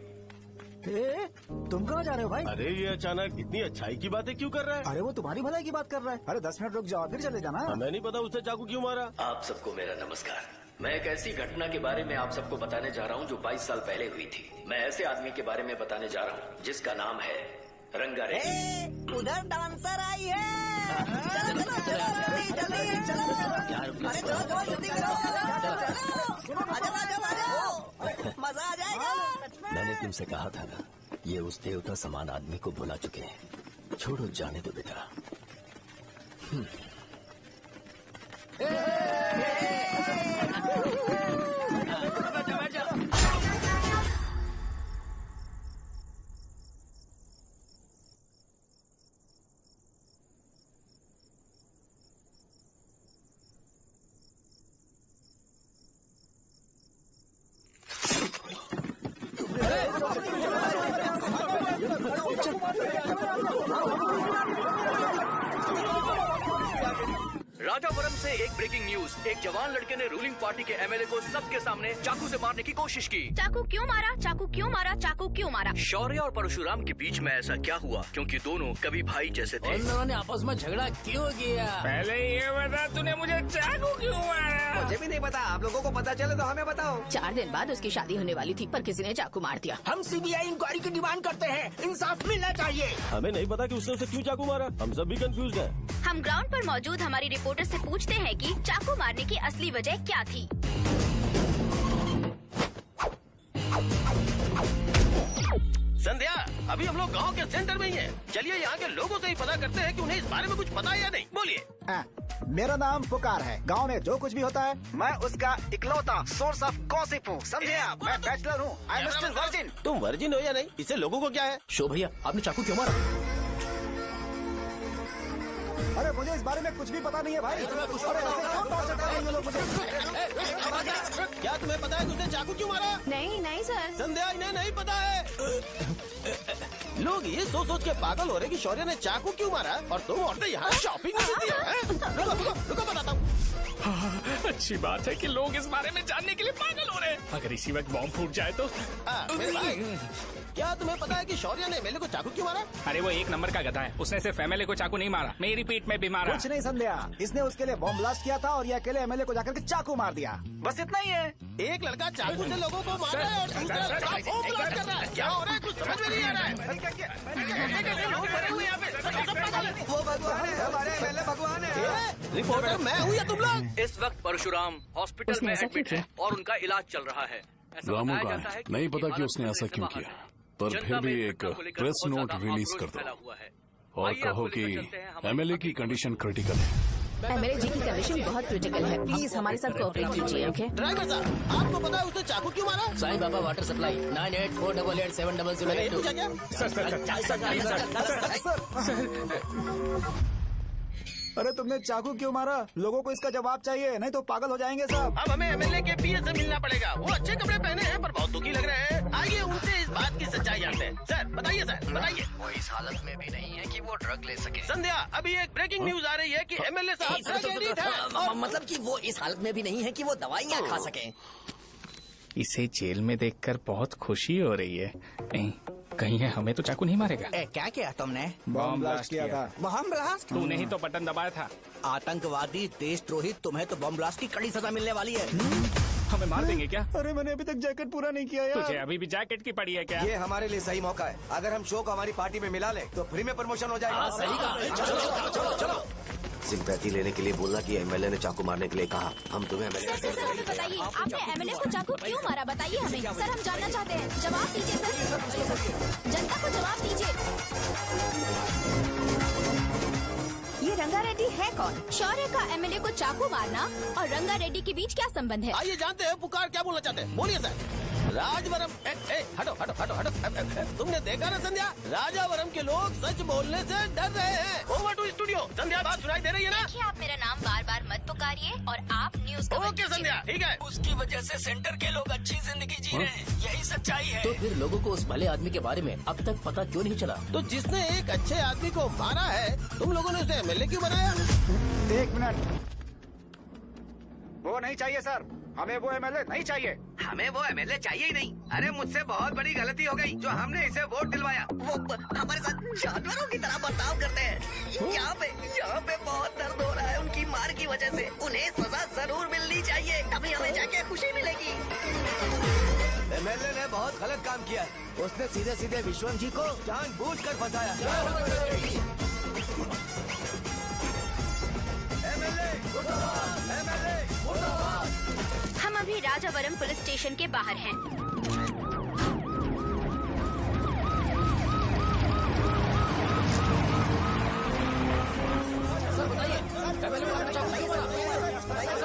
तुम कहाँ जा रहे हो भाई? अरे ये अचानक इतनी अच्छाई की बातें क्यों कर रहा है? अरे वो तुम्हारी भलाई की बात कर रहा है। अरे 10 मिनट रुक जाओ फिर चले जाना। हमें नहीं पता उसने चाकू क्यों मारा। आप सबको मेरा नमस्कार। मैं एक ऐसी घटना के बारे में आप सबको बताने जा रहा हूँ जो 22 साल पहले हुई थी। मैं ऐसे आदमी के बारे में बताने जा रहा हूँ जिसका नाम है रंगारेड्डी। उधर डांसर आई है। चलो जल्दी जल्दी चलो। अरे चलो जल्दी करो। मजा आ जाएगा। मैंने तुमसे कहा था ना, ये उस देवता समान आदमी को भुला चुके हैं। छोड़ो, जाने दो बेटा। राजापुरम से एक ब्रेकिंग न्यूज। एक जवान लड़के ने रूलिंग पार्टी के एमएलए को सबके सामने चाकू से मारने की कोशिश की। चाकू क्यों मारा? चाकू क्यों मारा? चाकू क्यों मारा? शौर्य और परशुराम के बीच में ऐसा क्या हुआ? क्योंकि दोनों कभी भाई जैसे थे। उन दोनों ने आपस में झगड़ा क्यों किया? पहले ये बता, तूने मुझे चाकू क्यों मारा? मुझे भी नहीं पता। आप लोगों को पता चले तो हमें बताओ। 4 दिन बाद उसकी शादी होने वाली थी पर किसी ने चाकू मार दिया। हम सीबीआई इंक्वायरी की डिमांड करते हैं। इंसाफ मिलना चाहिए। हमें नहीं पता कि उसने उसे क्यों चाकू मारा। हम सब भी कंफ्यूज हैं। हम ग्राउंड पर मौजूद हमारी रिपोर्टर से पूछते हैं कि चाकू मारने की असली वजह क्या थी। संध्या, अभी हम लोग गांव के सेंटर में ही हैं। चलिए यहाँ के लोगों से ही पता करते हैं कि उन्हें इस बारे में कुछ पता है या नहीं। बोलिए। मेरा नाम पुकार है। गांव में जो कुछ भी होता है मैं उसका इकलौता सोर्स ऑफ गॉसिप हूँ। समझे आप? मैं बैचलर हूँ। I am still virgin. तुम वर्जिन हो या नहीं, इससे लोगों को क्या है? शो भैया, आपने चाकू क्यों मारा? अरे मुझे इस बारे में कुछ भी पता नहीं है भाई। अरे ऐसे क्यों टॉर्चर कर रहे हैं ये लोग मुझे? क्या तुम्हें पता है कि उसने चाकू क्यों मारा? नहीं नहीं सर। संध्या, इन्हें नहीं पता है। लोग ये सोच सोच के पागल हो रहे कि शौर्य ने चाकू क्यों मारा और तुम औरतें यहाँ शॉपिंग में बिजी हो। रुको बताता हूँ। अच्छी बात है कि लोग इस बारे में जानने के लिए पागल हो रहे हैं। अगर इसी वक्त बॉम्ब फूट जाए तो। मेरे भाई, क्या तुम्हें पता है कि शौर्य ने एमएलए को चाकू क्यों मारा? अरे वो 1 नंबर का गधा है। उसने सिर्फ एमएलए को चाकू नहीं मारा, मेरी पीठ में भी मारा। कुछ नहीं संध्या, इसने उसके लिए बॉम्ब ब्लास्ट किया था और ये अकेले एमएलए को जाकर के चाकू मार दिया। बस इतना ही है। एक लड़का चाकू से लोगों को मार रहा है और दूसरा लड़का बॉम्ब ब्लास्ट कर रहा है। क्या हो रहा है? कुछ समझ में नहीं आ रहा है। लोग भरे हुए यहाँ पे। वो भगवान है, हमारे एमएलए भगवान है। रिपोर्टर मैं हूँ या तुम लोग? इस वक्त परशुराम हॉस्पिटल में एडमिट है और उनका इलाज चल रहा है। रामू का है, नहीं पता कि उसने ऐसा क्यों किया, पर फिर भी एक प्रेस नोट रिलीज कर दो और कहो कि एमएलए की कंडीशन क्रिटिकल है। एमएलए जी की कंडीशन बहुत क्रिटिकल है। प्लीज हमारे साथ कोऑपरेट कीजिए। ओके ड्राइवर साहब, आपको पता है उसने चाकू क्यों मारा? Sai Baba water supply 9848870082। पूछा क्या? सर। अरे तुमने चाकू क्यों मारा? लोगों को इसका जवाब चाहिए, नहीं तो पागल हो जाएंगे सब। अब हमें एमएलए के पीए से मिलना पड़ेगा। वो अच्छे कपड़े पहने हैं पर बहुत दुखी लग रहे हैं। आइए उनसे इस बात की सच्चाई जानते हैं। सर बताइए, सर बताइए। वो इस हालत में भी नहीं है कि वो ड्रग ले सके। संध्या, अभी एक ब्रेकिंग न्यूज आ रही है कि एमएलए साहब ड्रग एडिक्ट हैं और मतलब कि वो इस हालत में भी नहीं है कि वो दवाइयाँ खा सके। इसे जेल में देखकर बहुत खुशी हो रही है। नहीं, कहीं है हमें तो चाकू नहीं मारेगा। क्या किया तुमने? बम ब्लास्ट किया था। Bomb blast? तूने ही तो बटन दबाया था। आतंकवादी, देशद्रोही, तुम्हें तो बम ब्लास्ट की कड़ी सजा मिलने वाली है। हमें मार देंगे क्या? अरे मैंने अभी तक जैकेट पूरा नहीं किया यार। तुझे अभी भी जैकेट की पड़ी है क्या? ये हमारे लिए सही मौका है। अगर हम शो को हमारी पार्टी में मिला ले तो फ्री में प्रमोशन हो जाएगा। सही कहा। चलो चलो। सिंपैथी लेने के लिए बोलना कि एमएलए ने चाकू मारने के लिए कहा। हम तुम्हें एमएलए सर हमें बताइए, आपने एमएलए को चाकू क्यों मारा? बताइए हमें सर, हम जानना चाहते हैं। जवाब दीजिए सर, जनता को जवाब दीजिए। ये रंगा रेड्डी है कौन? शौर्य का एमएलए को चाकू मारना और रंगा रेड्डी के बीच क्या संबंध है? आइए जानते हैं पुकार क्या बोलना चाहते हैं। बोलिए सर। राजवरम हटो हटो हटो हटो। तुमने देखा ना संध्या, राजावरम के लोग सच बोलने से डर रहे हैं। Over to studio. संध्या बात सुनाई दे रही है ना? देखिए, आप मेरा नाम बार बार मत पुकारिए और आप न्यूज का ओके संध्या, ठीक है। उसकी वजह से सेंटर के लोग अच्छी जिंदगी जी रहे हैं, यही सच्चाई है। तो फिर लोगों को उस भले आदमी के बारे में अब तक पता क्यों नहीं चला? तो जिसने एक अच्छे आदमी को मारा है, तुम लोगों ने उसे एमएलए क्यों बनाया? 1 मिनट। वो नहीं चाहिए सर, हमें वो एमएलए नहीं चाहिए। हमें वो एमएलए चाहिए ही नहीं। अरे मुझसे बहुत बड़ी गलती हो गई जो हमने इसे वोट दिलवाया। वो हमारे साथ जानवरों की तरह बर्ताव करते हैं। यहाँ पे बहुत दर्द हो रहा है उनकी मार की वजह से। उन्हें सजा जरूर मिलनी चाहिए, तभी हमें जाके खुशी मिलेगी। एमएलए ने बहुत गलत काम किया है। उसने सीधे सीधे विश्वम जी को जानबूझकर फंसाया। हम अभी राजावरम पुलिस स्टेशन के बाहर हैं।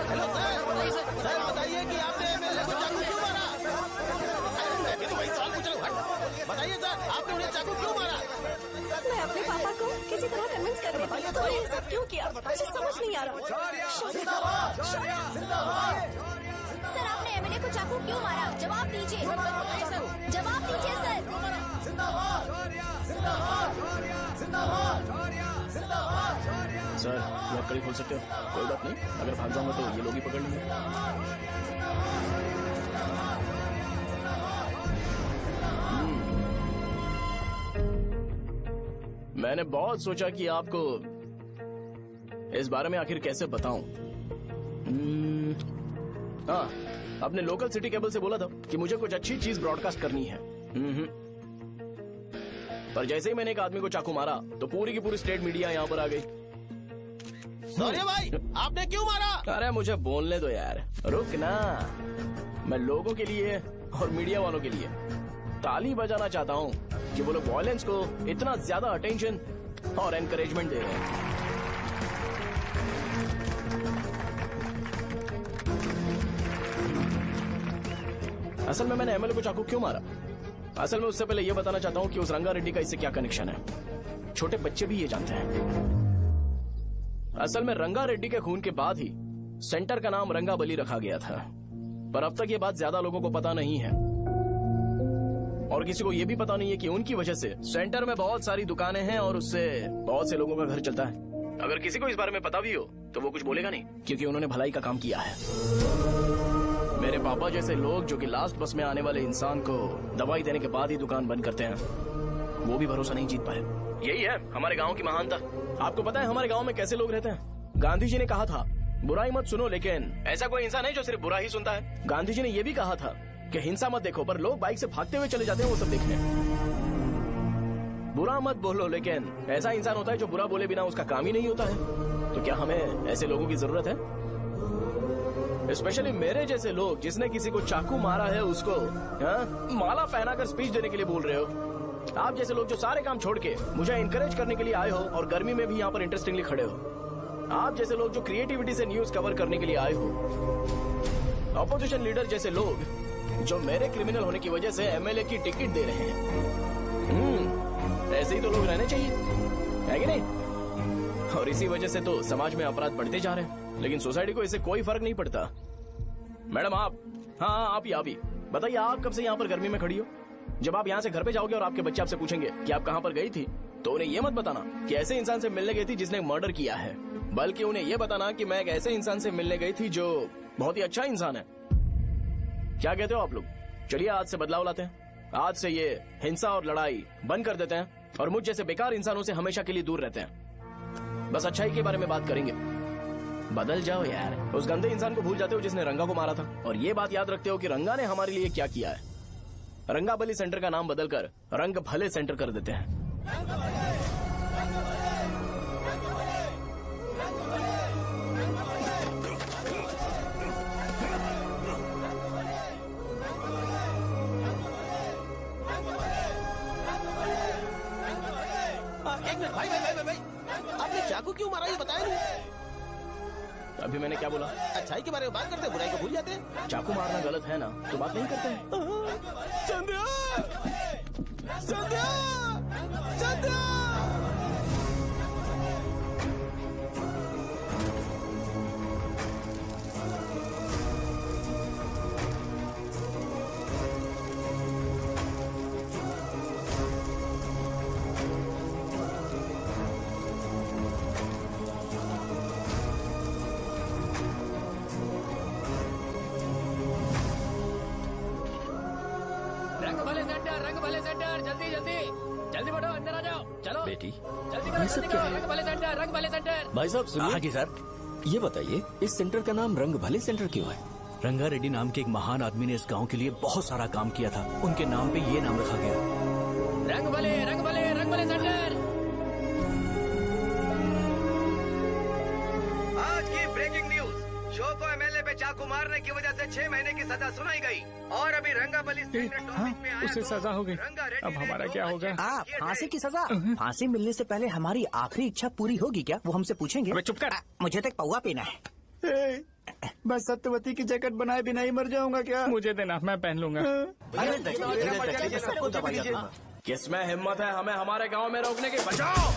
हेलो सर बताइए कि आपने एमएलए को चाकू क्यों मारा? मैं तो वही सवाल पूछ रहा हूँ। बताइए सर, आपने उन्हें चाकू क्यों मारा? मैं अपने पापा को किसी तरह कन्विंस कर रही थी। तो ये सब क्यों किया मुझे समझ नहीं आ रहा। सर आपने एमएलए को चाकू क्यों मारा? जवाब दीजिए, जवाब दीजिए सर। सर लकड़ी खोल सकते हो? कोई बात नहीं, अगर भाग जाऊंगा तो ये लोग ही पकड़ लेंगे। मैंने बहुत सोचा कि आपको इस बारे में आखिर कैसे बताऊं। हाँ, अपने लोकल सिटी केबल से बोला था कि मुझे कुछ अच्छी चीज ब्रॉडकास्ट करनी है। पर जैसे ही मैंने एक आदमी को चाकू मारा तो पूरी की पूरी स्टेट मीडिया यहाँ पर आ गई। सॉरी भाई, आपने क्यों मारा? अरे मुझे बोलने दो यार, रुक ना। मैं लोगों के लिए और मीडिया वालों के लिए ताली बजाना चाहता हूँ कि वो लोग वायलेंस को इतना ज्यादा अटेंशन और एनकरेजमेंट दे रहे हैं। असल में मैंने एमएलए को चाकू क्यों मारा? असल में उससे पहले ये बताना चाहता हूँ कि उस रंगा रेड्डी का इससे क्या कनेक्शन है। छोटे बच्चे भी ये जानते हैं। असल में रंगा रेड्डी के खून के बाद ही सेंटर का नाम रंगाबली रखा गया था, पर अब तक ये बात ज्यादा लोगों को पता नहीं है और किसी को ये भी पता नहीं है कि उनकी वजह से सेंटर में बहुत सारी दुकानें हैं और उससे बहुत से लोगों का घर चलता है। अगर किसी को इस बारे में पता भी हो तो वो कुछ बोलेगा नहीं, क्योंकि उन्होंने भलाई का काम किया है। मेरे पापा जैसे लोग जो कि लास्ट बस में आने वाले इंसान को दवाई देने के बाद ही दुकान बंद करते हैं, वो भी भरोसा नहीं जीत पाए। यही है हमारे गांव की महानता। आपको पता है हमारे गांव में कैसे लोग रहते हैं? गांधी जी ने कहा था बुराई मत सुनो, लेकिन ऐसा कोई इंसान है जो सिर्फ बुरा ही सुनता है। गांधी जी ने यह भी कहा था कि हिंसा मत देखो, पर लोग बाइक से भागते हुए चले जाते हैं वो सब देखने। बुरा मत बोलो, लेकिन ऐसा इंसान होता है जो बुरा बोले बिना उसका काम ही नहीं होता है। तो क्या हमें ऐसे लोगों की जरूरत है? स्पेशली मेरे जैसे लोग जिसने किसी को चाकू मारा है उसको माला पहनाकर स्पीच देने के लिए बोल रहे हो। आप जैसे लोग जो सारे काम छोड़ के मुझे इंकरेज करने के लिए आए हो और गर्मी में भी यहाँ पर इंटरेस्टिंगली खड़े हो। आप जैसे लोग जो क्रिएटिविटी से न्यूज कवर करने के लिए आए हो। अपोजिशन लीडर जैसे लोग जो मेरे क्रिमिनल होने की वजह से एमएलए की टिकट दे रहे हैं। ऐसे ही तो लोग रहने चाहिए, है कि नहीं? और इसी वजह से तो समाज में अपराध बढ़ते जा रहे हैं, लेकिन सोसाइटी को इससे कोई फर्क नहीं पड़ता। मैडम आप, हाँ आप ही बताइए, आप कब से यहाँ पर गर्मी में खड़ी हो? जब आप यहाँ से घर पे जाओगे और आपके बच्चे आपसे पूछेंगे कि आप कहाँ पर गई थी, तो उन्हें ये मत बताना कि ऐसे इंसान से मिलने गई थी जिसने मर्डर किया है, बल्कि उन्हें ये बताना कि मैं एक ऐसे इंसान से मिलने गई थी जो बहुत ही अच्छा इंसान है। क्या कहते हो आप लोग? चलिए आज से बदलाव लाते हैं। आज से ये हिंसा और लड़ाई बंद कर देते हैं और मुझ जैसे बेकार इंसानों से हमेशा के लिए दूर रहते हैं। बस अच्छाई के बारे में बात करेंगे। बदल जाओ यार, उस गंदे इंसान को भूल जाते हो जिसने रंगा को मारा था, और ये बात याद रखते हो कि रंगा ने हमारे लिए क्या किया है। रंगाबली सेंटर का नाम बदलकर रंग भले सेंटर कर देते हैं। एक मिनट भाई, आपने चाकू क्यों मारा ये बताया नहीं? अभी मैंने क्या बोला? अच्छाई के बारे में बात करते हैं, बुराई को भूल जाते हैं। चाकू मारना गलत है ना, तो बात नहीं करते हैं। संध्या! संध्या! संध्या! रंग भले सेंटर, जल्दी जल्दी जल्दी बढ़ो, अंदर आ जाओ, चलो बेटी। जल्दी करो, जल्दी करो, रंग भले सेंटर, रंग भले सेंटर। भाई साहब सुनिए। हाँ जी सर। ये बताइए इस सेंटर का नाम रंग भले सेंटर क्यों है? रंगा रेड्डी नाम के एक महान आदमी ने इस गांव के लिए बहुत सारा काम किया था, उनके नाम पे ये नाम रखा गया। रंग भले, रंग भले, रंग भले सेंटर। आज की ब्रेकिंग न्यूज, शो को एमएलए पे चाकू मारने की वजह से 6 महीने की सजा सुनाई गई और अभी रंगाबली उसे सजा हो गई। अब हमारा क्या होगा? फांसी की सजा? फांसी मिलने से पहले हमारी आखिरी इच्छा पूरी होगी क्या, वो हमसे पूछेंगे? अबे चुप कर। मुझे तो एक पौवा पीना है। बस सत्यवती की जैकेट बनाए बिना ही मर जाऊंगा क्या? मुझे देना, मैं पहन लूंगा। किसमें हिम्मत है हमें हमारे गांव में रोकने की? बचाओ!